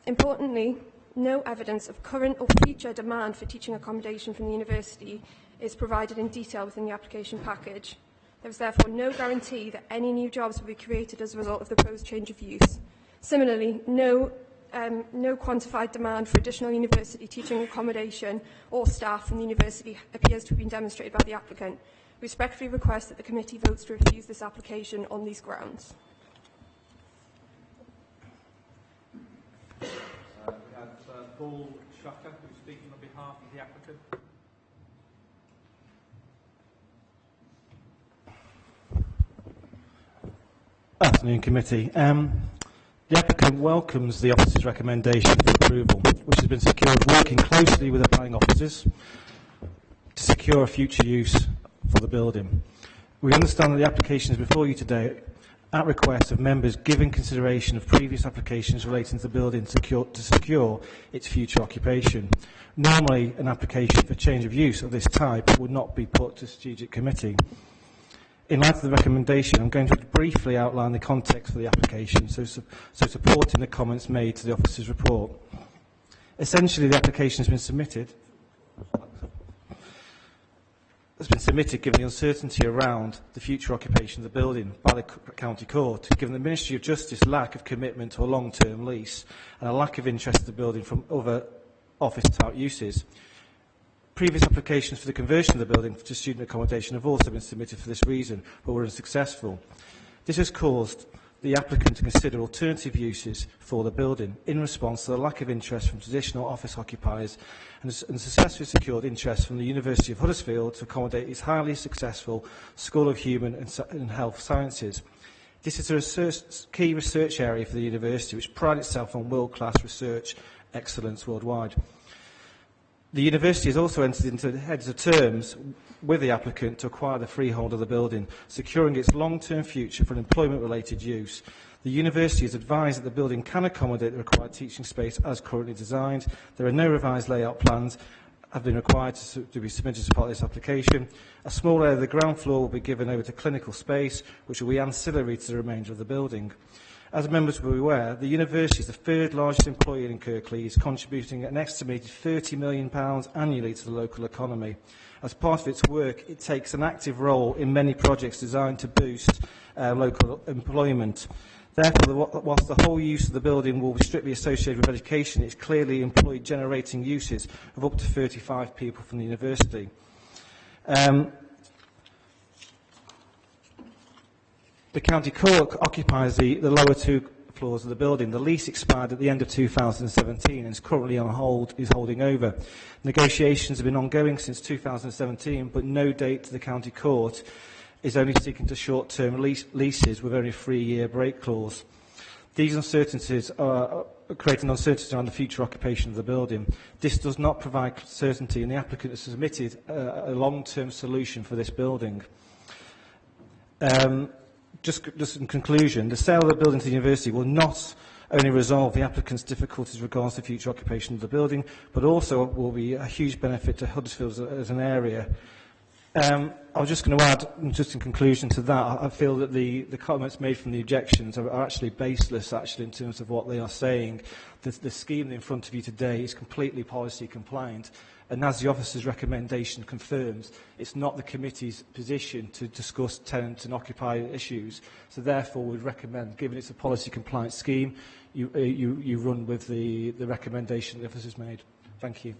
Importantly, no evidence of current or future demand for teaching accommodation from the university is provided in detail within the application package. There is therefore no guarantee that any new jobs will be created as a result of the proposed change of use. Similarly, no quantified demand for additional university teaching accommodation or staff from the university appears to have been demonstrated by the applicant. We respectfully request that the committee votes to refuse this application on these grounds. We have Paul Shucker, who's speaking on behalf of the applicant. Afternoon, committee. The applicant welcomes the officer's recommendation for approval, which has been secured working closely with the planning officers to secure a future use for the building. We understand that the application is before you today at request of members giving consideration of previous applications relating to the building to secure its future occupation. Normally, an application for change of use of this type would not be put to strategic committee. In light of the recommendation, I'm going to briefly outline the context for the application, so supporting the comments made to the officer's report. Essentially, the application has been submitted given the uncertainty around the future occupation of the building by the County Court, given the Ministry of Justice lack of commitment to a long-term lease and a lack of interest in the building from other office-type uses. Previous applications for the conversion of the building to student accommodation have also been submitted for this reason, but were unsuccessful. This has caused the applicant to consider alternative uses for the building in response to the lack of interest from traditional office occupiers and successfully secured interest from the University of Huddersfield to accommodate its highly successful School of Human and Health Sciences. This is a key research area for the university, which prides itself on world-class research excellence worldwide. The university has also entered into heads of terms with the applicant to acquire the freehold of the building, securing its long-term future for an employment-related use. The university has advised that the building can accommodate the required teaching space as currently designed. There are no revised layout plans have been required to be submitted as part of this application. A small area of the ground floor will be given over to clinical space, which will be ancillary to the remainder of the building. As members will be aware, the university is the third largest employer in Kirklees, contributing an estimated £30 million annually to the local economy. As part of its work, it takes an active role in many projects designed to boost local employment. Therefore, whilst the whole use of the building will be strictly associated with education, it's clearly employed generating uses of up to 35 people from the university. The County Court occupies the lower two floors of the building. The lease expired at the end of 2017 and is currently on hold, is holding over. Negotiations have been ongoing since 2017, but no date to the County Court is only seeking to short-term leases with only a 3-year break clause. These uncertainties are creating uncertainty around the future occupation of the building. This does not provide certainty, and the applicant has submitted a long-term solution for this building. Just in conclusion, the sale of the building to the university will not only resolve the applicant's difficulties regards to future occupation of the building, but also will be a huge benefit to Huddersfield as an area. I was just going to add, just in conclusion to that, I feel that the comments made from the objections are actually baseless, actually, in terms of what they are saying. The scheme in front of you today is completely policy compliant, and as the officer's recommendation confirms, it's not the committee's position to discuss tenant and occupier issues. So therefore, we'd recommend, given it's a policy compliant scheme, you run with the recommendation the officer's made. Thank you.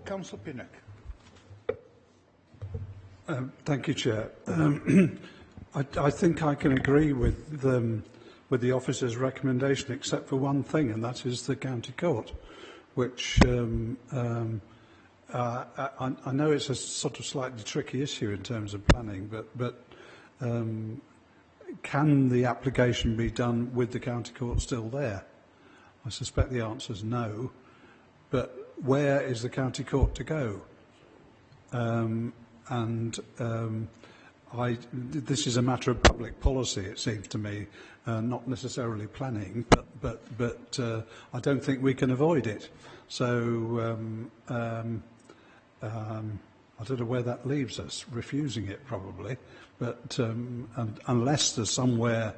Councillor Pinnock. Thank you, Chair. I think I can agree with the officer's recommendation, except for one thing, and that is the county court, which I know it's a sort of slightly tricky issue in terms of planning, but can the application be done with the county court still there? I suspect the answer is no, but where is the county court to go? This is a matter of public policy, it seems to me, not necessarily planning, but I don't think we can avoid it. So I don't know where that leaves us, refusing it probably, but unless there's somewhere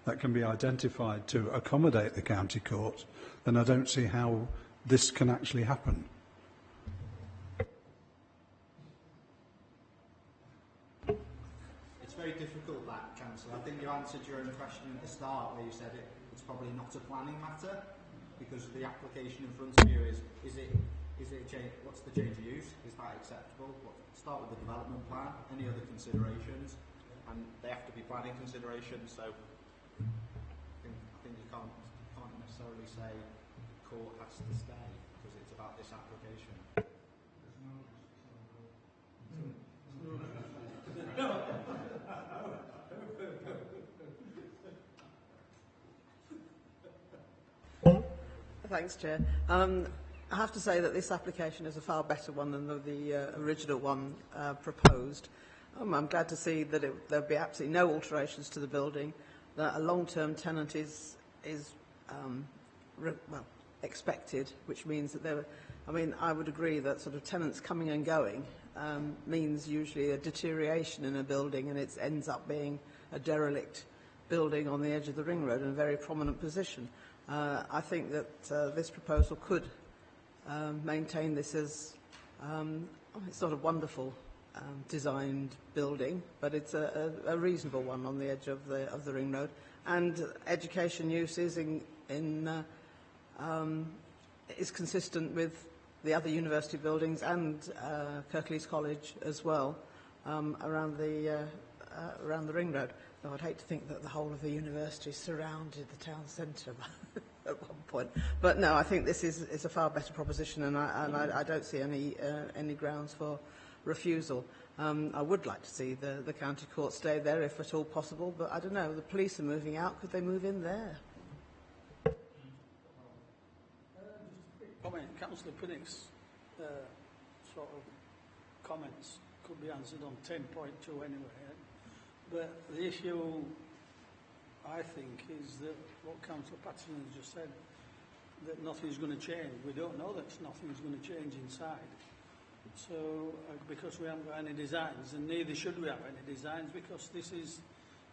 that can be identified to accommodate the county court, then I don't see how this can actually happen. It's very difficult, that, Councillor. I think you answered your own question at the start where you said it's probably not a planning matter because the application in front of you is it a change, what's the change of use? Is that acceptable? Start with the development plan, any other considerations, and they have to be planning considerations, so I think you can't necessarily say court has to stay because it's about this application. Thanks, Chair. I have to say that this application is a far better one than the original one proposed. I'm glad to see that there'll be absolutely no alterations to the building, that a long-term tenant is expected, which means that I would agree that sort of tenants coming and going means usually a deterioration in a building, and it ends up being a derelict building on the edge of the ring road in a very prominent position. I think that this proposal could maintain this as it's not a wonderful designed building, but it's a reasonable one on the edge of the ring road, and education use is is consistent with the other university buildings and Kirklees College as well around the ring road. Though I'd hate to think that the whole of the university surrounded the town centre at one point. But no, I think this is a far better proposition, and I don't see any grounds for refusal. I would like to see the county court stay there if at all possible, but I don't know. The police are moving out. Could they move in there? Comment, Councillor Pinnock's sort of comments could be answered on 10.2 anyway. But the issue, I think, is that what Councillor Patterson has just said, that nothing's going to change. We don't know that nothing's going to change inside. So, because we haven't got any designs, and neither should we have any designs, because this is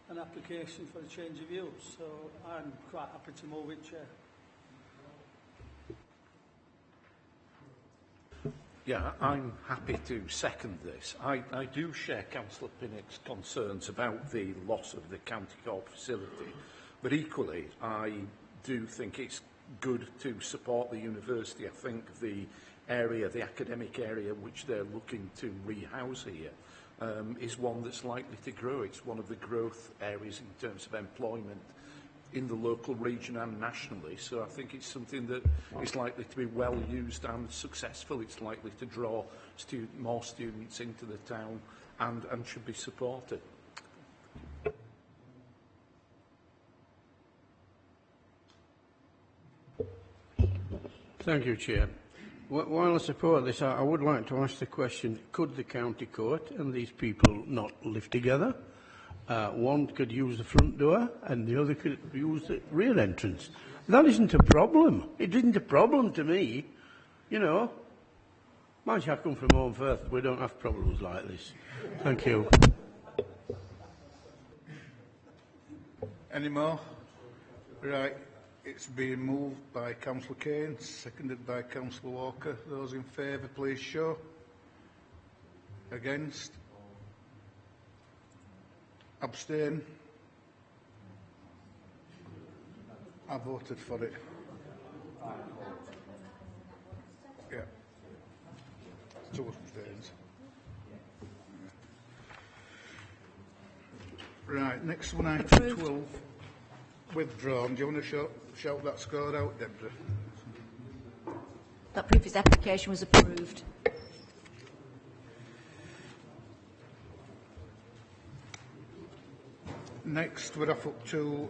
an application for a change of use. So, I'm quite happy to move it, Chair. Yeah, I'm happy to second this. I do share Councillor Pinnock's concerns about the loss of the county court facility, but equally I do think it's good to support the university. I think the area, the academic area which they're looking to rehouse here, is one that's likely to grow. It's one of the growth areas in terms of employment in the local region and nationally, so I think it's something that is likely to be well used and successful. It's likely to draw more students into the town and should be supported. Thank you, Chair. While I support this, I would like to ask the question, could the county court and these people not live together? One could use the front door and the other could use the rear entrance. That isn't a problem. It isn't a problem to me. You know, mind you, I come from Home Firth. We don't have problems like this. Thank you. Any more? Right. It's been moved by Councillor Kane, seconded by Councillor Walker. Those in favour, please show. Against? Abstain? I voted for it. Yeah. 2 abstains. Right, next one, item Approved. 12, withdrawn. Do you want to shout that score out, Deborah? That previous application was approved. Next, we're off up to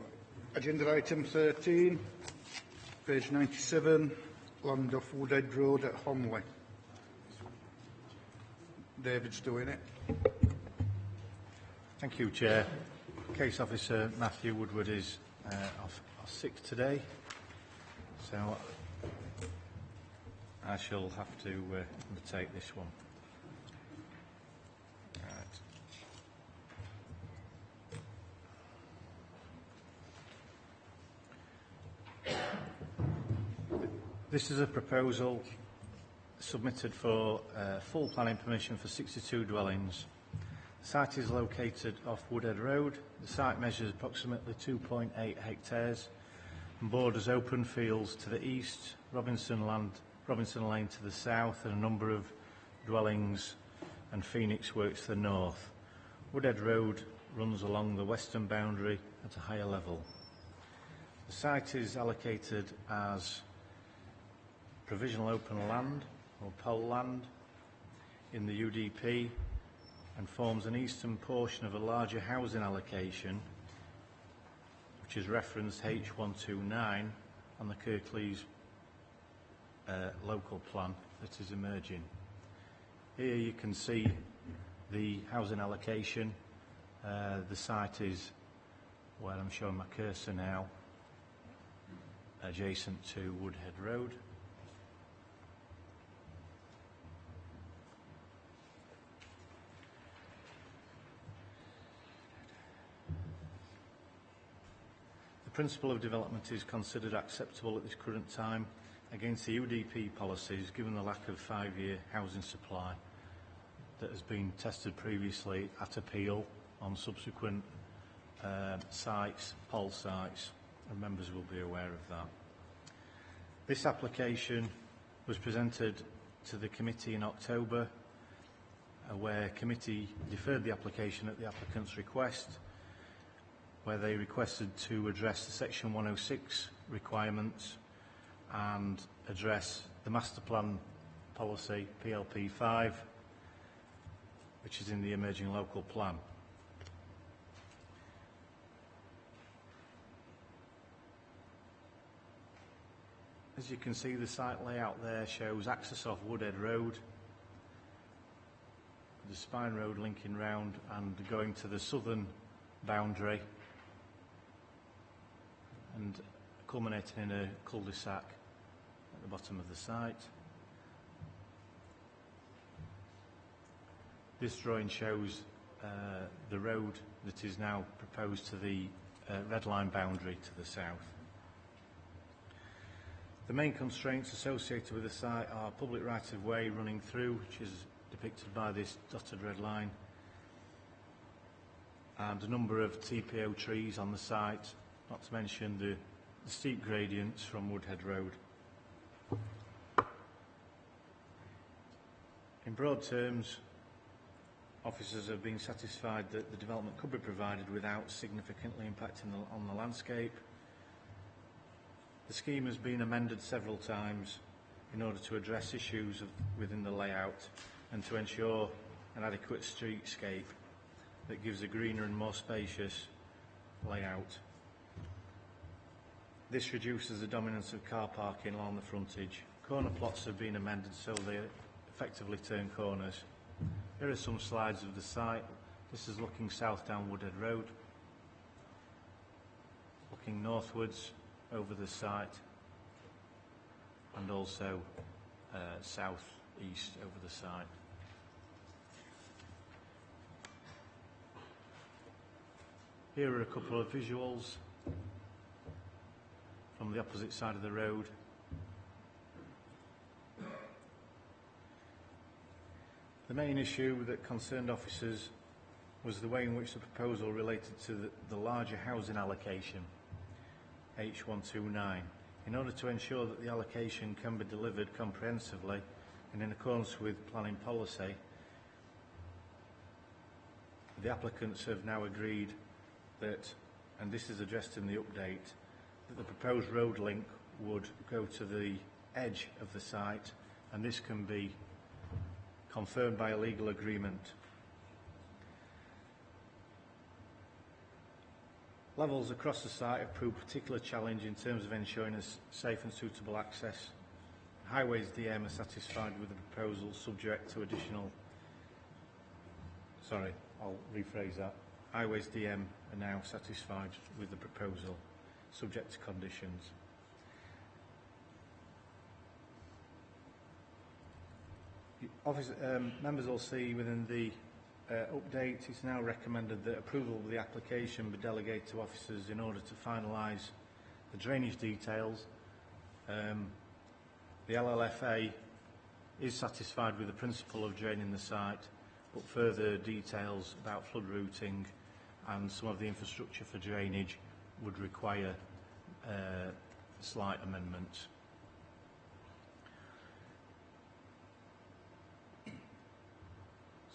agenda item 13, page 97, land off Woodhead Road at Homley. David's doing it. Thank you, Chair. Case Officer Matthew Woodward is off sick today, so I shall have to undertake this one. This is a proposal submitted for full planning permission for 62 dwellings. The site is located off Woodhead Road. The site measures approximately 2.8 hectares and borders open fields to the east, Robinson Lane to the south, and a number of dwellings and Phoenix Works to the north. Woodhead Road runs along the western boundary at a higher level. The site is allocated as provisional open land or POL land in the UDP and forms an eastern portion of a larger housing allocation which is referenced H129 on the Kirklees local plan that is emerging. Here you can see the housing allocation. The site is where I'm showing my cursor now, adjacent to Woodhead Road. The principle of development is considered acceptable at this current time against the UDP policies, given the lack of 5-year housing supply that has been tested previously at appeal on subsequent sites, POL sites, and members will be aware of that. This application was presented to the committee in October, where committee deferred the application at the applicant's request, where they requested to address the Section 106 requirements and address the master plan policy, PLP 5, which is in the emerging local plan. As you can see, the site layout there shows access off Woodhead Road, the Spine Road linking round and going to the southern boundary and culminating in a cul-de-sac at the bottom of the site. This drawing shows the road that is now proposed to the red line boundary to the south. The main constraints associated with the site are public right-of-way running through, which is depicted by this dotted red line, and a number of TPO trees on the site, not to mention the steep gradients from Woodhead Road. In broad terms, officers have been satisfied that the development could be provided without significantly impacting on the landscape. The scheme has been amended several times in order to address issues within the layout and to ensure an adequate streetscape that gives a greener and more spacious layout. This reduces the dominance of car parking along the frontage. Corner plots have been amended so they effectively turn corners. Here are some slides of the site. This is looking south down Woodhead Road, looking northwards over the site, and also south-east over the site. Here are a couple of visuals from the opposite side of the road. The main issue that concerned officers was the way in which the proposal related to the larger housing allocation, H129. In order to ensure that the allocation can be delivered comprehensively and in accordance with planning policy, the applicants have now agreed that, and this is addressed in the update, that the proposed road link would go to the edge of the site, and this can be confirmed by a legal agreement. Levels across the site have proved a particular challenge in terms of ensuring a safe and suitable access. Highways DM are satisfied with the proposal subject to additional... Sorry, I'll rephrase that. Highways DM are now satisfied with the proposal subject to conditions. Members will see within the update, it's now recommended that approval of the application be delegated to officers in order to finalise the drainage details. The LLFA is satisfied with the principle of draining the site, but further details about flood routing and some of the infrastructure for drainage would require slight amendments.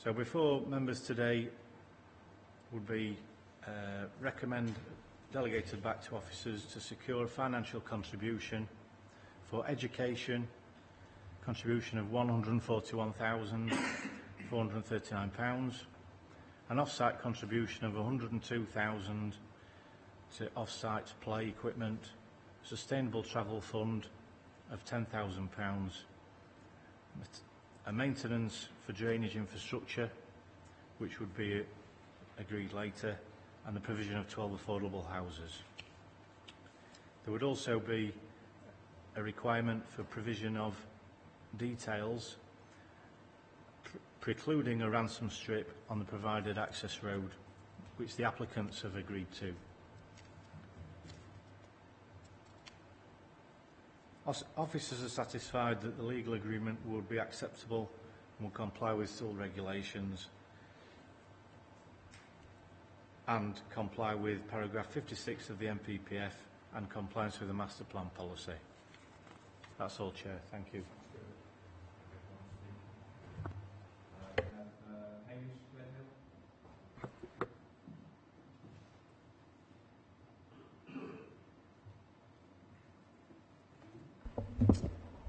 So before members today would be recommend delegated back to officers to secure a financial contribution for education, contribution of £141,439, an off-site contribution of £102,000 to off-site play equipment, sustainable travel fund of £10,000, a maintenance for drainage infrastructure, which would be agreed later, and the provision of 12 affordable houses. There would also be a requirement for provision of details precluding a ransom strip on the provided access road, which the applicants have agreed to. Officers are satisfied that the legal agreement would be acceptable and will comply with all regulations and comply with paragraph 56 of the MPPF and compliance with the master plan policy. That's all, Chair. Thank you.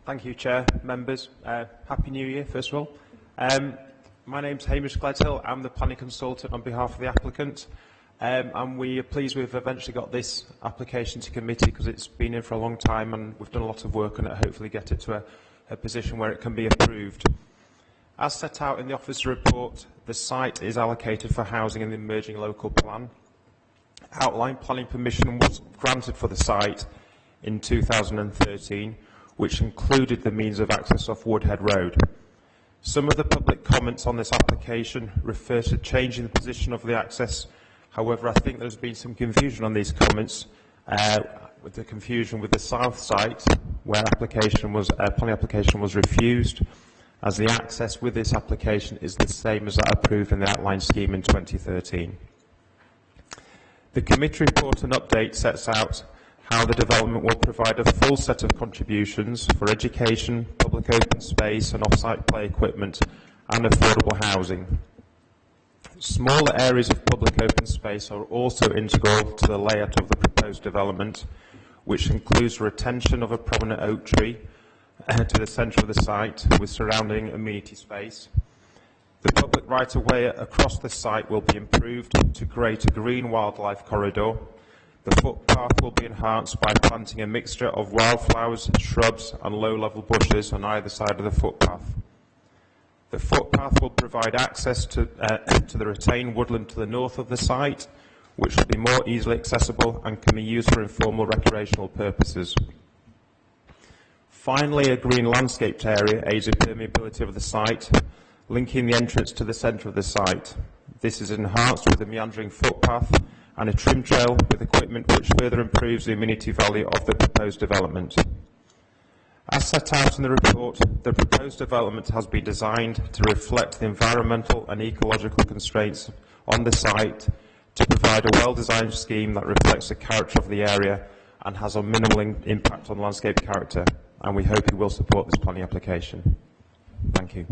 Thank you, Chair, members. Happy New Year, first of all. My name's Hamish Gledhill. I'm the planning consultant on behalf of the applicant. And we are pleased we've eventually got this application to committee because it's been in for a long time and we've done a lot of work on it, hopefully get it to a position where it can be approved. As set out in the officer report, the site is allocated for housing in the emerging local plan. Outline planning permission was granted for the site in 2013, which included the means of access off Woodhead Road. Some of the public comments on this application refer to changing the position of the access. However, I think there's been some confusion on these comments, with the confusion with the south site, where planning application was refused, as the access with this application is the same as that approved in the outline scheme in 2013. The committee report and update sets out how the development will provide a full set of contributions for education, public open space and off-site play equipment and affordable housing. Smaller areas of public open space are also integral to the layout of the proposed development, which includes retention of a prominent oak tree to the centre of the site with surrounding amenity space. The public right-of-way across the site will be improved to create a green wildlife corridor. The footpath will be enhanced by planting a mixture of wildflowers, shrubs and low-level bushes on either side of the footpath. The footpath will provide access to the retained woodland to the north of the site, which will be more easily accessible and can be used for informal recreational purposes. Finally, a green landscaped area aids the permeability of the site, linking the entrance to the centre of the site. This is enhanced with a meandering footpath and a trim trail with equipment which further improves the amenity value of the proposed development. As set out in the report, the proposed development has been designed to reflect the environmental and ecological constraints on the site to provide a well-designed scheme that reflects the character of the area and has a minimal impact on landscape character, and we hope you will support this planning application. Thank you.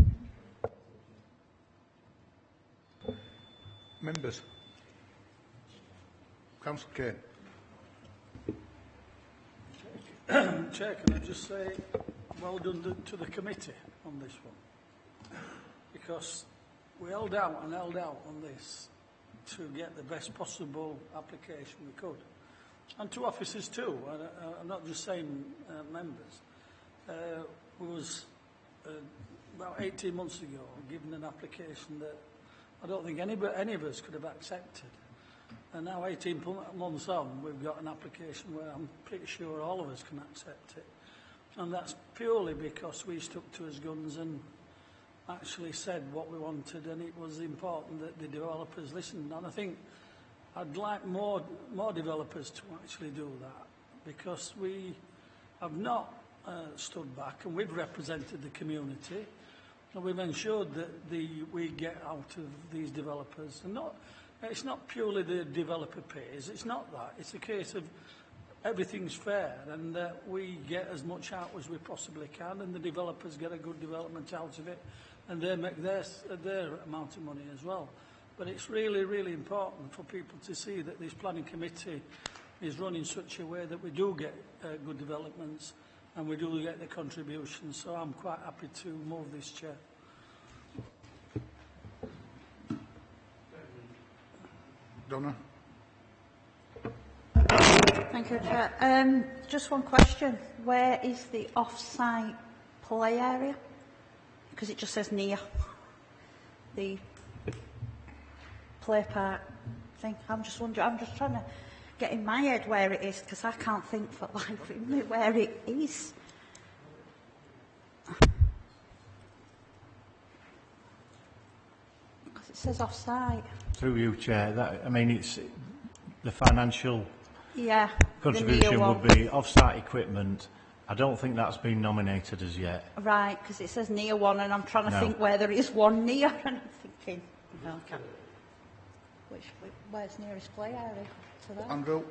Members. Councillor Kane. Chair, can I just say well done to the committee on this one, because we held out on this to get the best possible application we could, and to officers too. I'm not just saying members. We was about 18 months ago given an application that I don't think any of us could have accepted. And now 18 months on, we've got an application where I'm pretty sure all of us can accept it. And that's purely because we stuck to his guns and actually said what we wanted, and it was important that the developers listened. And I think I'd like more developers to actually do that, because we have not stood back, and we've represented the community, and we've ensured that we get out of these developers. And it's not purely the developer pays, it's not that. It's a case of everything's fair, and we get as much out as we possibly can, and the developers get a good development out of it, and they make their amount of money as well. But it's really, really important for people to see that this planning committee is run in such a way that we do get good developments, and we do get the contributions. So I'm quite happy to move this, Chair. Donna. Thank you, Chair. Just one question. Where is the off-site play area? Because it just says near the play park thing. I'm just wondering, I'm just trying to get in my head where it is, because I can't think for life of me where it is. Because it says off-site. Through you, Chair, it's the financial contribution would be off-site equipment. I don't think that's been nominated as yet. Right, because it says near one, and I'm trying to think where there is one near, and I'm thinking, okay, where's nearest play area to that? Andrew.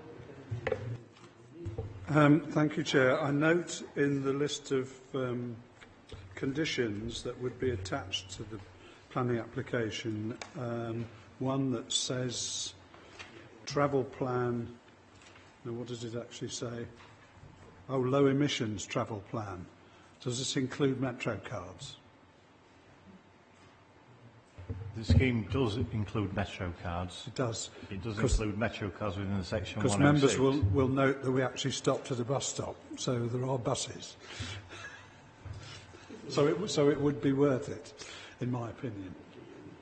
Thank you, Chair. I note in the list of conditions that would be attached to the planning application, one that says travel plan. Now, what does it actually say? Oh, low emissions travel plan. Does this include metro cards? The scheme does include metro cards. It does. It does include metro cards within the section 106. Because members will note that we actually stopped at a bus stop, so there are buses. so it would be worth it, in my opinion.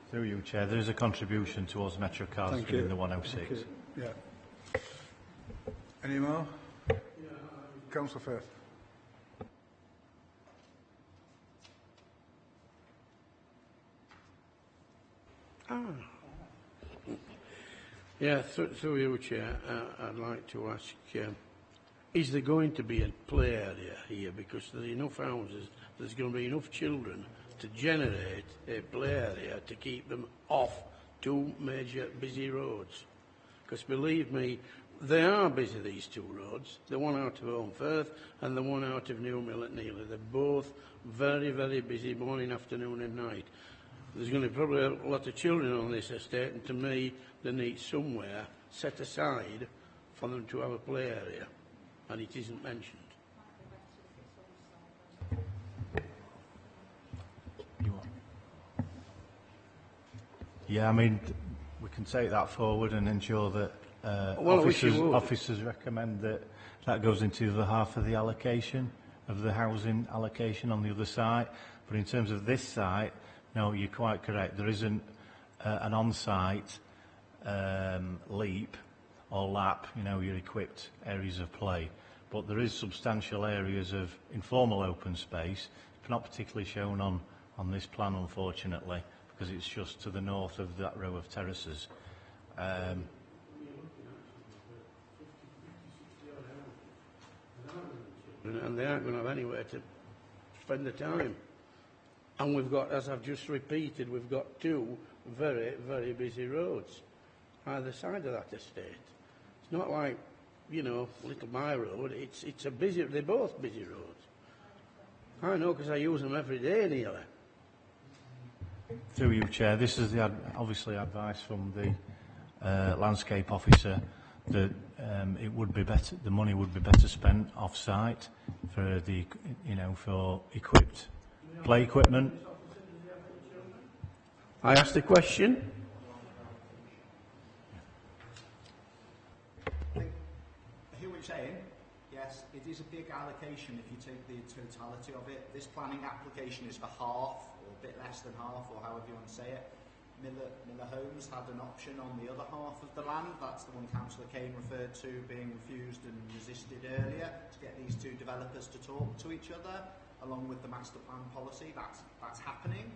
Through you, Chair, there is a contribution towards metro cards within the 106. Yeah. Any more? Councillor Firth. Yeah, through you, Chair, I'd like to ask, is there going to be a play area here? Because there's enough houses, there's going to be enough children to generate a play area to keep them off two major busy roads. Because believe me, they are busy, these two roads, the one out of Holmfirth and the one out of Newmill at Neely. They're both very, very busy morning, afternoon and night. There's going to be probably a lot of children on this estate, and to me, they need somewhere set aside for them to have a play area, and it isn't mentioned. Yeah, we can take that forward and ensure that officers recommend that goes into the half of the allocation, of the housing allocation on the other site. But in terms of this site, no, you're quite correct. There isn't an on-site leap or lap, your equipped areas of play. But there is substantial areas of informal open space. It's not particularly shown on this plan, unfortunately, because it's just to the north of that row of terraces. And they aren't going to have anywhere to spend the time. And we've got, as I've just repeated, we've got two very, very busy roads either side of that estate. It's not like, Little My Road. It's a busy, they're both busy roads. I know because I use them every day nearly. Through you, Chair, this is obviously advice from the landscape officer that it would be better, the money would be better spent off-site for the, for equipped play equipment. I asked the question. I hear what you're saying. Yes, it is a big allocation if you take the totality of it. This planning application is for half, or a bit less than half, or however you want to say it. Miller Homes had an option on the other half of the land. That's the one Councillor Kane referred to being refused and resisted earlier, to get these two developers to talk to each other, along with the master plan policy. That's happening.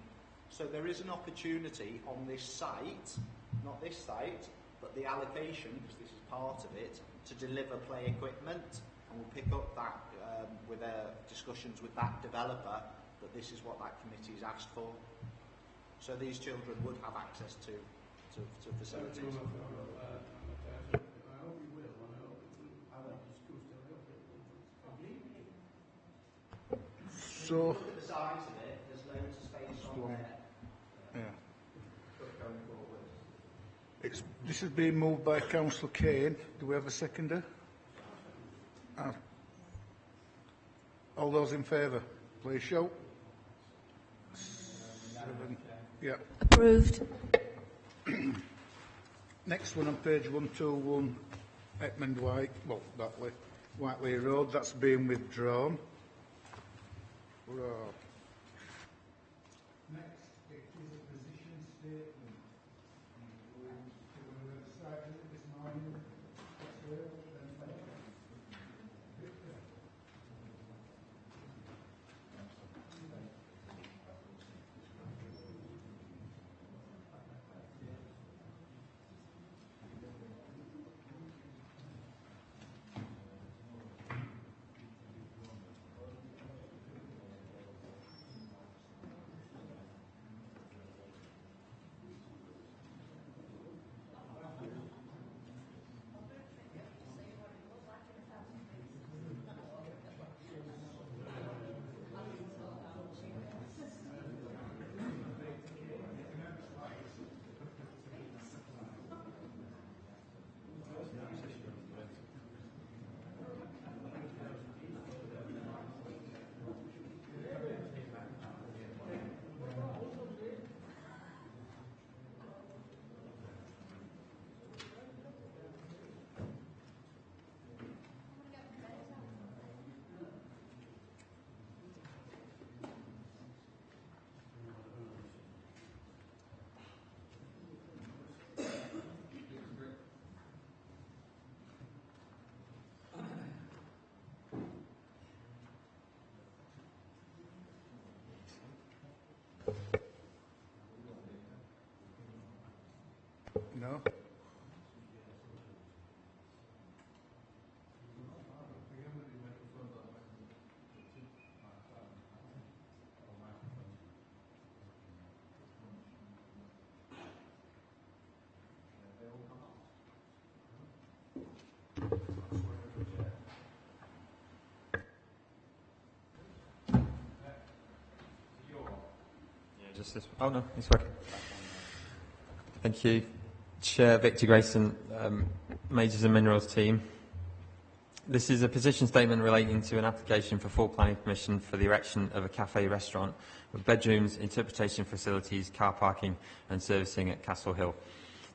So there is an opportunity on this site, not this site, but the allocation, because this is part of it, to deliver play equipment. And we'll pick up that with discussions with that developer, that this is what that committee has asked for. So these children would have access to facilities. So, look at the size of it, there's loads of space on there. Yeah. Going forward. This has been moved by Councillor Kane. Do we have a seconder? All those in favour, please show. 7. Yeah. Approved. Next one on page 121, Ekmond Whiteley Road. That's being withdrawn. Hurrah. Next, it is a position statement. Site visit this morning. No. Just this. Oh no, it's working. Thank you, Chair Victor Grayson, Majors and Minerals team. This is a position statement relating to an application for full planning permission for the erection of a cafe restaurant with bedrooms, interpretation facilities, car parking and servicing at Castle Hill.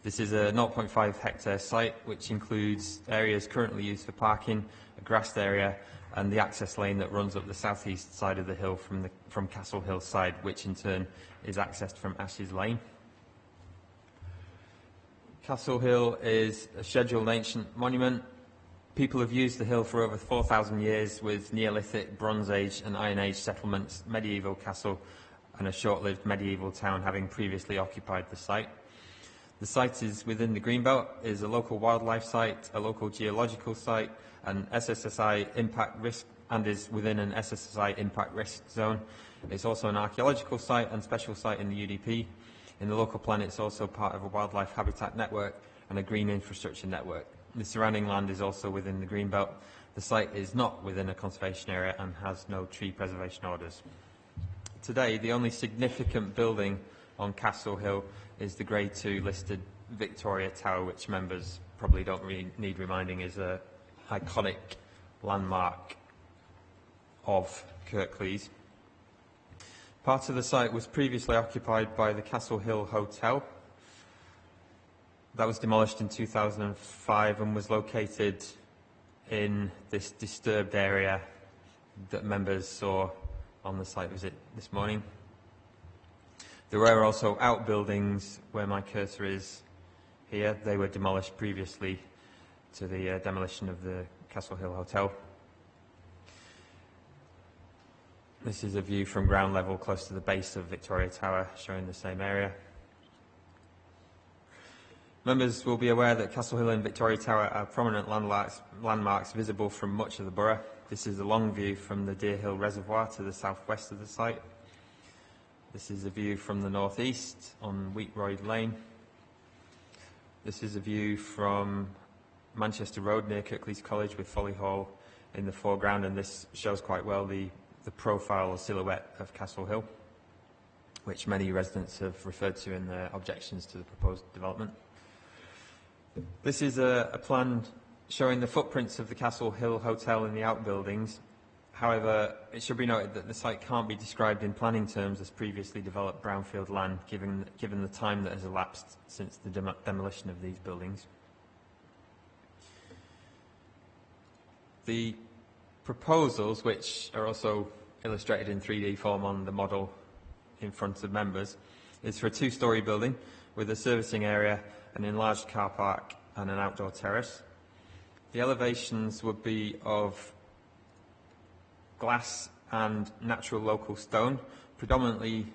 This is a 0.5 hectare site which includes areas currently used for parking, a grassed area and the access lane that runs up the southeast side of the hill from Castle Hill side, which in turn is accessed from Ashes Lane. Castle Hill is a scheduled ancient monument. People have used the hill for over 4,000 years with Neolithic, Bronze Age and Iron Age settlements, medieval castle and a short-lived medieval town having previously occupied the site. The site is within the Greenbelt, is a local wildlife site, a local geological site, an SSSI impact risk, and is within an SSSI impact risk zone. It's also an archaeological site and special site in the UDP. In the local plan, it's also part of a wildlife habitat network and a green infrastructure network. The surrounding land is also within the Greenbelt. The site is not within a conservation area and has no tree preservation orders. Today, the only significant building on Castle Hill is the Grade 2 listed Victoria Tower, which members probably don't really need reminding, is a iconic landmark of Kirklees. Part of the site was previously occupied by the Castle Hill Hotel. That was demolished in 2005 and was located in this disturbed area that members saw on the site visit this morning. There were also outbuildings where my cursor is here. They were demolished previously to the demolition of the Castle Hill Hotel. This is a view from ground level close to the base of Victoria Tower, showing the same area. Members will be aware that Castle Hill and Victoria Tower are prominent landmarks visible from much of the borough. This is a long view from the Deer Hill Reservoir to the southwest of the site. This is a view from the northeast on Wheatroyd Lane. This is a view from Manchester Road near Kirklees College with Folly Hall in the foreground, and this shows quite well the profile or silhouette of Castle Hill, which many residents have referred to in their objections to the proposed development. This is a plan showing the footprints of the Castle Hill Hotel in the outbuildings. However, it should be noted that the site can't be described in planning terms as previously developed brownfield land, given the time that has elapsed since the demolition of these buildings. The proposals, which are also illustrated in 3D form on the model in front of members, is for a two-storey building with a servicing area, an enlarged car park and an outdoor terrace. The elevations would be of glass and natural local stone, predominantly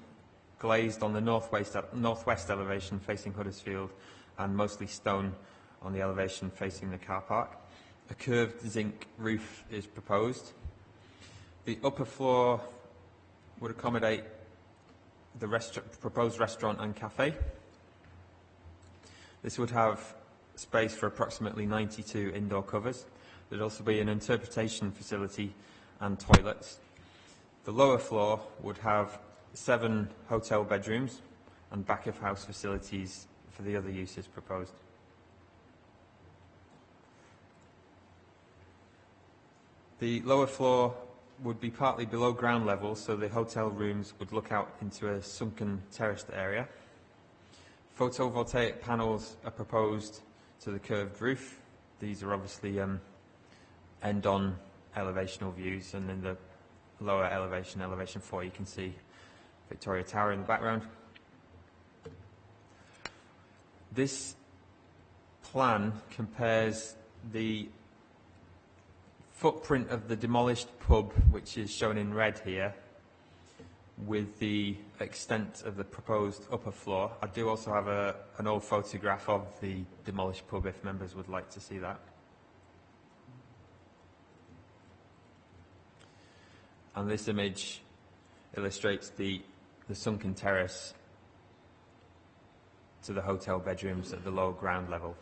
glazed on the northwest elevation facing Huddersfield and mostly stone on the elevation facing the car park. A curved zinc roof is proposed. The upper floor would accommodate the proposed restaurant and cafe. This would have space for approximately 92 indoor covers. There'd also be an interpretation facility and toilets. The lower floor would have 7 hotel bedrooms and back-of-house facilities for the other uses proposed. The lower floor would be partly below ground level, so the hotel rooms would look out into a sunken terraced area. Photovoltaic panels are proposed to the curved roof. These are obviously end-on elevational views, and in the lower elevation, elevation 4, you can see Victoria Tower in the background. This plan compares the footprint of the demolished pub, which is shown in red here, with the extent of the proposed upper floor. I do also have an old photograph of the demolished pub if members would like to see that. And this image illustrates the sunken terrace to the hotel bedrooms at the low ground level.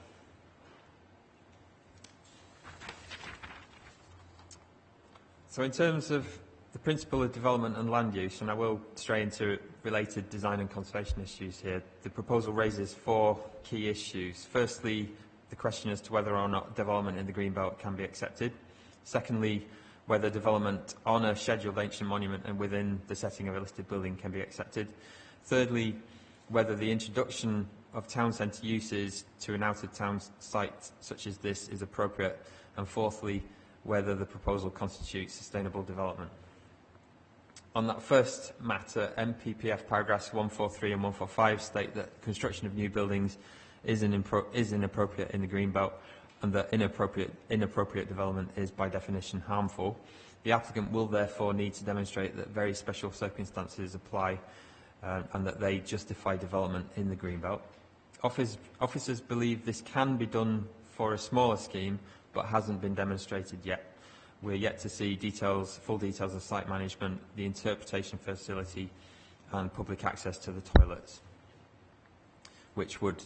So in terms of the principle of development and land use, and I will stray into related design and conservation issues here, the proposal raises 4 key issues. Firstly, the question as to whether or not development in the Greenbelt can be accepted. Secondly, whether development on a scheduled ancient monument and within the setting of a listed building can be accepted. Thirdly, whether the introduction of town centre uses to an out-of-town site such as this is appropriate. And fourthly, whether the proposal constitutes sustainable development. On that first matter, MPPF paragraphs 143 and 145 state that construction of new buildings is inappropriate in the Greenbelt, and that inappropriate development is by definition harmful. The applicant will therefore need to demonstrate that very special circumstances apply and that they justify development in the Greenbelt. Officers believe this can be done for a smaller scheme, but hasn't been demonstrated yet. We're yet to see full details of site management, the interpretation facility and public access to the toilets, which would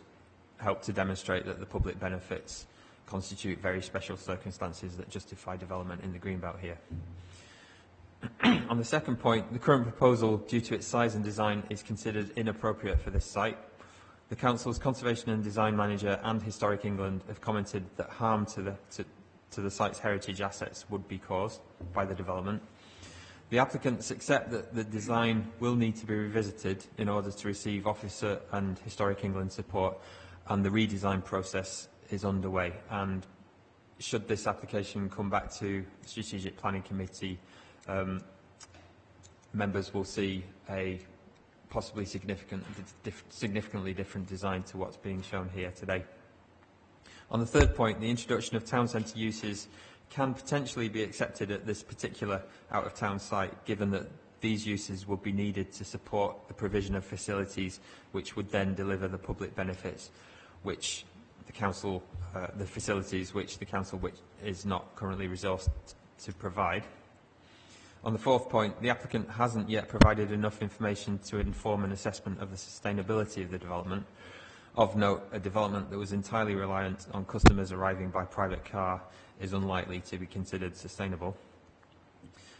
help to demonstrate that the public benefits constitute very special circumstances that justify development in the Greenbelt here. On the second point, the current proposal, due to its size and design, is considered inappropriate for this site. The Council's Conservation and Design Manager and Historic England have commented that harm to the site's heritage assets would be caused by the development. The applicants accept that the design will need to be revisited in order to receive Officer and Historic England support, and the redesign process is underway. And should this application come back to the Strategic Planning Committee, members will see a possibly significantly different design to what's being shown here today. On the third point, the introduction of town centre uses can potentially be accepted at this particular out-of-town site, given that these uses would be needed to support the provision of facilities which would then deliver the public benefits which the council, the facilities which the council is not currently resourced to provide. On the fourth point, the applicant hasn't yet provided enough information to inform an assessment of the sustainability of the development. Of note, a development that was entirely reliant on customers arriving by private car is unlikely to be considered sustainable.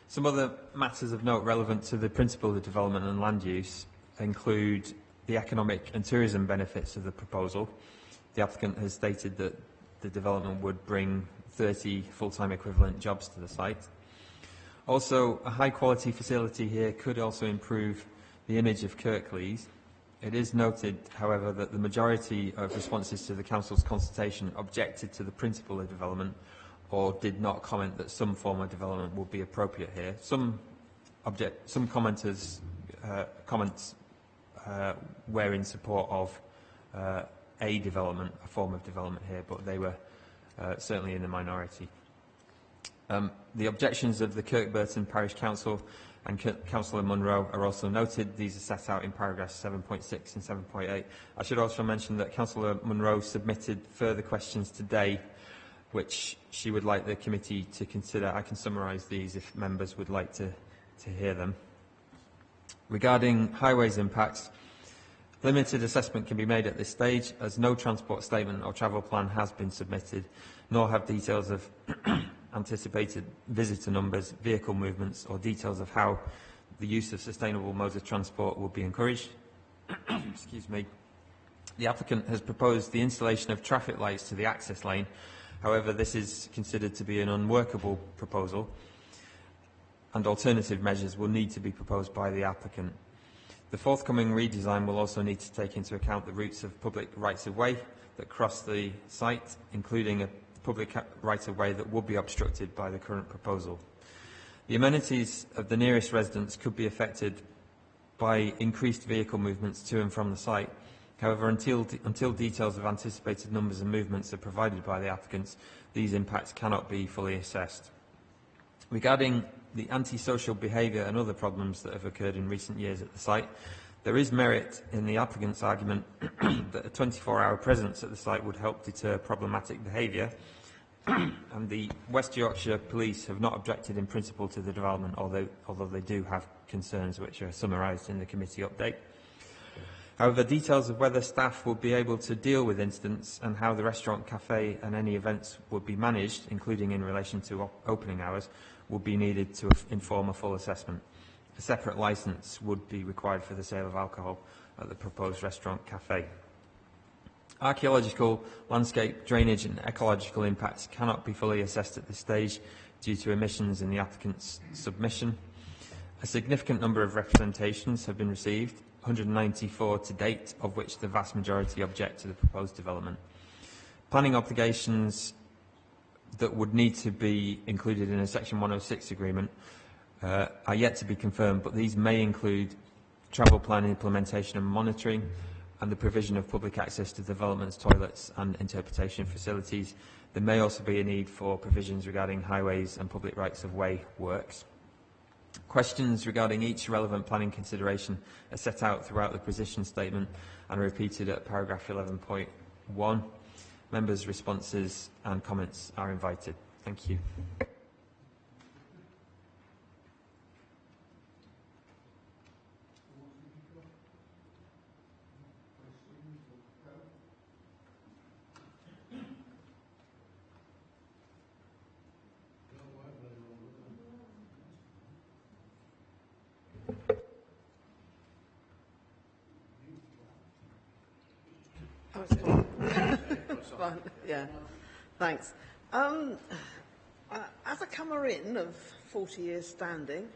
Some other matters of note relevant to the principle of development and land use include the economic and tourism benefits of the proposal. The applicant has stated that the development would bring 30 full-time equivalent jobs to the site. Also, a high-quality facility here could also improve the image of Kirklees. It is noted, however, that the majority of responses to the Council's consultation objected to the principle of development or did not comment that some form of development would be appropriate here. Some commenters' comments were in support of a form of development here, but they were certainly in the minority. The objections of the Kirkburton Parish Council and Councillor Munro are also noted. These are set out in paragraphs 7.6 and 7.8. I should also mention that Councillor Munro submitted further questions today which she would like the committee to consider. I can summarise these if members would like to hear them. Regarding highways impacts, limited assessment can be made at this stage as no transport statement or travel plan has been submitted, nor have details of anticipated visitor numbers, vehicle movements or details of how the use of sustainable modes of transport will be encouraged. Excuse me. The applicant has proposed the installation of traffic lights to the access lane. However, this is considered to be an unworkable proposal and alternative measures will need to be proposed by the applicant. The forthcoming redesign will also need to take into account the routes of public rights-of-way that cross the site, including a public right-of-way that would be obstructed by the current proposal. The amenities of the nearest residents could be affected by increased vehicle movements to and from the site. However, until details of anticipated numbers and movements are provided by the applicants, these impacts cannot be fully assessed. Regarding the antisocial behaviour and other problems that have occurred in recent years at the site, there is merit in the applicant's argument that a 24-hour presence at the site would help deter problematic behaviour, and the West Yorkshire Police have not objected in principle to the development, although they do have concerns which are summarised in the committee update. However, details of whether staff will be able to deal with incidents and how the restaurant, cafe and any events would be managed, including in relation to opening hours, would be needed to inform a full assessment. A separate licence would be required for the sale of alcohol at the proposed restaurant cafe. Archaeological, landscape, drainage and ecological impacts cannot be fully assessed at this stage due to omissions in the applicant's submission. A significant number of representations have been received, 194 to date, of which the vast majority object to the proposed development. Planning obligations that would need to be included in a Section 106 agreement are yet to be confirmed, but these may include travel plan implementation and monitoring and the provision of public access to developments, toilets and interpretation facilities. There may also be a need for provisions regarding highways and public rights-of-way works. Questions regarding each relevant planning consideration are set out throughout the position statement and repeated at paragraph 11.1. Members' responses and comments are invited. Thank you. Fine, yeah, thanks. As a comer in of 40 years standing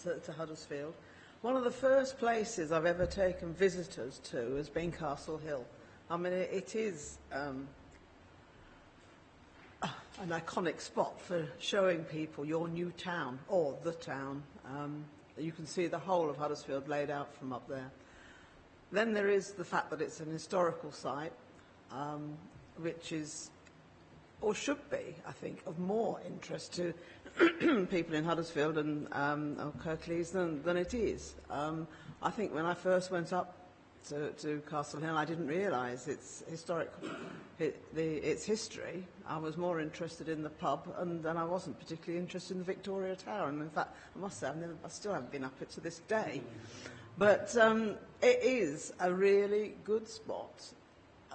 to Huddersfield, one of the first places I've ever taken visitors to has been Castle Hill. I mean, it is an iconic spot for showing people your new town, or the town. You can see the whole of Huddersfield laid out from up there. Then there is the fact that it's an historical site, which is, or should be, I think, of more interest to people in Huddersfield and or Kirklees than it is. I think when I first went up to Castle Hill, I didn't realise its its history. I was more interested in the pub, and I wasn't particularly interested in the Victoria Tower. And in fact, I must say, I still haven't been up it to this day. But it is a really good spot,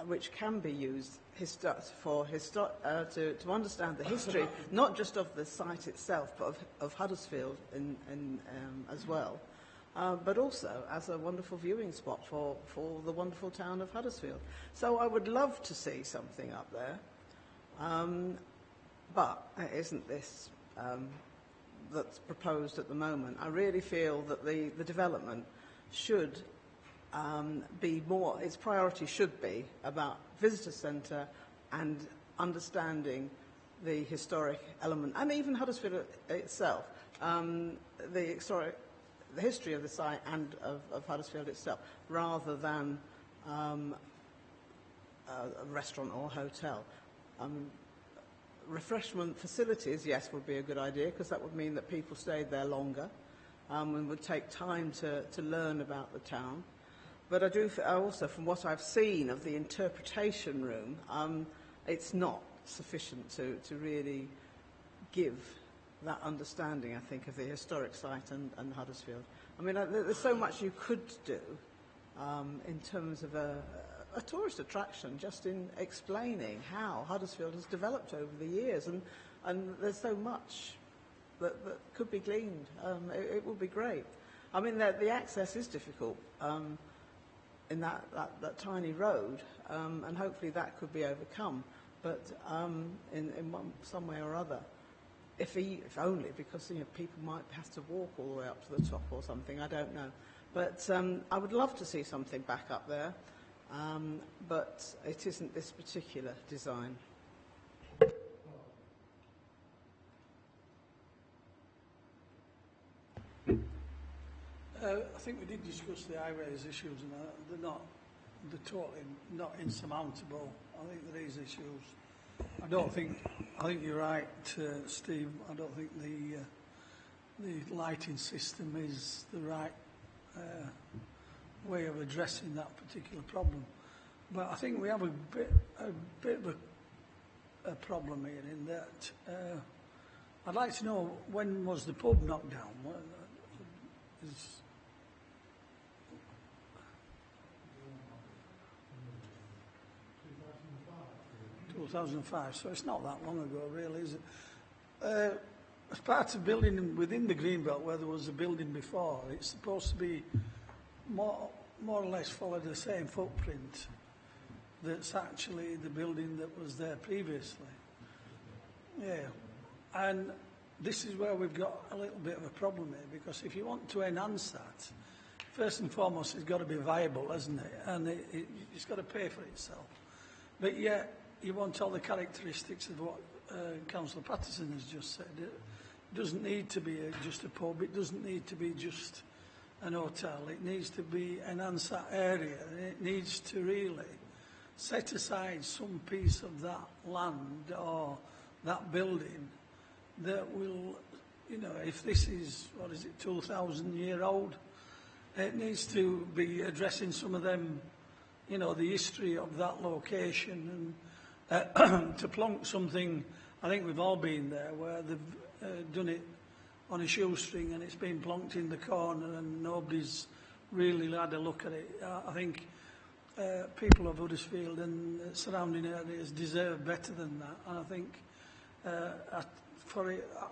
which can be used to understand the history, not just of the site itself, but of Huddersfield as well. But also as a wonderful viewing spot for the wonderful town of Huddersfield. So I would love to see something up there, but it isn't this that's proposed at the moment. I really feel that the development should be more, its priority should be about visitor centre and understanding the historic element, and even Huddersfield itself, the history of the site and of Huddersfield itself, rather than a restaurant or hotel. Refreshment facilities, yes, would be a good idea, because that would mean that people stayed there longer and would take time to learn about the town. But I do also, from what I've seen of the interpretation room, it's not sufficient to really give that understanding, I think, of the historic site and Huddersfield. I mean, there's so much you could do in terms of a tourist attraction, just in explaining how Huddersfield has developed over the years, and there's so much that could be gleaned. It would be great. I mean, the access is difficult in that tiny road, and hopefully that could be overcome, but in some way or other. If only because people might have to walk all the way up to the top or something, I don't know. But I would love to see something back up there, but it isn't this particular design. I think we did discuss the highways issues, and they're totally not insurmountable. I think there is issues. I think you're right, Steve. I don't think the lighting system is the right way of addressing that particular problem. But I think we have a bit of a problem here in that I'd like to know, when was the pub knocked down? 2005, so it's not that long ago, really, is it? As part of building within the Greenbelt, where there was a building before, it's supposed to be more or less follow the same footprint that's actually the building that was there previously. Yeah, and this is where we've got a little bit of a problem here, because if you want to enhance that, first and foremost, it's got to be viable, hasn't it? And it's got to pay for itself. But yet, you want all the characteristics of what Councillor Patterson has just said. It doesn't need to be just a pub. It doesn't need to be just an hotel. It needs to be enhance that area. It needs to really set aside some piece of that land or that building that will, if this is, 2,000-year old, it needs to be addressing some of them, the history of that location, and to plonk something. I think we've all been there where they've done it on a shoestring and it's been plonked in the corner and nobody's really had a look at it. I think people of Huddersfield and surrounding areas deserve better than that, and I think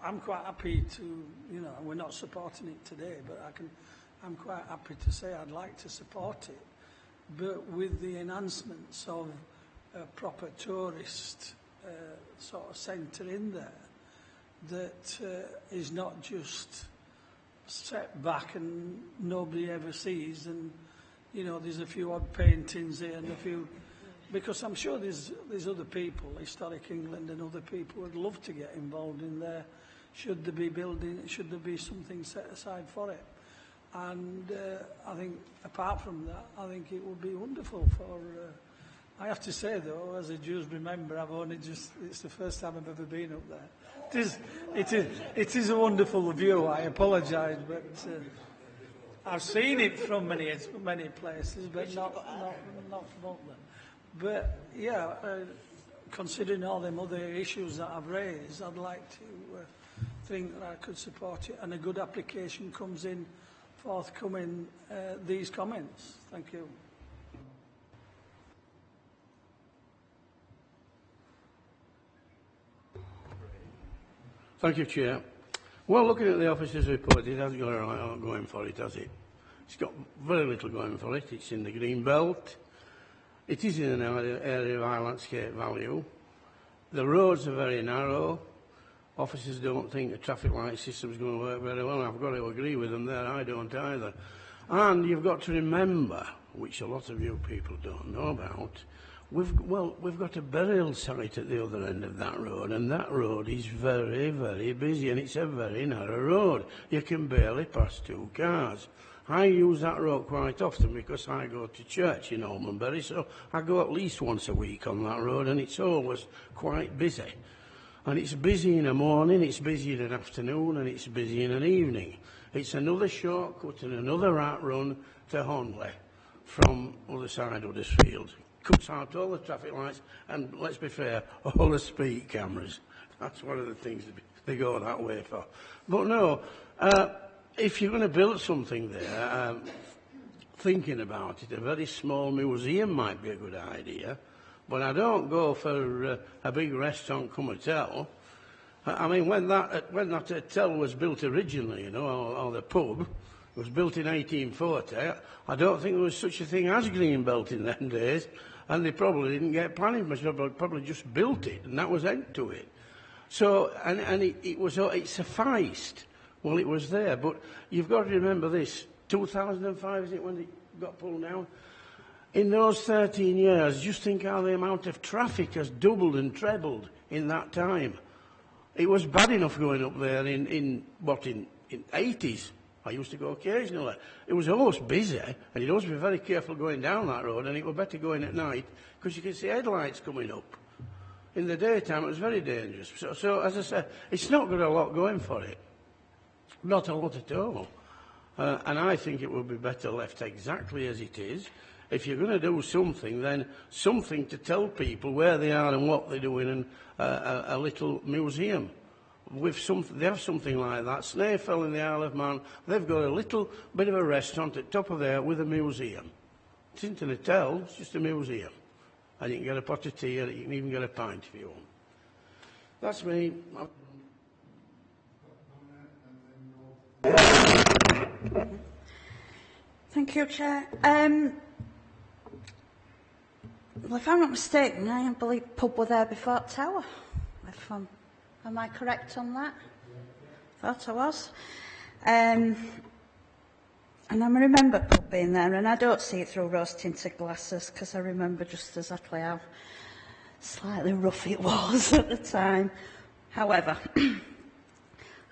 I'm quite happy to, we're not supporting it today, but I'm quite happy to say I'd like to support it but with the enhancements of a proper tourist sort of centre in there that is not just set back and nobody ever sees, and you know there's a few odd paintings here and a few, because I'm sure there's other people, Historic England and other people would love to get involved in there. Should there be something set aside for it? And I think apart from that, I think it would be wonderful for. I have to say though, as a Dewsbury member, it's the first time I've ever been up there. It is a wonderful view. I apologise, but I've seen it from many places, but not from up there. But yeah, considering all them other issues that I've raised, I'd like to think that I could support it, and a good application comes in forthcoming these comments. Thank you. Thank you, Chair. Well, looking at the officer's report, it hasn't got a lot going for it, has it? It's got very little going for it. It's in the green belt. It is in an area of high landscape value. The roads are very narrow. Officers don't think the traffic light system is going to work very well. I've got to agree with them there. I don't either. And you've got to remember, which a lot of you people don't know about, we've got a burial site at the other end of that road, and that road is very, very busy, and it's a very narrow road. You can barely pass two cars. I use that road quite often because I go to church in Almonbury, so I go at least once a week on that road, and it's always quite busy. And it's busy in the morning, it's busy in an afternoon, and it's busy in an evening. It's another shortcut and another right run to Honley from other side of Huddersfield. Cuts out all the traffic lights and, let's be fair, all the speed cameras. That's one of the things they go that way for. But no, if you're going to build something there, thinking about it, a very small museum might be a good idea. But I don't go for a big restaurant come hotel. I mean, when that hotel was built originally, you know, or the pub was built in 1840, I don't think there was such a thing as Greenbelt in them days, and they probably didn't get planning, but probably just built it, and that was end to it. So, and it sufficed while it was there. But you've got to remember this: 2005 is it when it got pulled down? In those 13 years, just think how the amount of traffic has doubled and trebled in that time. It was bad enough going up there in 80s. I used to go occasionally. It was almost busy, and you'd always be very careful going down that road, and it was better going at night because you could see headlights coming up. In the daytime, it was very dangerous. So as I said, it's not got a lot going for it. Not a lot at all. And I think it would be better left exactly as it is. If you're going to do something, then something to tell people where they are and what they're doing, and a little museum. They have something like that. Snaefell in the Isle of Man, they've got a little bit of a restaurant at top of there with a museum. It isn't an hotel, it's just a museum. And you can get a pot of tea, and you can even get a pint if you want. That's me. Thank you, Chair. Well, if I'm not mistaken, I believe pub were there before the tower. Am I correct on that? Thought I was. And I remember pub being there, and I don't see it through rose-tinted glasses because I remember just exactly how slightly rough it was at the time. However,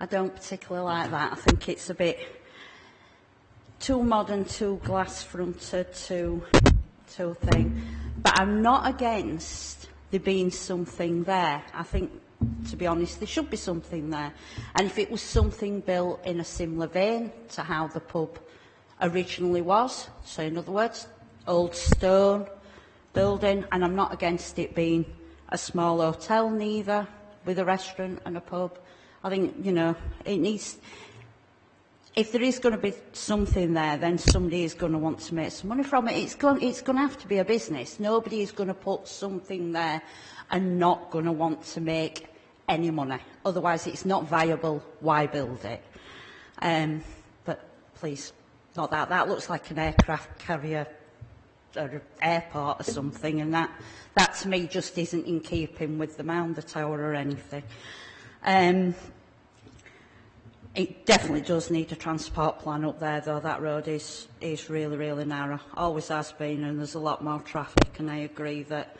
I don't particularly like that. I think it's a bit too modern, too glass-fronted, too thing. But I'm not against there being something there. I think, to be honest, there should be something there. And if it was something built in a similar vein to how the pub originally was, so in other words, old stone building, and I'm not against it being a small hotel neither, with a restaurant and a pub. I think, you know, it needs... If there is going to be something there, then somebody is going to want to make some money from it. It's going to have to be a business. Nobody is going to put something there and not going to want to make any money. Otherwise, it's not viable. Why build it? But please, not that. That looks like an aircraft carrier an airport or something, and that to me just isn't in keeping with the Mounder Tower or anything. It definitely does need a transport plan up there, though. That road is really, really narrow. Always has been, and there's a lot more traffic, and I agree that,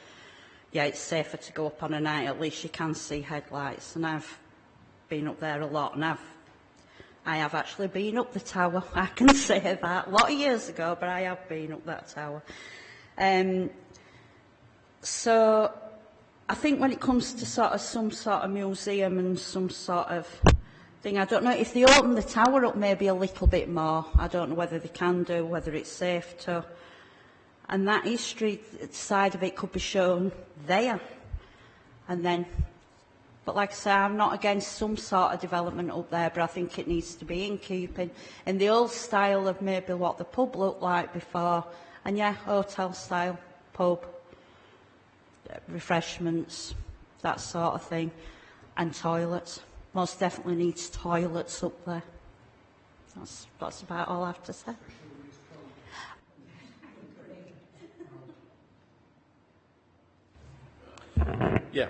yeah, it's safer to go up on a night. At least you can see headlights, and I've been up there a lot, and I have actually been up the tower. I can say that. A lot of years ago, but I have been up that tower. So I think when it comes to sort of some sort of museum and some sort of thing, I don't know if they open the tower up maybe a little bit more. I don't know whether they can do, whether it's safe to. And that history side of it could be shown there. And then, but like I say, I'm not against some sort of development up there, but I think it needs to be in keeping in the old style of maybe what the pub looked like before. And yeah, hotel style, pub, refreshments, that sort of thing, and toilets. Most definitely needs toilets up there. That's about all I have to say. Yeah,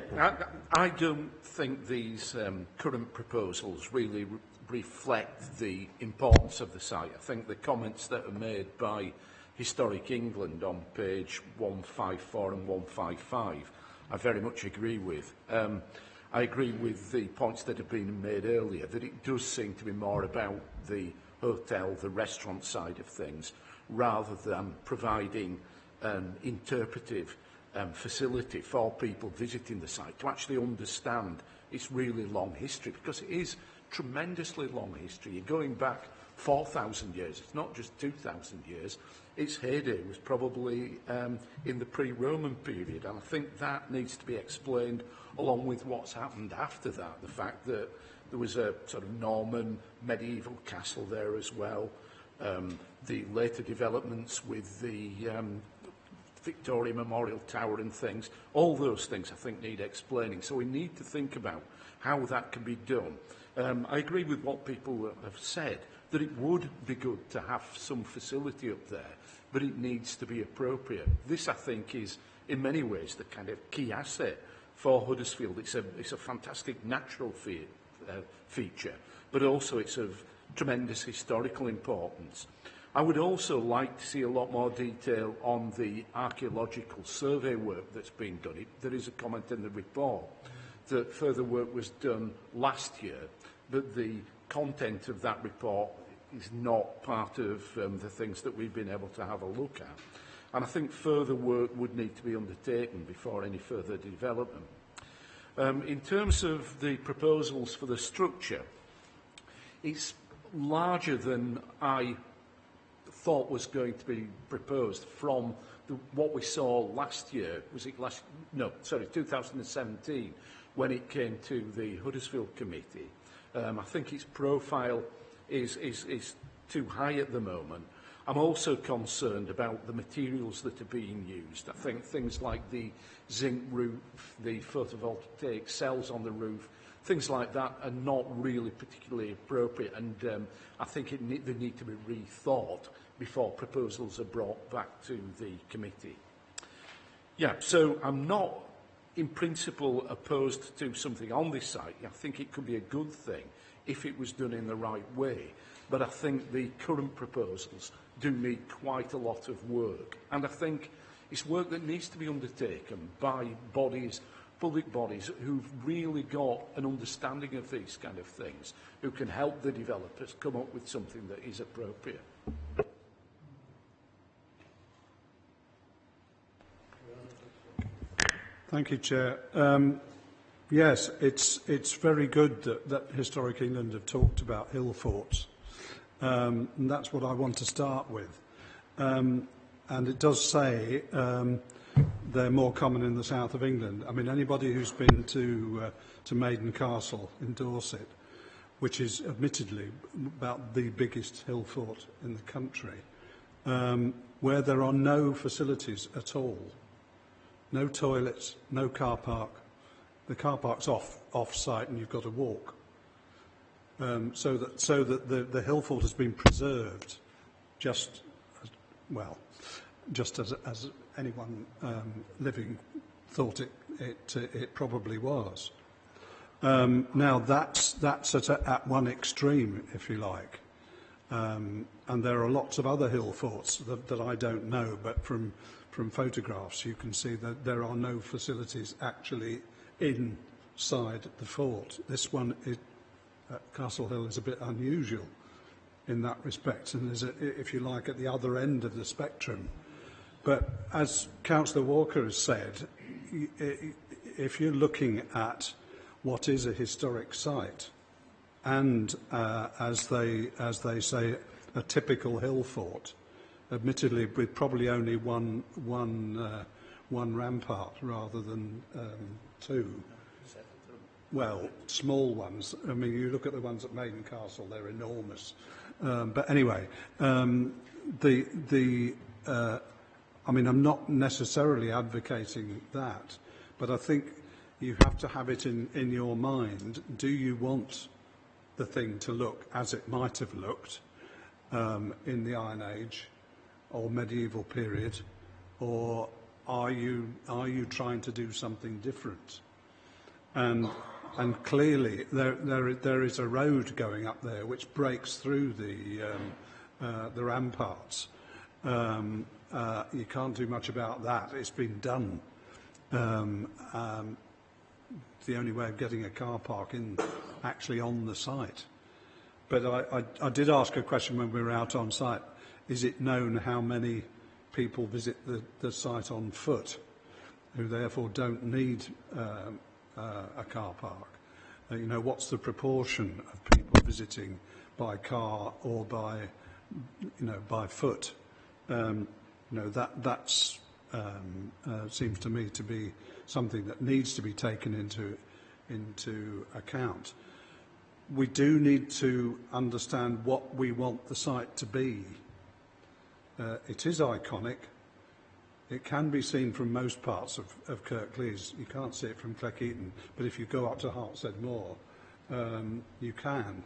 I don't think these current proposals really reflect the importance of the site. I think the comments that are made by Historic England on page 154 and 155 I very much agree with. I agree with the points that have been made earlier, that it does seem to be more about the hotel, the restaurant side of things, rather than providing an interpretive facility for people visiting the site to actually understand its really long history, because it is tremendously long history. You're going back 4,000 years, it's not just 2,000 years. Its heyday was probably in the pre-Roman period, and I think that needs to be explained along with what's happened after that, the fact that there was a sort of Norman medieval castle there as well, the later developments with the Victoria Memorial Tower and things. All those things I think need explaining, so we need to think about how that can be done. I agree with what people have said, that it would be good to have some facility up there, but it needs to be appropriate. This, I think, is in many ways the kind of key asset for Huddersfield. It's a fantastic natural feature, but also it's of tremendous historical importance. I would also like to see a lot more detail on the archaeological survey work that's been done. There is a comment in the report that further work was done last year, but the content of that report is not part of the things that we've been able to have a look at. And I think further work would need to be undertaken before any further development. In terms of the proposals for the structure, it's larger than I thought was going to be proposed from what we saw last year. Was it 2017, when it came to the Huddersfield Committee. I think its profile is too high at the moment. I'm also concerned about the materials that are being used. I think things like the zinc roof, the photovoltaic cells on the roof, things like that are not really particularly appropriate, and I think they need to be rethought before proposals are brought back to the committee. Yeah, so I'm not in principle opposed to something on this site. I think it could be a good thing if it was done in the right way, but I think the current proposals do need quite a lot of work, and I think it's work that needs to be undertaken by bodies, public bodies, who've really got an understanding of these kind of things, who can help the developers come up with something that is appropriate. Thank you, Chair. Yes, it's very good that Historic England have talked about hill forts, and that's what I want to start with. And it does say they're more common in the south of England. I mean, anybody who's been to Maiden Castle in Dorset, which is admittedly about the biggest hill fort in the country, where there are no facilities at all. No toilets, no car park. The car park's off-site and you've got to walk. So that the hill fort has been preserved just, well. just as anyone living thought it probably was. Now that's at one extreme, if you like, and there are lots of other hill forts that I don't know, but from photographs you can see that there are no facilities actually inside the fort. This one at Castle Hill is a bit unusual in that respect, and is, if you like, at the other end of the spectrum. But as Councillor Walker has said, if you're looking at what is a historic site, and as they say, a typical hill fort, admittedly with probably only one rampart rather than two. Well, small ones. I mean, you look at the ones at Maiden Castle; they're enormous. But anyway, I mean, I'm not necessarily advocating that, but I think you have to have it in your mind. Do you want the thing to look as it might have looked in the Iron Age or medieval period, or are you trying to do something different? And clearly there is a road going up there which breaks through the ramparts. You can't do much about that. It's been done. The only way of getting a car park in actually on the site. But I did ask a question when we were out on site. Is it known how many people visit the site on foot, who therefore don't need a car park? You know, what's the proportion of people visiting by car or by foot? You know, that's seems to me to be something that needs to be taken into account. We do need to understand what we want the site to be. It is iconic. It can be seen from most parts of Kirklees. You can't see it from Cleckheaton, but if you go up to Hartshead Moor, you can.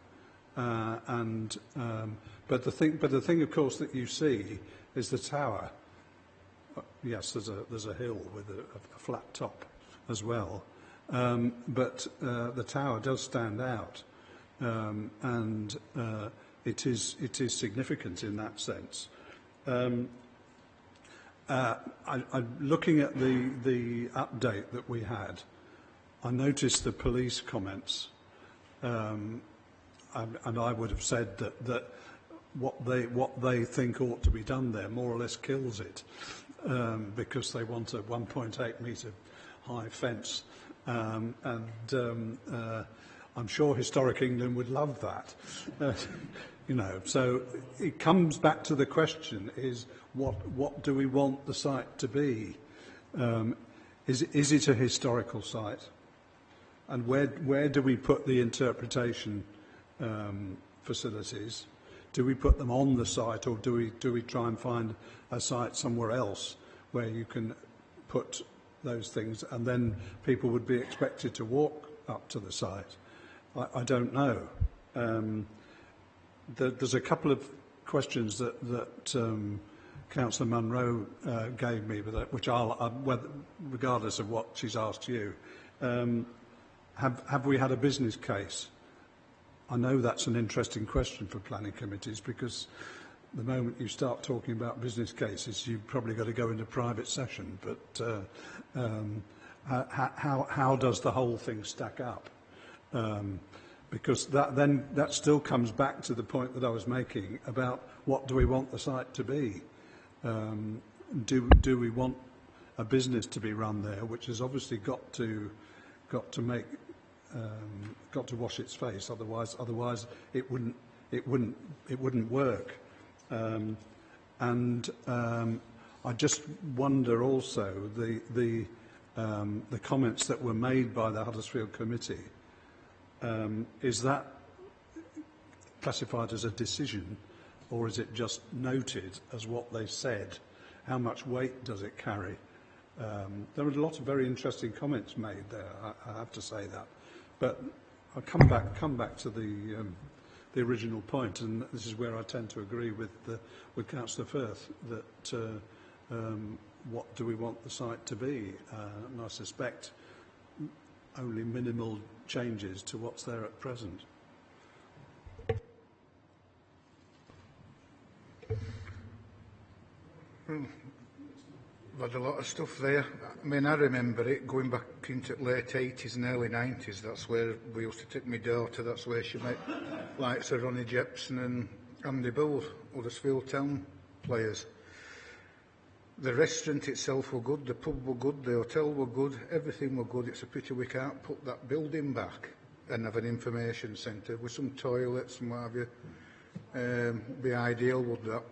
But the thing, of course, that you see is the tower. Yes, there's a hill with a flat top as well, but the tower does stand out, and it is significant in that sense. Looking at the update that we had, I noticed the police comments, and I would have said that what they think ought to be done there more or less kills it, because they want a 1.8 metre high fence, and I'm sure Historic England would love that. You know, so it comes back to the question: is what do we want the site to be? Is it a historical site? And where do we put the interpretation facilities? Do we put them on the site, or do we try and find a site somewhere else where you can put those things, and then people would be expected to walk up to the site? I don't know. There's a couple of questions that Councillor Munro gave me, which regardless of what she's asked you, have we had a business case? I know that's an interesting question for planning committees, because the moment you start talking about business cases, you've probably got to go into private session. But how does the whole thing stack up? Because that still comes back to the point that I was making about what do we want the site to be? Do we want a business to be run there, which has obviously got to wash its face, otherwise it wouldn't work. I just wonder also the comments that were made by the Huddersfield Committee. Is that classified as a decision, or is it just noted as what they said? How much weight does it carry? There were a lot of very interesting comments made there, I have to say that. But I'll come back to the original point, and this is where I tend to agree with Councillor Firth, that what do we want the site to be? And I suspect only minimal changes to what's there at present. We've had a lot of stuff there. I mean, I remember it going back into late 80s and early 90s. That's where we used to take my daughter. That's where she met likes of Ronnie Jepson and Andy Bull, Huddersfield Town players. The restaurant itself were good, the pub were good, the hotel were good, everything were good. It's a pity we can't put that building back and have an information centre with some toilets and what have you. Be ideal, would that?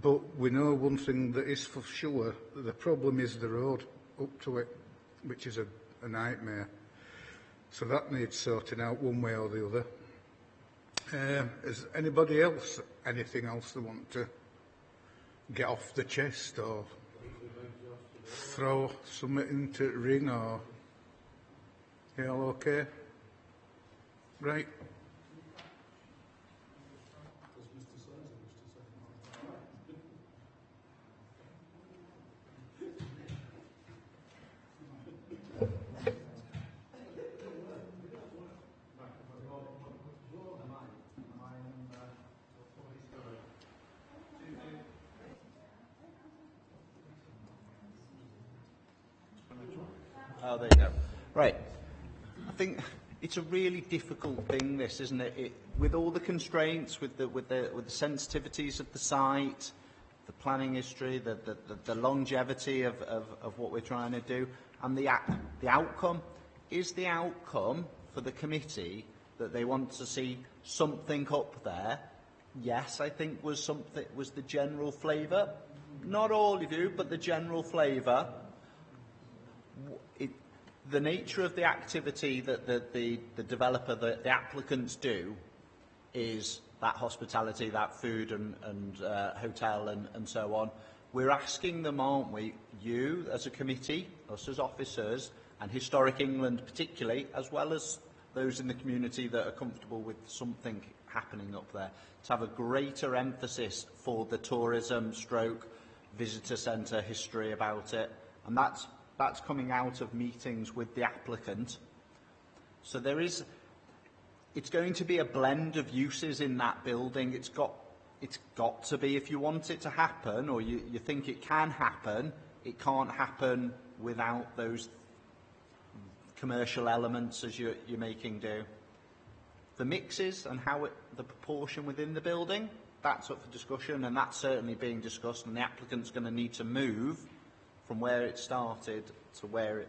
But we know one thing that is for sure, the problem is the road up to it, which is a nightmare. So that needs sorting out one way or the other. Is anybody else, anything else they want to get off the chest or throw something into the ring, or you all okay? Right. Oh, there you go. Right. I think it's a really difficult thing, this, isn't it? With all the constraints, with the sensitivities of the site, the planning history, the longevity of what we're trying to do, and the outcome. Is the outcome for the committee that they want to see something up there? Yes, I think was the general flavour. Not all of you, but the general flavour. The nature of the activity that the developer, the applicants do, is that hospitality, that food and hotel and so on. We're asking them, aren't we, you as a committee, us as officers, and Historic England particularly, as well as those in the community that are comfortable with something happening up there, to have a greater emphasis for the tourism stroke visitor centre history about it. And that's coming out of meetings with the applicant. So it's going to be a blend of uses in that building. It's got to be, if you want it to happen, or you think it can happen, it can't happen without those commercial elements as you're making do. The mixes and the proportion within the building, that's up for discussion, and that's certainly being discussed, and the applicant's going to need to move from where it started to where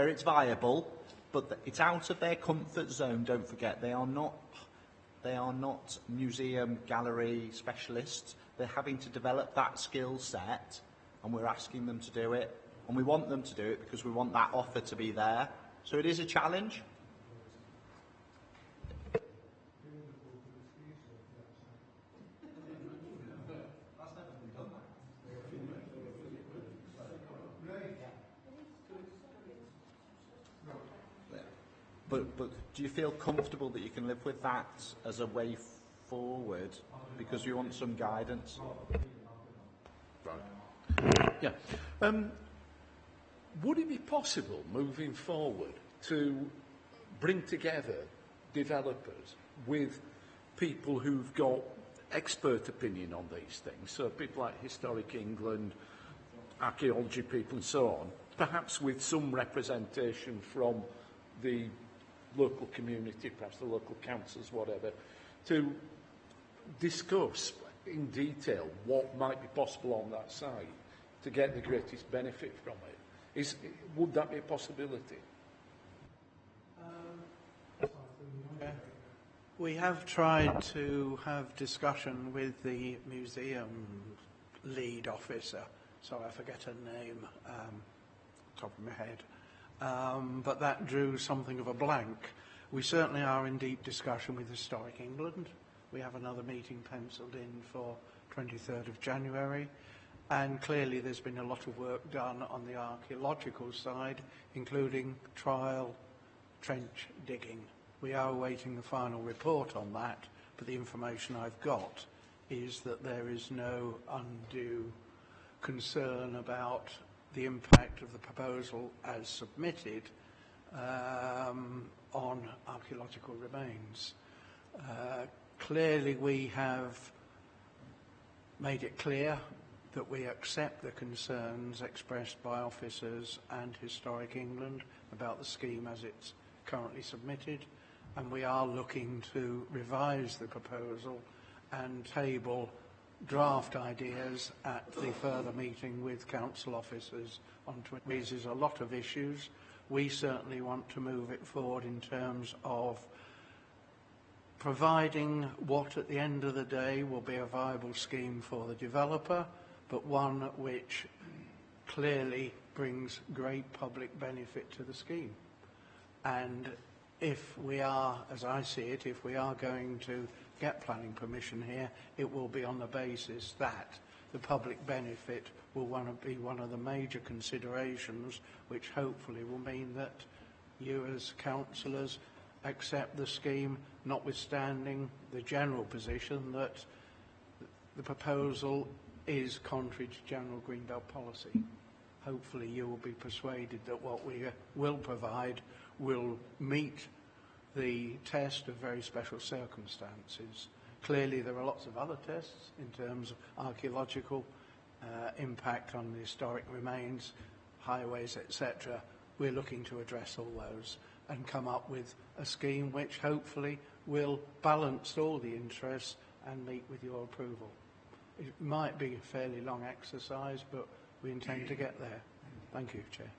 it's viable, but it's out of their comfort zone. Don't forget, they are not museum gallery specialists. They're having to develop that skill set, and we're asking them to do it, and we want them to do it because we want that offer to be there. So it is a challenge. But do you feel comfortable that you can live with that as a way forward? Because we want some guidance. Right. Yeah. Would it be possible, moving forward, to bring together developers with people who've got expert opinion on these things? So people like Historic England, archaeology people and so on, perhaps with some representation from the local community, perhaps the local councils, whatever, to discuss in detail what might be possible on that site to get the greatest benefit from it. Would that be a possibility? We have tried to have discussion with the museum lead officer, so I forget her name, top of my head. But that drew something of a blank. We certainly are in deep discussion with Historic England. We have another meeting penciled in for 23rd of January. And clearly there's been a lot of work done on the archaeological side, including trial trench digging. We are awaiting the final report on that, but the information I've got is that there is no undue concern about the impact of the proposal as submitted on archaeological remains. Clearly we have made it clear that we accept the concerns expressed by officers and Historic England about the scheme as it's currently submitted, and we are looking to revise the proposal and table draft ideas at the further meeting with council officers on it raises a lot of issues. We certainly want to move it forward in terms of providing what at the end of the day will be a viable scheme for the developer, but one which clearly brings great public benefit to the scheme. And if we are, as I see it, if we are going to get planning permission here, it will be on the basis that the public benefit will want to be one of the major considerations, which hopefully will mean that you as councillors accept the scheme, notwithstanding the general position that the proposal is contrary to general Greenbelt policy. Hopefully you will be persuaded that what we will provide will meet the test of very special circumstances. Clearly there are lots of other tests in terms of archaeological impact on the historic remains, highways, etc. We're looking to address all those and come up with a scheme which hopefully will balance all the interests and meet with your approval. It might be a fairly long exercise, but we intend to get there. Thank you, Chair.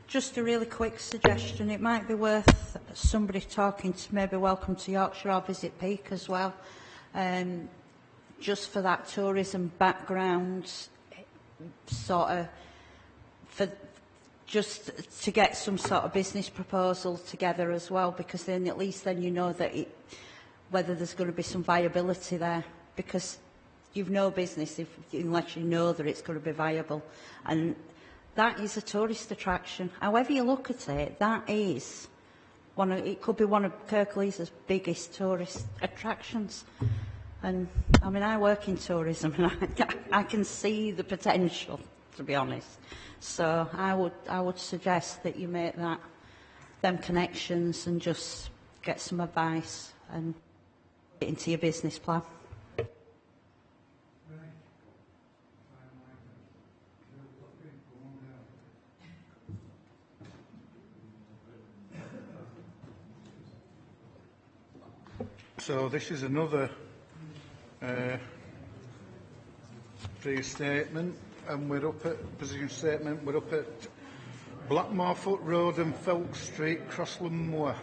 Just a really quick suggestion. It might be worth somebody talking to maybe Welcome to Yorkshire or Visit Peak as well, just for that tourism background, sort of, for just to get some sort of business proposal together as well, because then at least then you know that whether there's going to be some viability there, because you've no business unless you know that it's going to be viable. And that is a tourist attraction. However you look at it, that is it could be one of Kirklees' biggest tourist attractions. And I mean, I work in tourism and I can see the potential, to be honest. So I would suggest that you make them connections and just get some advice and get into your business plan. So this is another pre-statement, and we're up at position statement. We're up at Blackmorefoot Road and Felk Street, Crossland Moor.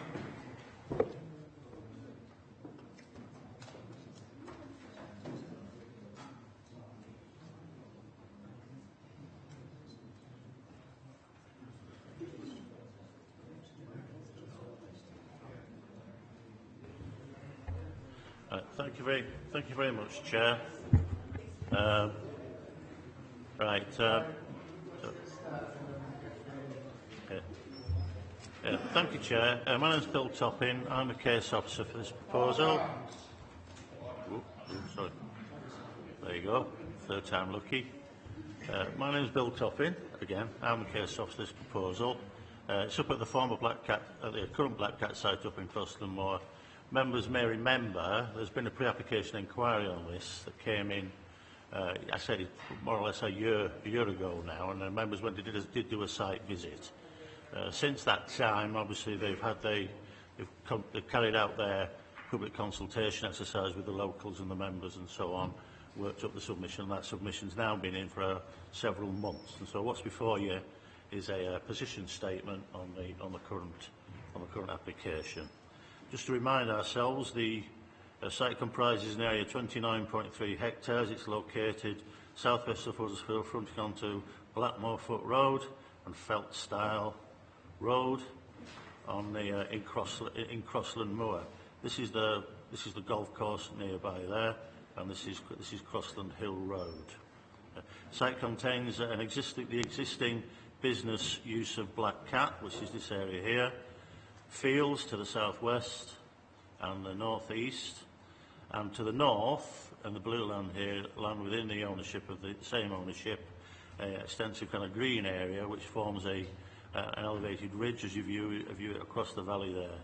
Thank you very much, Chair. Thank you, Chair. My name is Bill Toppin. I'm a case officer for this proposal. Sorry. There you go. Third time lucky. My name is Bill Toppin. Again, I'm a case officer for this proposal. It's up at the former Black Cat, at the current Black Cat site up in Crossland Moor. Members may remember there's been a pre-application inquiry on this that came in, I said it more or less a year ago now, and the members did do a site visit. Since that time, obviously they've carried out their public consultation exercise with the locals and the members and so on, worked up the submission. That submission's now been in for several months, and so what's before you is a position statement on the current application. Just to remind ourselves, the site comprises an area of 29.3 hectares. It's located southwest of Huddersfield, fronting onto Blackmorefoot Road and Feltstyle Road on the in Crossland Moor. This is the golf course nearby there, and this is Crossland Hill Road. Site contains the existing business use of Black Cat, which is this area here. Fields to the southwest, and the north-east. And to the north, and the blue land here, land within the ownership of the same ownership, extensive kind of green area which forms an elevated ridge as you view it across the valley there.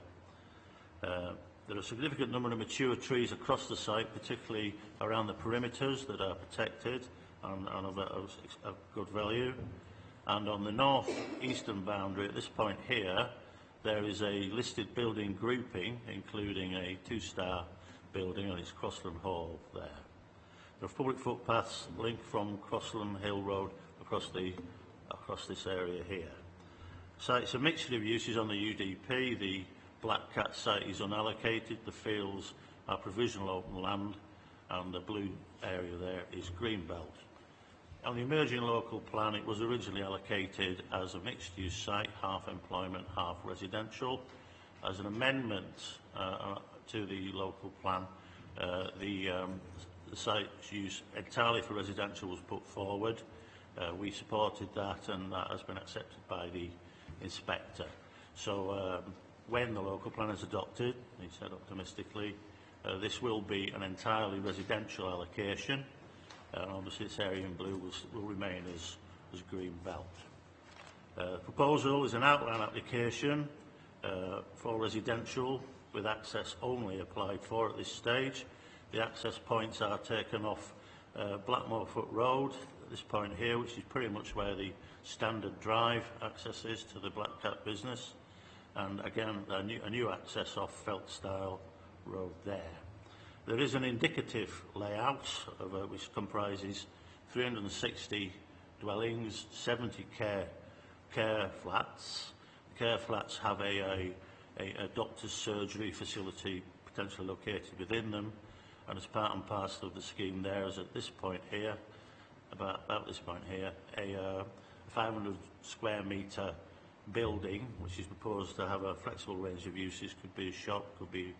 There are a significant number of mature trees across the site, particularly around the perimeters that are protected and of good value. And on the north-eastern boundary, at this point here, there is a listed building grouping, including a 2-star building, and it's Crossland Hall there. There are public footpaths linked from Crossland Hill Road across this area here. Site's a mixture of uses on the UDP. The Black Cat site is unallocated, the fields are provisional open land, and the blue area there is Greenbelt. On the emerging local plan, it was originally allocated as a mixed-use site, half employment, half residential. As an amendment to the local plan, the site's use entirely for residential was put forward. We supported that, and that has been accepted by the inspector. So when the local plan is adopted, he said optimistically, this will be an entirely residential allocation. Obviously this area in blue will remain as green belt. Proposal is an outline application for residential with access only applied for at this stage. The access points are taken off Blackmorefoot Road at this point here, which is pretty much where the standard drive access is to the Black Cat business. And again, a new access off Feltstyle Road there. There is an indicative layout which comprises 360 dwellings, 70 care flats. The care flats have a doctor's surgery facility potentially located within them, and as part and parcel of the scheme there is at this point here, about this point here, a 500 square metre building which is proposed to have a flexible range of uses. Could be a shop, could be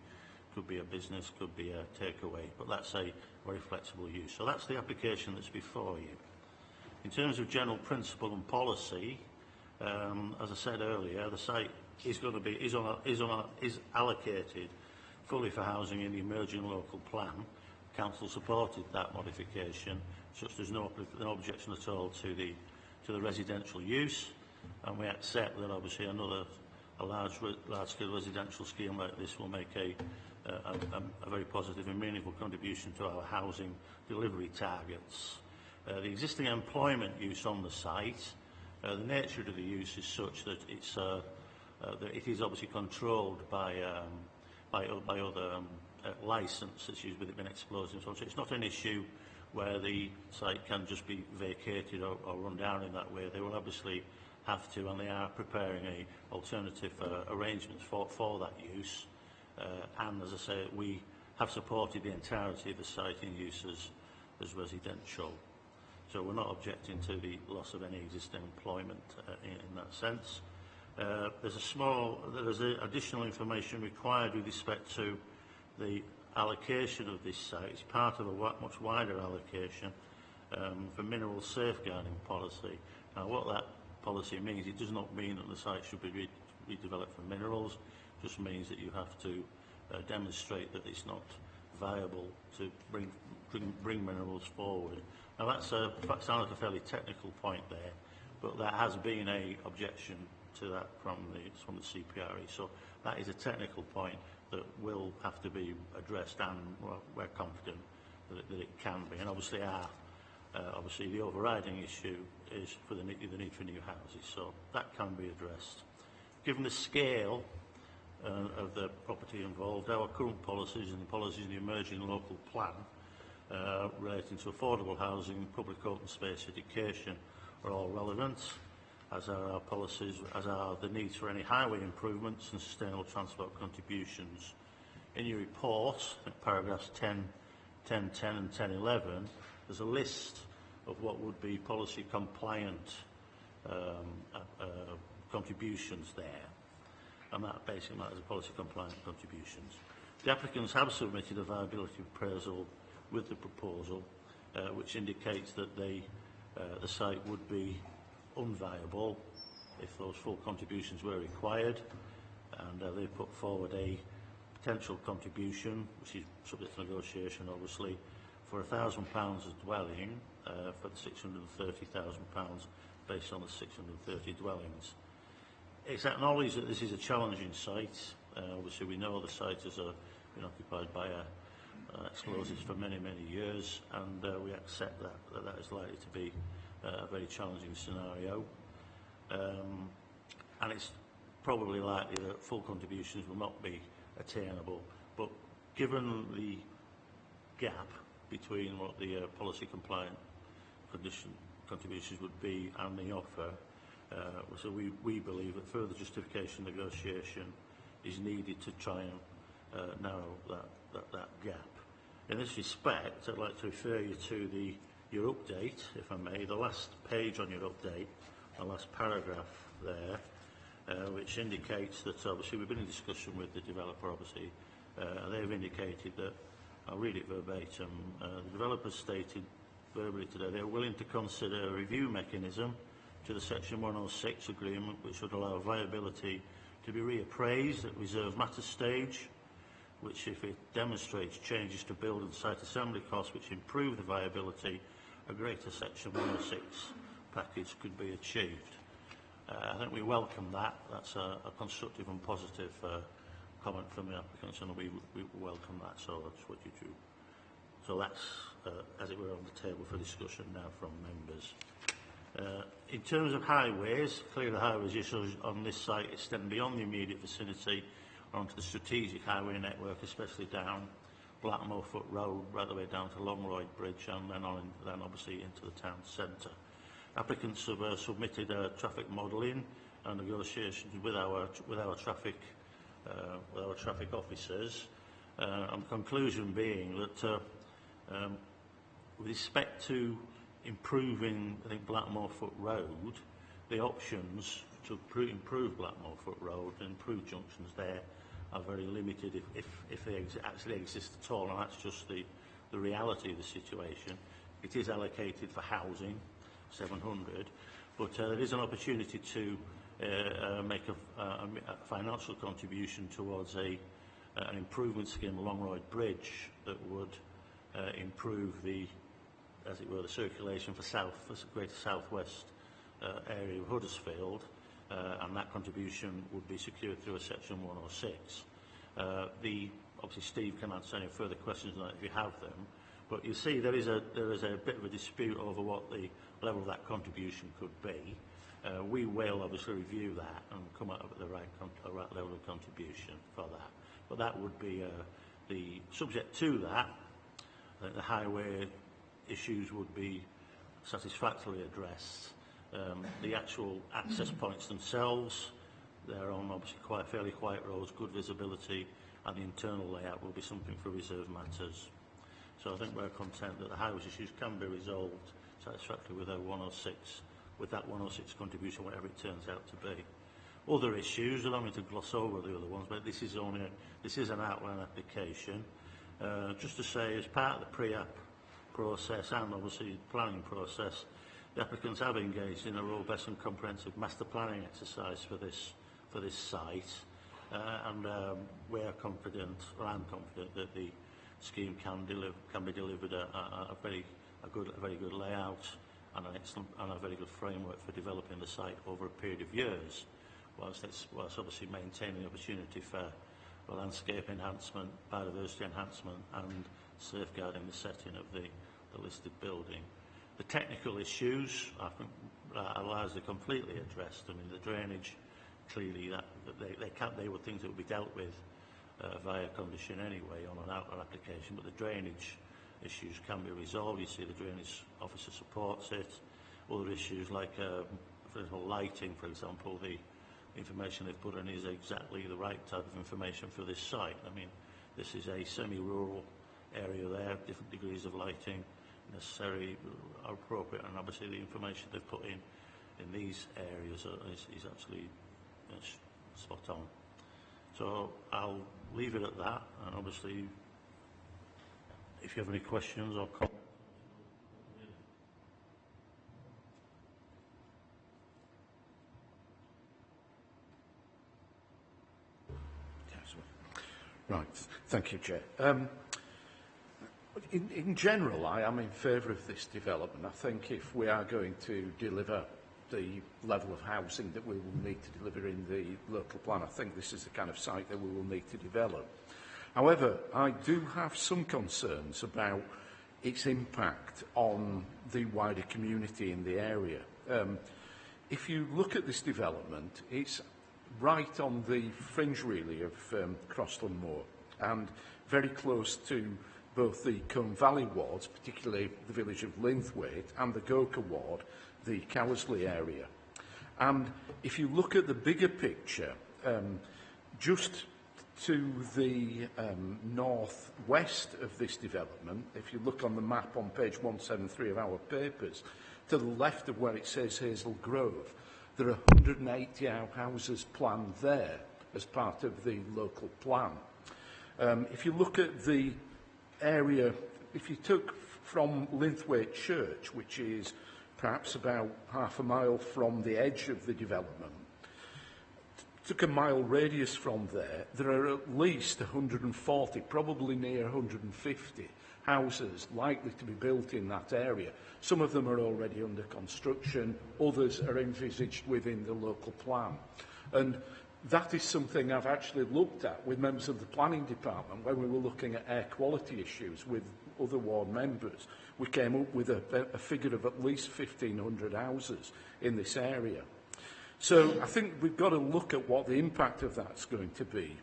a business, could be a takeaway, but that's a very flexible use. So that's the application that's before you. In terms of general principle and policy, as I said earlier, the site is going to be is allocated fully for housing in the emerging local plan. Council supported that modification, such there's no objection at all to the residential use, and we accept that obviously a large-scale residential scheme like this will make a very positive and meaningful contribution to our housing delivery targets. The existing employment use on the site, the nature of the use is such that that it is obviously controlled by other licence issues with it being explosives. So it's not an issue where the site can just be vacated or run down in that way. They will obviously have to, and they are preparing alternative arrangements for that use. And as I say, we have supported the entirety of the site in use as residential. So we're not objecting to the loss of any existing employment in that sense. There's additional information required with respect to the allocation of this site. It's part of a much wider allocation for mineral safeguarding policy. Now, what that policy means, it does not mean that the site should be redeveloped for minerals. It just means that you have to demonstrate that it's not viable to bring minerals forward. Now, that sounds like a fairly technical point there, but there has been an objection to that from the CPRE. So that is a technical point that will have to be addressed, and we're confident that it can be. And obviously the overriding issue is for the need for new houses, so that can be addressed. Given the scale of the property involved, our current policies and the policies in the emerging local plan relating to affordable housing, public open space, education are all relevant, as are our policies, as are the needs for any highway improvements and sustainable transport contributions. In your report, in paragraphs 10, 10, 10 and 10, 11, there's a list of what would be policy compliant contributions there, and that basically matters as policy compliant contributions. The applicants have submitted a viability appraisal with the proposal, which indicates that the site would be unviable if those full contributions were required, and they put forward a potential contribution, which is subject to negotiation obviously, for £1,000 a dwelling for the £630,000 based on the 630 dwellings. It's acknowledged that this is a challenging site. Obviously we know the site has been occupied by explosives for many, many years, and we accept that is likely to be a very challenging scenario. And it's probably likely that full contributions will not be attainable, but given the gap between what the policy compliant contributions would be and the offer, so we believe that further justification negotiation is needed to try and narrow that gap. In this respect, I'd like to refer you to your update, if I may, the last page on your update, the last paragraph there, which indicates that obviously we've been in discussion with the developer, obviously, they've indicated that, I'll read it verbatim, the developer stated verbally today they are willing to consider a review mechanism to the Section 106 agreement which would allow viability to be reappraised at reserve matter stage, which if it demonstrates changes to build and site assembly costs which improve the viability, a greater Section 106 package could be achieved. I think we welcome that. That's a constructive and positive comment from the applicants, and we welcome that, so that's what you do. So that's, as it were, on the table for discussion now from members. In terms of highways, clearly the highways issues on this site extend beyond the immediate vicinity onto the strategic highway network, especially down Blackmore Foot Road, right the way down to Longroyd Bridge, and then obviously into the town centre. Applicants have submitted traffic modelling and negotiations with our traffic officers, and the conclusion being that with respect to improving, I think, Blackmore Foot Road, the options to improve Blackmore Foot Road and improve junctions there are very limited, if they actually exist at all, and that's just the reality of the situation. It is allocated for housing, 700, but there is an opportunity to make a financial contribution towards an improvement scheme along Longroyd Bridge that would improve as it were, the circulation for the greater southwest area of Huddersfield, and that contribution would be secured through a Section 106. Obviously Steve can answer any further questions on that if you have them, but you see there is a bit of a dispute over what the level of that contribution could be. We will obviously review that and come up with the right level of contribution for that. But that would be the subject to that. The highway issues would be satisfactorily addressed. The actual access points themselves, they're on obviously fairly quiet roads, good visibility, and the internal layout will be something for reserve matters. So I think we're content that the highways issues can be resolved satisfactorily with that 106 contribution, whatever it turns out to be. Other issues, allow me to gloss over the other ones, but this is an outline application. Just to say, as part of the pre-app process and obviously planning process, the applicants have engaged in a robust and comprehensive master planning exercise for this site, and we are confident, or I'm confident, that the scheme can be delivered a very good layout and a very good framework for developing the site over a period of years, whilst obviously maintaining the opportunity for landscape enhancement, biodiversity enhancement, and safeguarding the setting of the listed building. The technical issues, I think, are largely completely addressed. I mean, the drainage, clearly, they were things that would be dealt with via condition anyway on an outline application, but the drainage issues can be resolved. You see the drainage officer supports it. Other issues like, for example, lighting, for example, the information they've put in is exactly the right type of information for this site. I mean, this is a semi-rural area there, different degrees of lighting necessary are appropriate, and obviously the information they've put in these areas is absolutely spot on. So I'll leave it at that, and obviously if you have any questions or comments. Right. Thank you, Chair. In general, I am in favour of this development. I think if we are going to deliver the level of housing that we will need to deliver in the local plan, I think this is the kind of site that we will need to develop. However, I do have some concerns about its impact on the wider community in the area. If you look at this development, it's right on the fringe, really, of Crossland Moor and very close to both the Combe Valley wards, particularly the village of Linthwaite, and the Goker ward, the Cowlsley area. And if you look at the bigger picture, just to the north-west of this development, if you look on the map on page 173 of our papers, to the left of where it says Hazel Grove, there are 180 houses planned there as part of the local plan. If you look at the area, if you took from Linthwaite Church, which is perhaps about half a mile from the edge of the development, took a mile radius from there, there are at least 140, probably near 150 houses likely to be built in that area. Some of them are already under construction, others are envisaged within the local plan. And that is something I've actually looked at with members of the planning department when we were looking at air quality issues with other ward members. We came up with a figure of at least 1,500 houses in this area. So I think we've got to look at what the impact of that's going to be.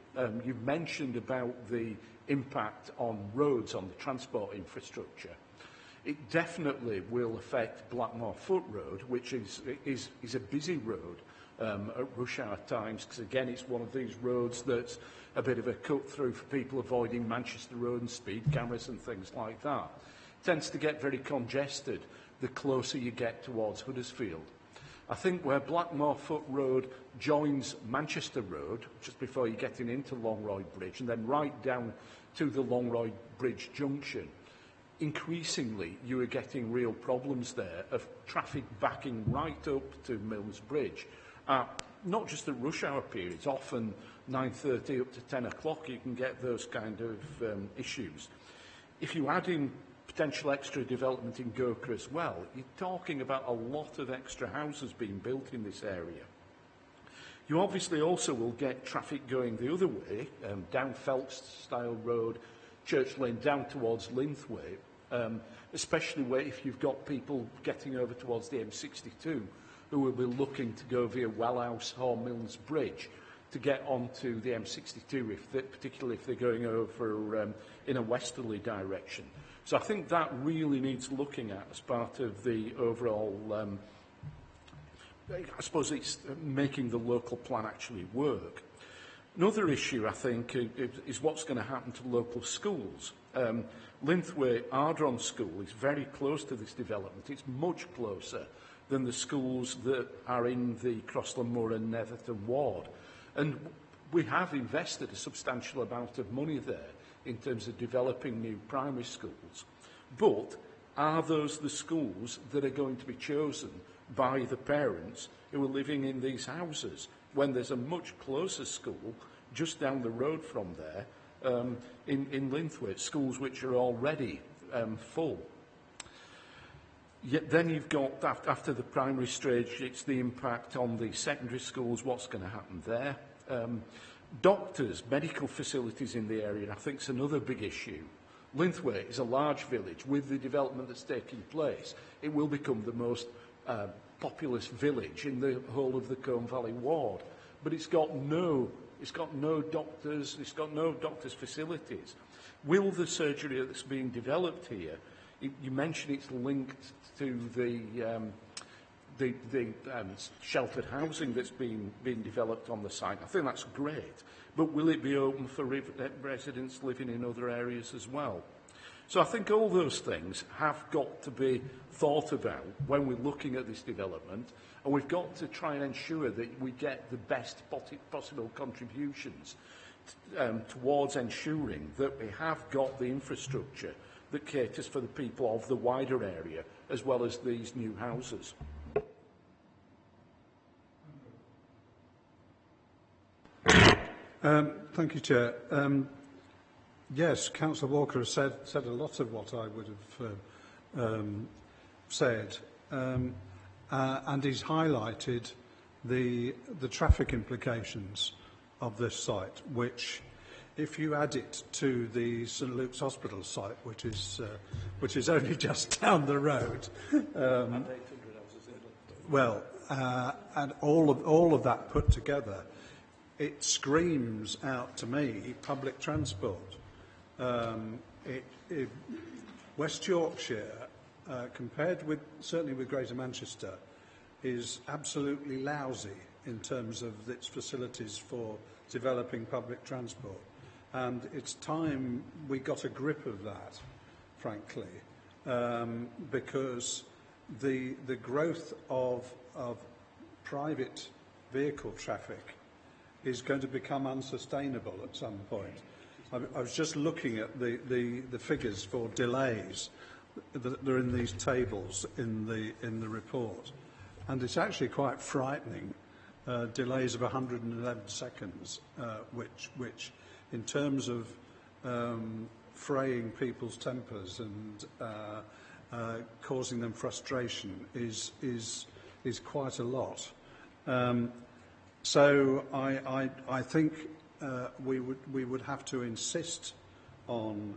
You've mentioned about the impact on roads, on the transport infrastructure. It definitely will affect Blackmore Foot Road, which is a busy road at rush hour times, because again it's one of these roads that's a bit of a cut through for people avoiding Manchester Road and speed cameras and things like that. It tends to get very congested the closer you get towards Huddersfield. I think where Blackmore Foot Road joins Manchester Road, just before you're getting into Longroyd Bridge, and then right down to the Longroyd Bridge junction, increasingly you are getting real problems there of traffic backing right up to Milnes Bridge. Not just at rush hour periods, often 9:30 up to 10 o'clock you can get those kind of issues. If you add in potential extra development in Goker as well, you're talking about a lot of extra houses being built in this area. You obviously also will get traffic going the other way, down Phelps-style Road, Church Lane, down towards Linthwaite, especially where if you've got people getting over towards the M62 who will be looking to go via Wellhouse or Milnes Bridge to get onto the M62, particularly if they're going over in a westerly direction. So I think that really needs looking at as part of the overall, I suppose it's making the local plan actually work. Another issue, I think, is what's going to happen to local schools. Linthwaite Ardron School is very close to this development. It's much closer than the schools that are in the Crossland Moor and Netherton ward. And we have invested a substantial amount of money there in terms of developing new primary schools. But are those the schools that are going to be chosen by the parents who are living in these houses when there's a much closer school just down the road from there in Linthwaite, schools which are already full? Yet then you've got, after the primary stage, it's the impact on the secondary schools, what's going to happen there. Doctors, medical facilities in the area, I think, is another big issue. Linthwaite is a large village. With the development that's taking place, it will become the most populous village in the whole of the Combe Valley ward. But it's got no doctors, it's got no doctors' facilities. Will the surgery that's being developed here, you mentioned it's linked to the sheltered housing that's being developed on the site. I think that's great. But will it be open for residents living in other areas as well? So I think all those things have got to be thought about when we're looking at this development, and we've got to try and ensure that we get the best possible contributions towards ensuring that we have got the infrastructure that caters for the people of the wider area, as well as these new houses. Thank you, Chair. Yes, Councillor Walker has said a lot of what I would have said, and he's highlighted the traffic implications of this site, which, if you add it to the St Luke's Hospital site, which is only just down the road, and all of that put together, it screams out to me public transport. West Yorkshire, compared with certainly with Greater Manchester, is absolutely lousy in terms of its facilities for developing public transport, and it's time we got a grip of that, frankly, because the growth of private vehicle traffic is going to become unsustainable at some point. I was just looking at the figures for delays that are in these tables in the report, and it's actually quite frightening. Delays of 111 seconds, which in terms of fraying people's tempers and causing them frustration is quite a lot. So I think we would have to insist on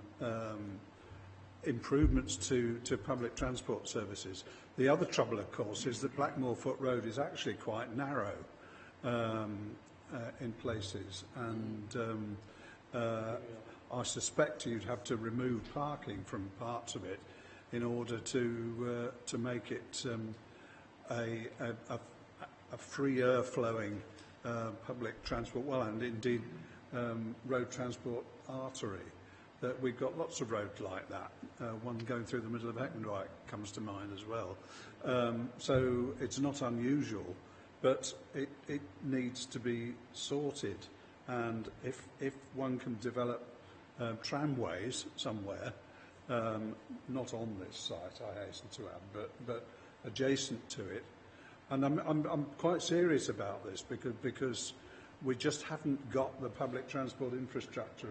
improvements to public transport services. The other trouble, of course, is that Blackmore Foot Road is actually quite narrow in places, and I suspect you'd have to remove parking from parts of it in order to make it a freer flowing public transport, well, and indeed road transport artery. That we've got lots of roads like that. One going through the middle of Eckendyke comes to mind as well. So it's not unusual, but it needs to be sorted. And if one can develop tramways somewhere, not on this site, I hasten to add, but adjacent to it. And I'm quite serious about this because we just haven't got the public transport infrastructure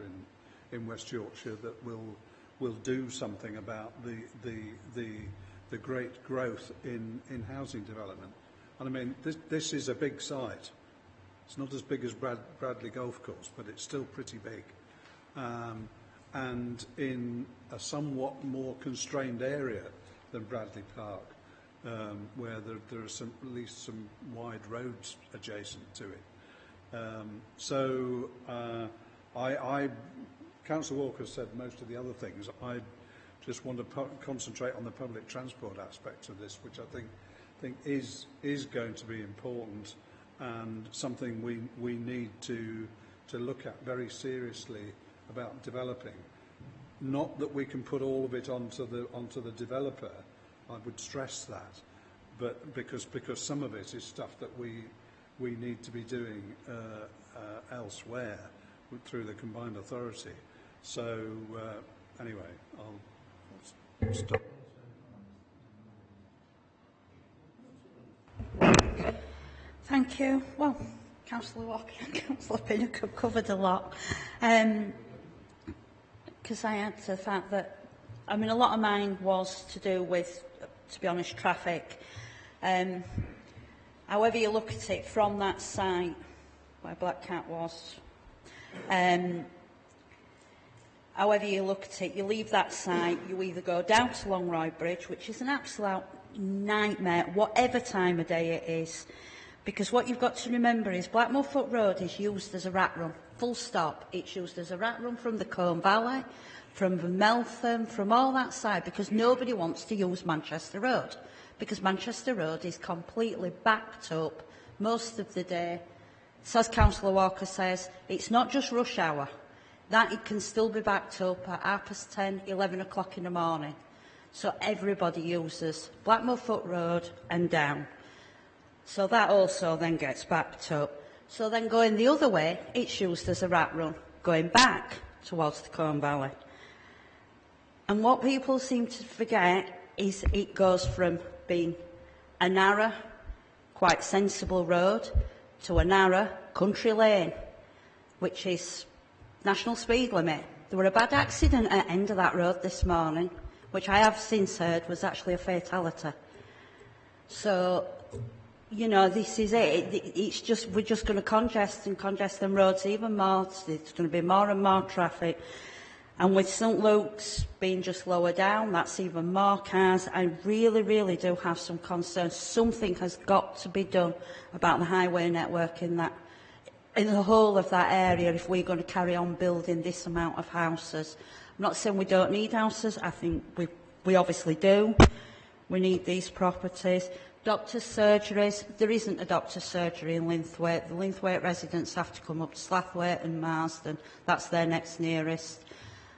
in West Yorkshire that will do something about the great growth in housing development. And I mean, this is a big site. It's not as big as Bradley Golf Course, but it's still pretty big. And in a somewhat more constrained area than Bradley Park, where there are at least some wide roads adjacent to it. Councillor Walker said most of the other things. I just want to concentrate on the public transport aspect of this, which I think is going to be important and something we need to look at very seriously about developing. Not that we can put all of it onto the developer. I would stress that, but because some of it is stuff that we need to be doing elsewhere through the combined authority. So anyway, I'll stop. Thank you. Well, Councillor Walker and Councillor Pinnock have covered a lot. Because I add to the fact that, I mean, a lot of mine was to do with, to be honest, traffic. However you look at it, from that site where Black Cat was, however you look at it, you leave that site, you either go down to Longroy Bridge, which is an absolute nightmare, whatever time of day it is, because what you've got to remember is Blackmore Foot Road is used as a rat run, full stop. It's used as a rat run from the Combe Valley, from Meltham, from all that side, because nobody wants to use Manchester Road, because Manchester Road is completely backed up most of the day. So as Councillor Walker says, it's not just rush hour. That it can still be backed up at 10:30, 11 o'clock in the morning. So everybody uses Blackmore Foot Road and down. So that also then gets backed up. So then going the other way, it's used as a rat run, going back towards the Combe Valley. And what people seem to forget is it goes from being a narrow, quite sensible road to a narrow country lane, which is national speed limit. There were a bad accident at the end of that road this morning, which I have since heard was actually a fatality. So, you know, this is it. It's just, we're just going to congest them roads even more. There's going to be more and more traffic. And with St Luke's being just lower down, that's even more cars. I really, really do have some concerns. Something has got to be done about the highway network in the whole of that area if we're going to carry on building this amount of houses. I'm not saying we don't need houses. I think we obviously do. We need these properties. Doctors' surgeries. There isn't a doctor's surgery in Linthwaite. The Linthwaite residents have to come up to Slathwaite and Marsden. That's their next nearest.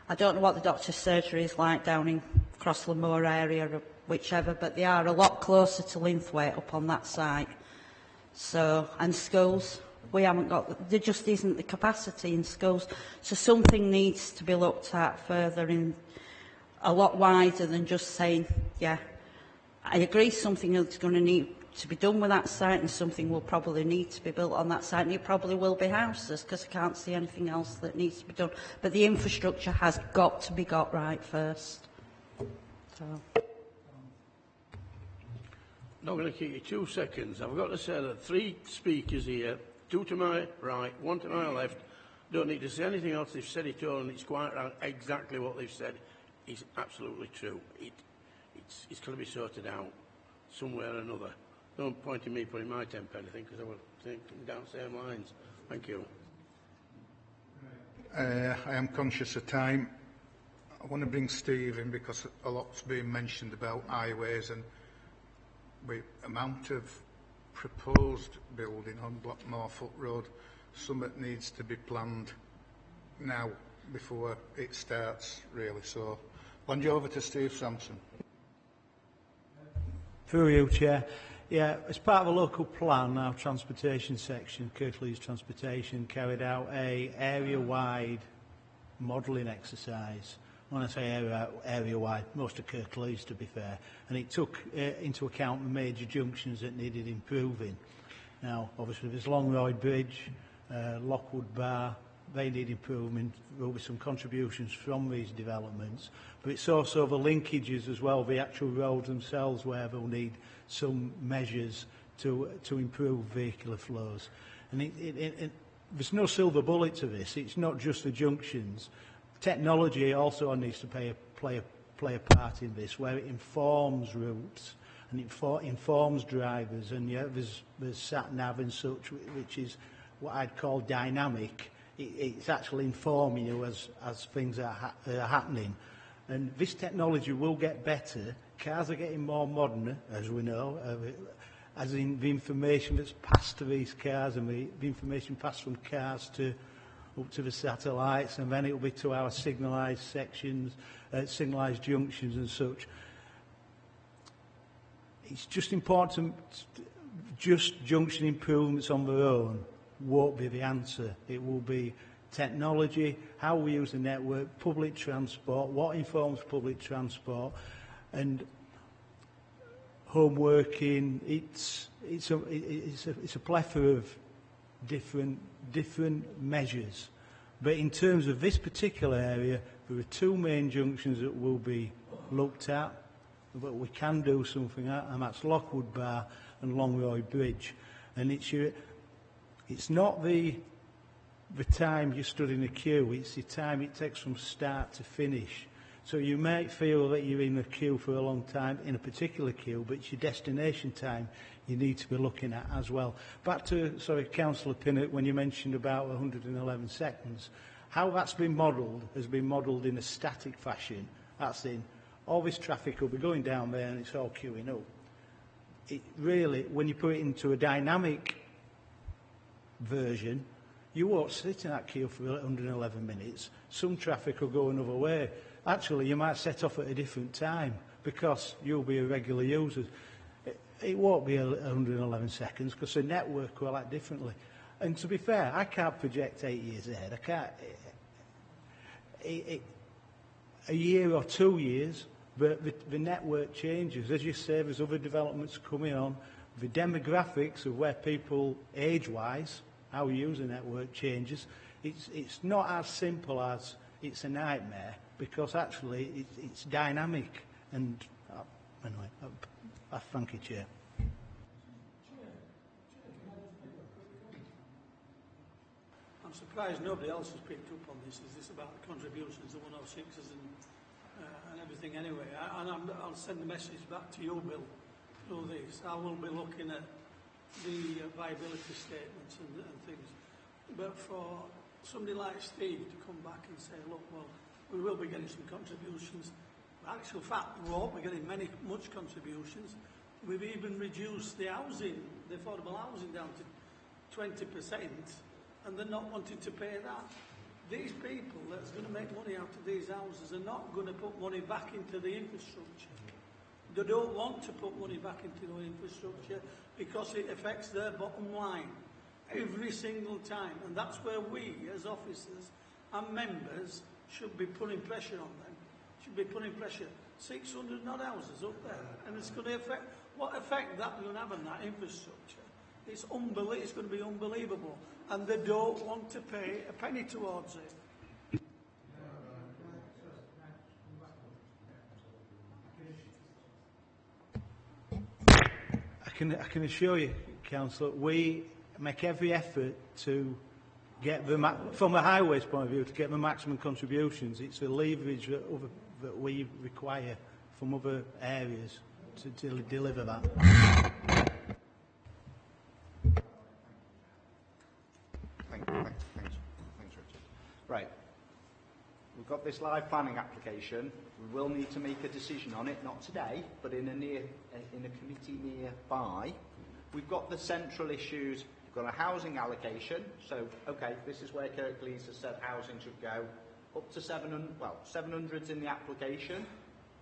I don't know what the doctor's surgery is like down in Crossland-Moor area or whichever, but they are a lot closer to Linthwaite up on that site. So, and schools. We haven't got, there just isn't the capacity in schools. So something needs to be looked at further in a lot wider than just saying, yeah, I agree something is going to need to be done with that site and something will probably need to be built on that site and it probably will be houses because I can't see anything else that needs to be done. But the infrastructure has got to be got right first. So. Not going to keep you 2 seconds. I've got to say that 3 speakers here, 2 to my right, 1 to my left, don't need to say anything else. They've said it all and it's quite right. Exactly what they've said is absolutely true. It's going to be sorted out somewhere or another. Don't point at me putting my temper anything because I will think down the same lines. Thank you. I am conscious of time. I want to bring Steve in because a lot's been mentioned about highways and the amount of proposed building on Blackmoorfoot Road. Some that needs to be planned now before it starts, really. So, hand you over to Steve Sampson. Through you, Chair. Yeah, as part of a local plan, our transportation section, Kirklees Transportation, carried out a area-wide modelling exercise. When I say area-wide, most of Kirklees, to be fair, and it took into account the major junctions that needed improving. Now, obviously, there's Longroyd Bridge, Lockwood Bar, they need improvement. There will be some contributions from these developments, but it's also the linkages as well, the actual roads themselves, where they'll need some measures to improve vehicular flows. And there's no silver bullet to this. It's not just the junctions. Technology also needs to play a part in this, where it informs routes and it informs drivers. And yeah, there's sat-nav and such, which is what I'd call dynamic. It's actually informing you as things are happening. And this technology will get better. Cars are getting more modern, as we know, as in the information that's passed to these cars and the information passed from cars up to the satellites, and then it will be to our signalised sections, signalised junctions and such. It's just important just junction improvements on their own won't be the answer. It will be technology, how we use the network, public transport, what informs public transport, and home working. It's a plethora of different measures. But in terms of this particular area, there are 2 main junctions that will be looked at, but we can do something at, and that's Lockwood Bar and Longroyd Bridge. And it's not the time you stood in a queue, it's the time it takes from start to finish. So you might feel that you're in a queue for a long time in a particular queue, but it's your destination time you need to be looking at as well. Back to, Councillor Pinnock, when you mentioned about 111 seconds, how that's been modelled has been modelled in a static fashion. That's in, all this traffic will be going down there and it's all queuing up. It really, when you put it into a dynamic version, you won't sit in that queue for 111 minutes. Some traffic will go another way. Actually, you might set off at a different time because you'll be a regular user. It won't be 111 seconds because the network will act differently. And to be fair, I can't project 8 years ahead. I can't. A year or 2 years, but the network changes. As you say, there's other developments coming on. The demographics of where people, age-wise, how we use the network changes. It's not as simple as it's a nightmare because actually it's dynamic. And anyway, I thank you, Chair. I'm surprised nobody else has picked up on this. Is this about the contributions, the 106s and everything anyway? I'll send the message back to you, Bill, through this. I will be looking at the viability statements and things. But for somebody like Steve to come back and say, look, well, we will be getting some contributions. In actual fact, we won't be getting much contributions. We've even reduced the housing, the affordable housing down to 20%, and they're not wanting to pay that. These people that's going to make money out of these houses are not going to put money back into the infrastructure. They don't want to put money back into the infrastructure because it affects their bottom line every single time. And that's where we, as officers and members, should be putting pressure on them. Should be putting pressure. 600 odd houses up there. And it's going to affect, what effect that will have on that infrastructure? It's going to be unbelievable. And they don't want to pay a penny towards it. I can assure you, Councillor, we make every effort to get the, from a highways point of view, to get the maximum contributions. It's the leverage that we require from other areas to deliver that. Thanks, Richard. Right. We've got this live planning application. We will need to make a decision on it, not today, but in a committee nearby. We've got the central issues. We've got a housing allocation. So, okay, this is where Kirklees has said housing should go. Up to 700, well, 700's in the application.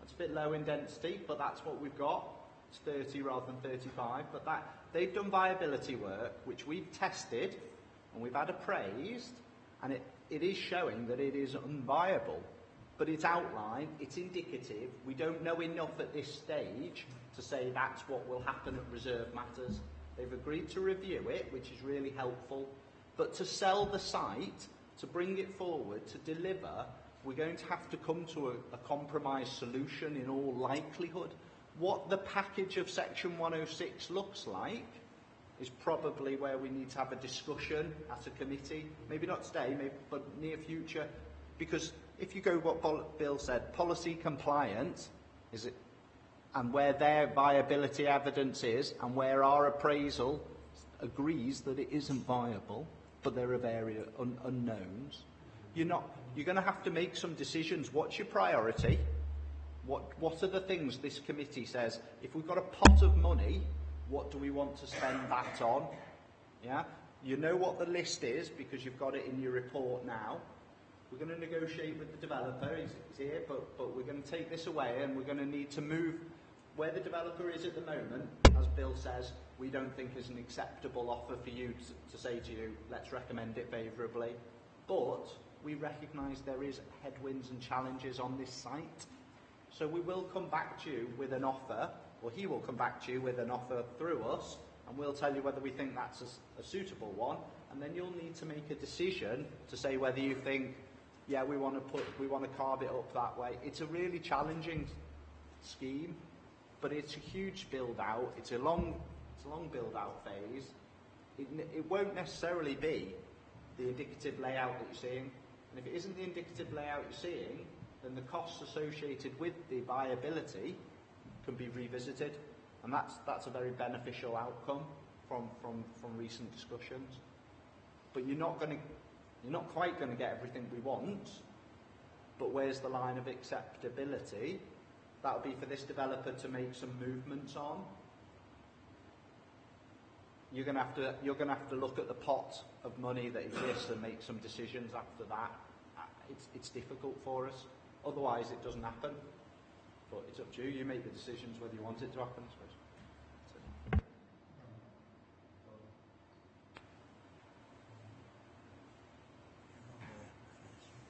That's a bit low in density, but that's what we've got. It's 30 rather than 35. But they've done viability work, which we've tested, and we've had appraised, and it is showing that it is unviable. But it's outlined, it's indicative. We don't know enough at this stage to say that's what will happen at reserve matters. They've agreed to review it, which is really helpful. But to sell the site, to bring it forward, to deliver, we're going to have to come to a compromise solution in all likelihood. What the package of Section 106 looks like is probably where we need to have a discussion at a committee. Maybe not today, but near future. Because if you go what Bill said, policy compliant, is it, and where their viability evidence is, and where our appraisal agrees that it isn't viable, but there are various unknowns, you're going to have to make some decisions. What's your priority? What are the things this committee says? If we've got a pot of money, what do we want to spend that on? Yeah, you know what the list is because you've got it in your report now. We're going to negotiate with the developer. He's here, but we're going to take this away, and we're going to need to move where the developer is at the moment. As Bill says, we don't think is an acceptable offer for you to say to you, let's recommend it favourably. But we recognise there is headwinds and challenges on this site. So we will come back to you with an offer, or he will come back to you with an offer through us, and we'll tell you whether we think that's a suitable one, and then you'll need to make a decision to say whether you think, yeah, we want to carve it up that way. It's a really challenging scheme, but it's a huge build out. It's a long build out phase. It won't necessarily be the indicative layout that you're seeing, and if it isn't the indicative layout you're seeing, then the costs associated with the viability can be revisited, and that's a very beneficial outcome from recent discussions. But you're not quite going to get everything we want. But where's the line of acceptability? That'll be for this developer to make some movements on. You're going to have to look at the pot of money that exists and make some decisions after that. It's difficult for us. Otherwise, it doesn't happen. But it's up to you. You make the decisions whether you want it to happen, I suppose.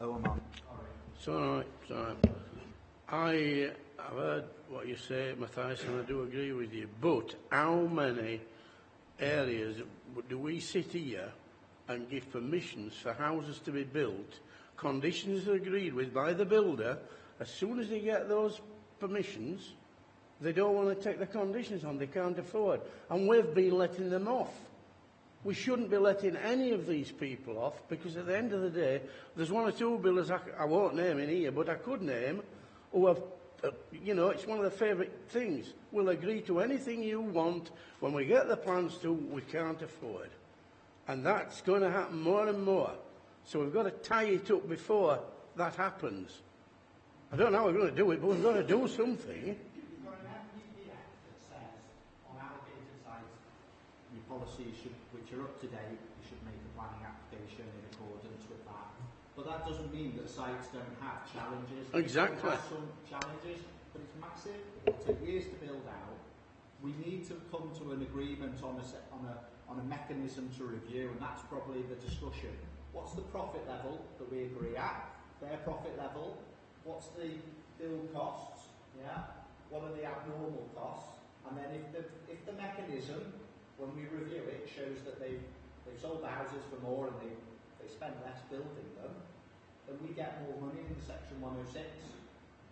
Oh, I'm on. It's all right. I've heard what you say, Matthias, and I do agree with you. But how many areas do we sit here and give permissions for houses to be built conditions are agreed with by the builder, as soon as they get those permissions, they don't want to take the conditions on, they can't afford. And we've been letting them off. We shouldn't be letting any of these people off, because at the end of the day, there's one or two builders, I won't name in here, but I could name, who have, you know, it's one of the favourite things. We'll agree to anything you want. When we get the plans to, we can't afford. And that's going to happen more and more. So we've got to tie it up before that happens. I don't know how we're going to do it, but we've got to do something. You've got an MPP Act that says on allocated sites, your policies should, which are up to date, you should make a planning application in accordance with that. But that doesn't mean that sites don't have challenges. Exactly. They have some challenges, but it's massive. It will take years to build out. We need to come to an agreement on a mechanism to review, and that's probably the discussion. What's the profit level that we agree at? Their profit level. What's the build costs? Yeah. What are the abnormal costs? And then if the mechanism, when we review it, shows that they've sold the houses for more and they spent less building them, then we get more money in Section 106.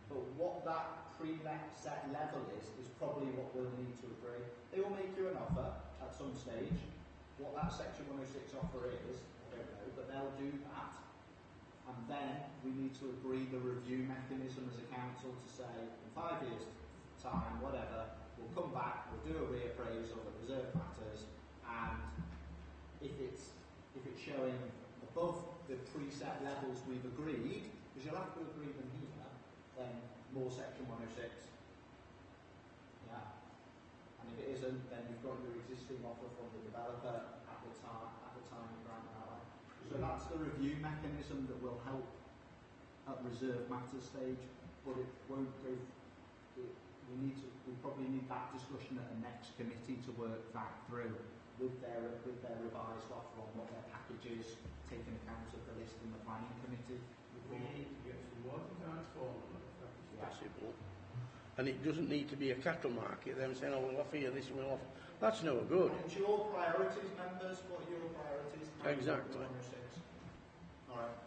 But what that pre-let set level is probably what we'll need to agree. They will make you an offer at some stage. What that Section 106 offer is, I don't know, but they'll do that. And then we need to agree the review mechanism as a council to say, in 5 years' time, whatever, we'll come back, we'll do a reappraisal of reserve matters, and if it's showing above the preset levels we've agreed, because you'll have to agree them here, then more Section 106. Yeah. And if it isn't, then you've got your existing offer from the developer at the time you grant that. So that's the review mechanism that will help at reserve matters stage, but it won't go. We probably need that discussion at the next committee to work that through with their revised offer on what their package is, taking account of the list in the planning committee. We need to get some water transformers, if that's possible. And it doesn't need to be a cattle market, them saying, oh, we'll offer you this and we'll offer. That's no good. What's your priorities, members? What are your priorities? Exactly. All right.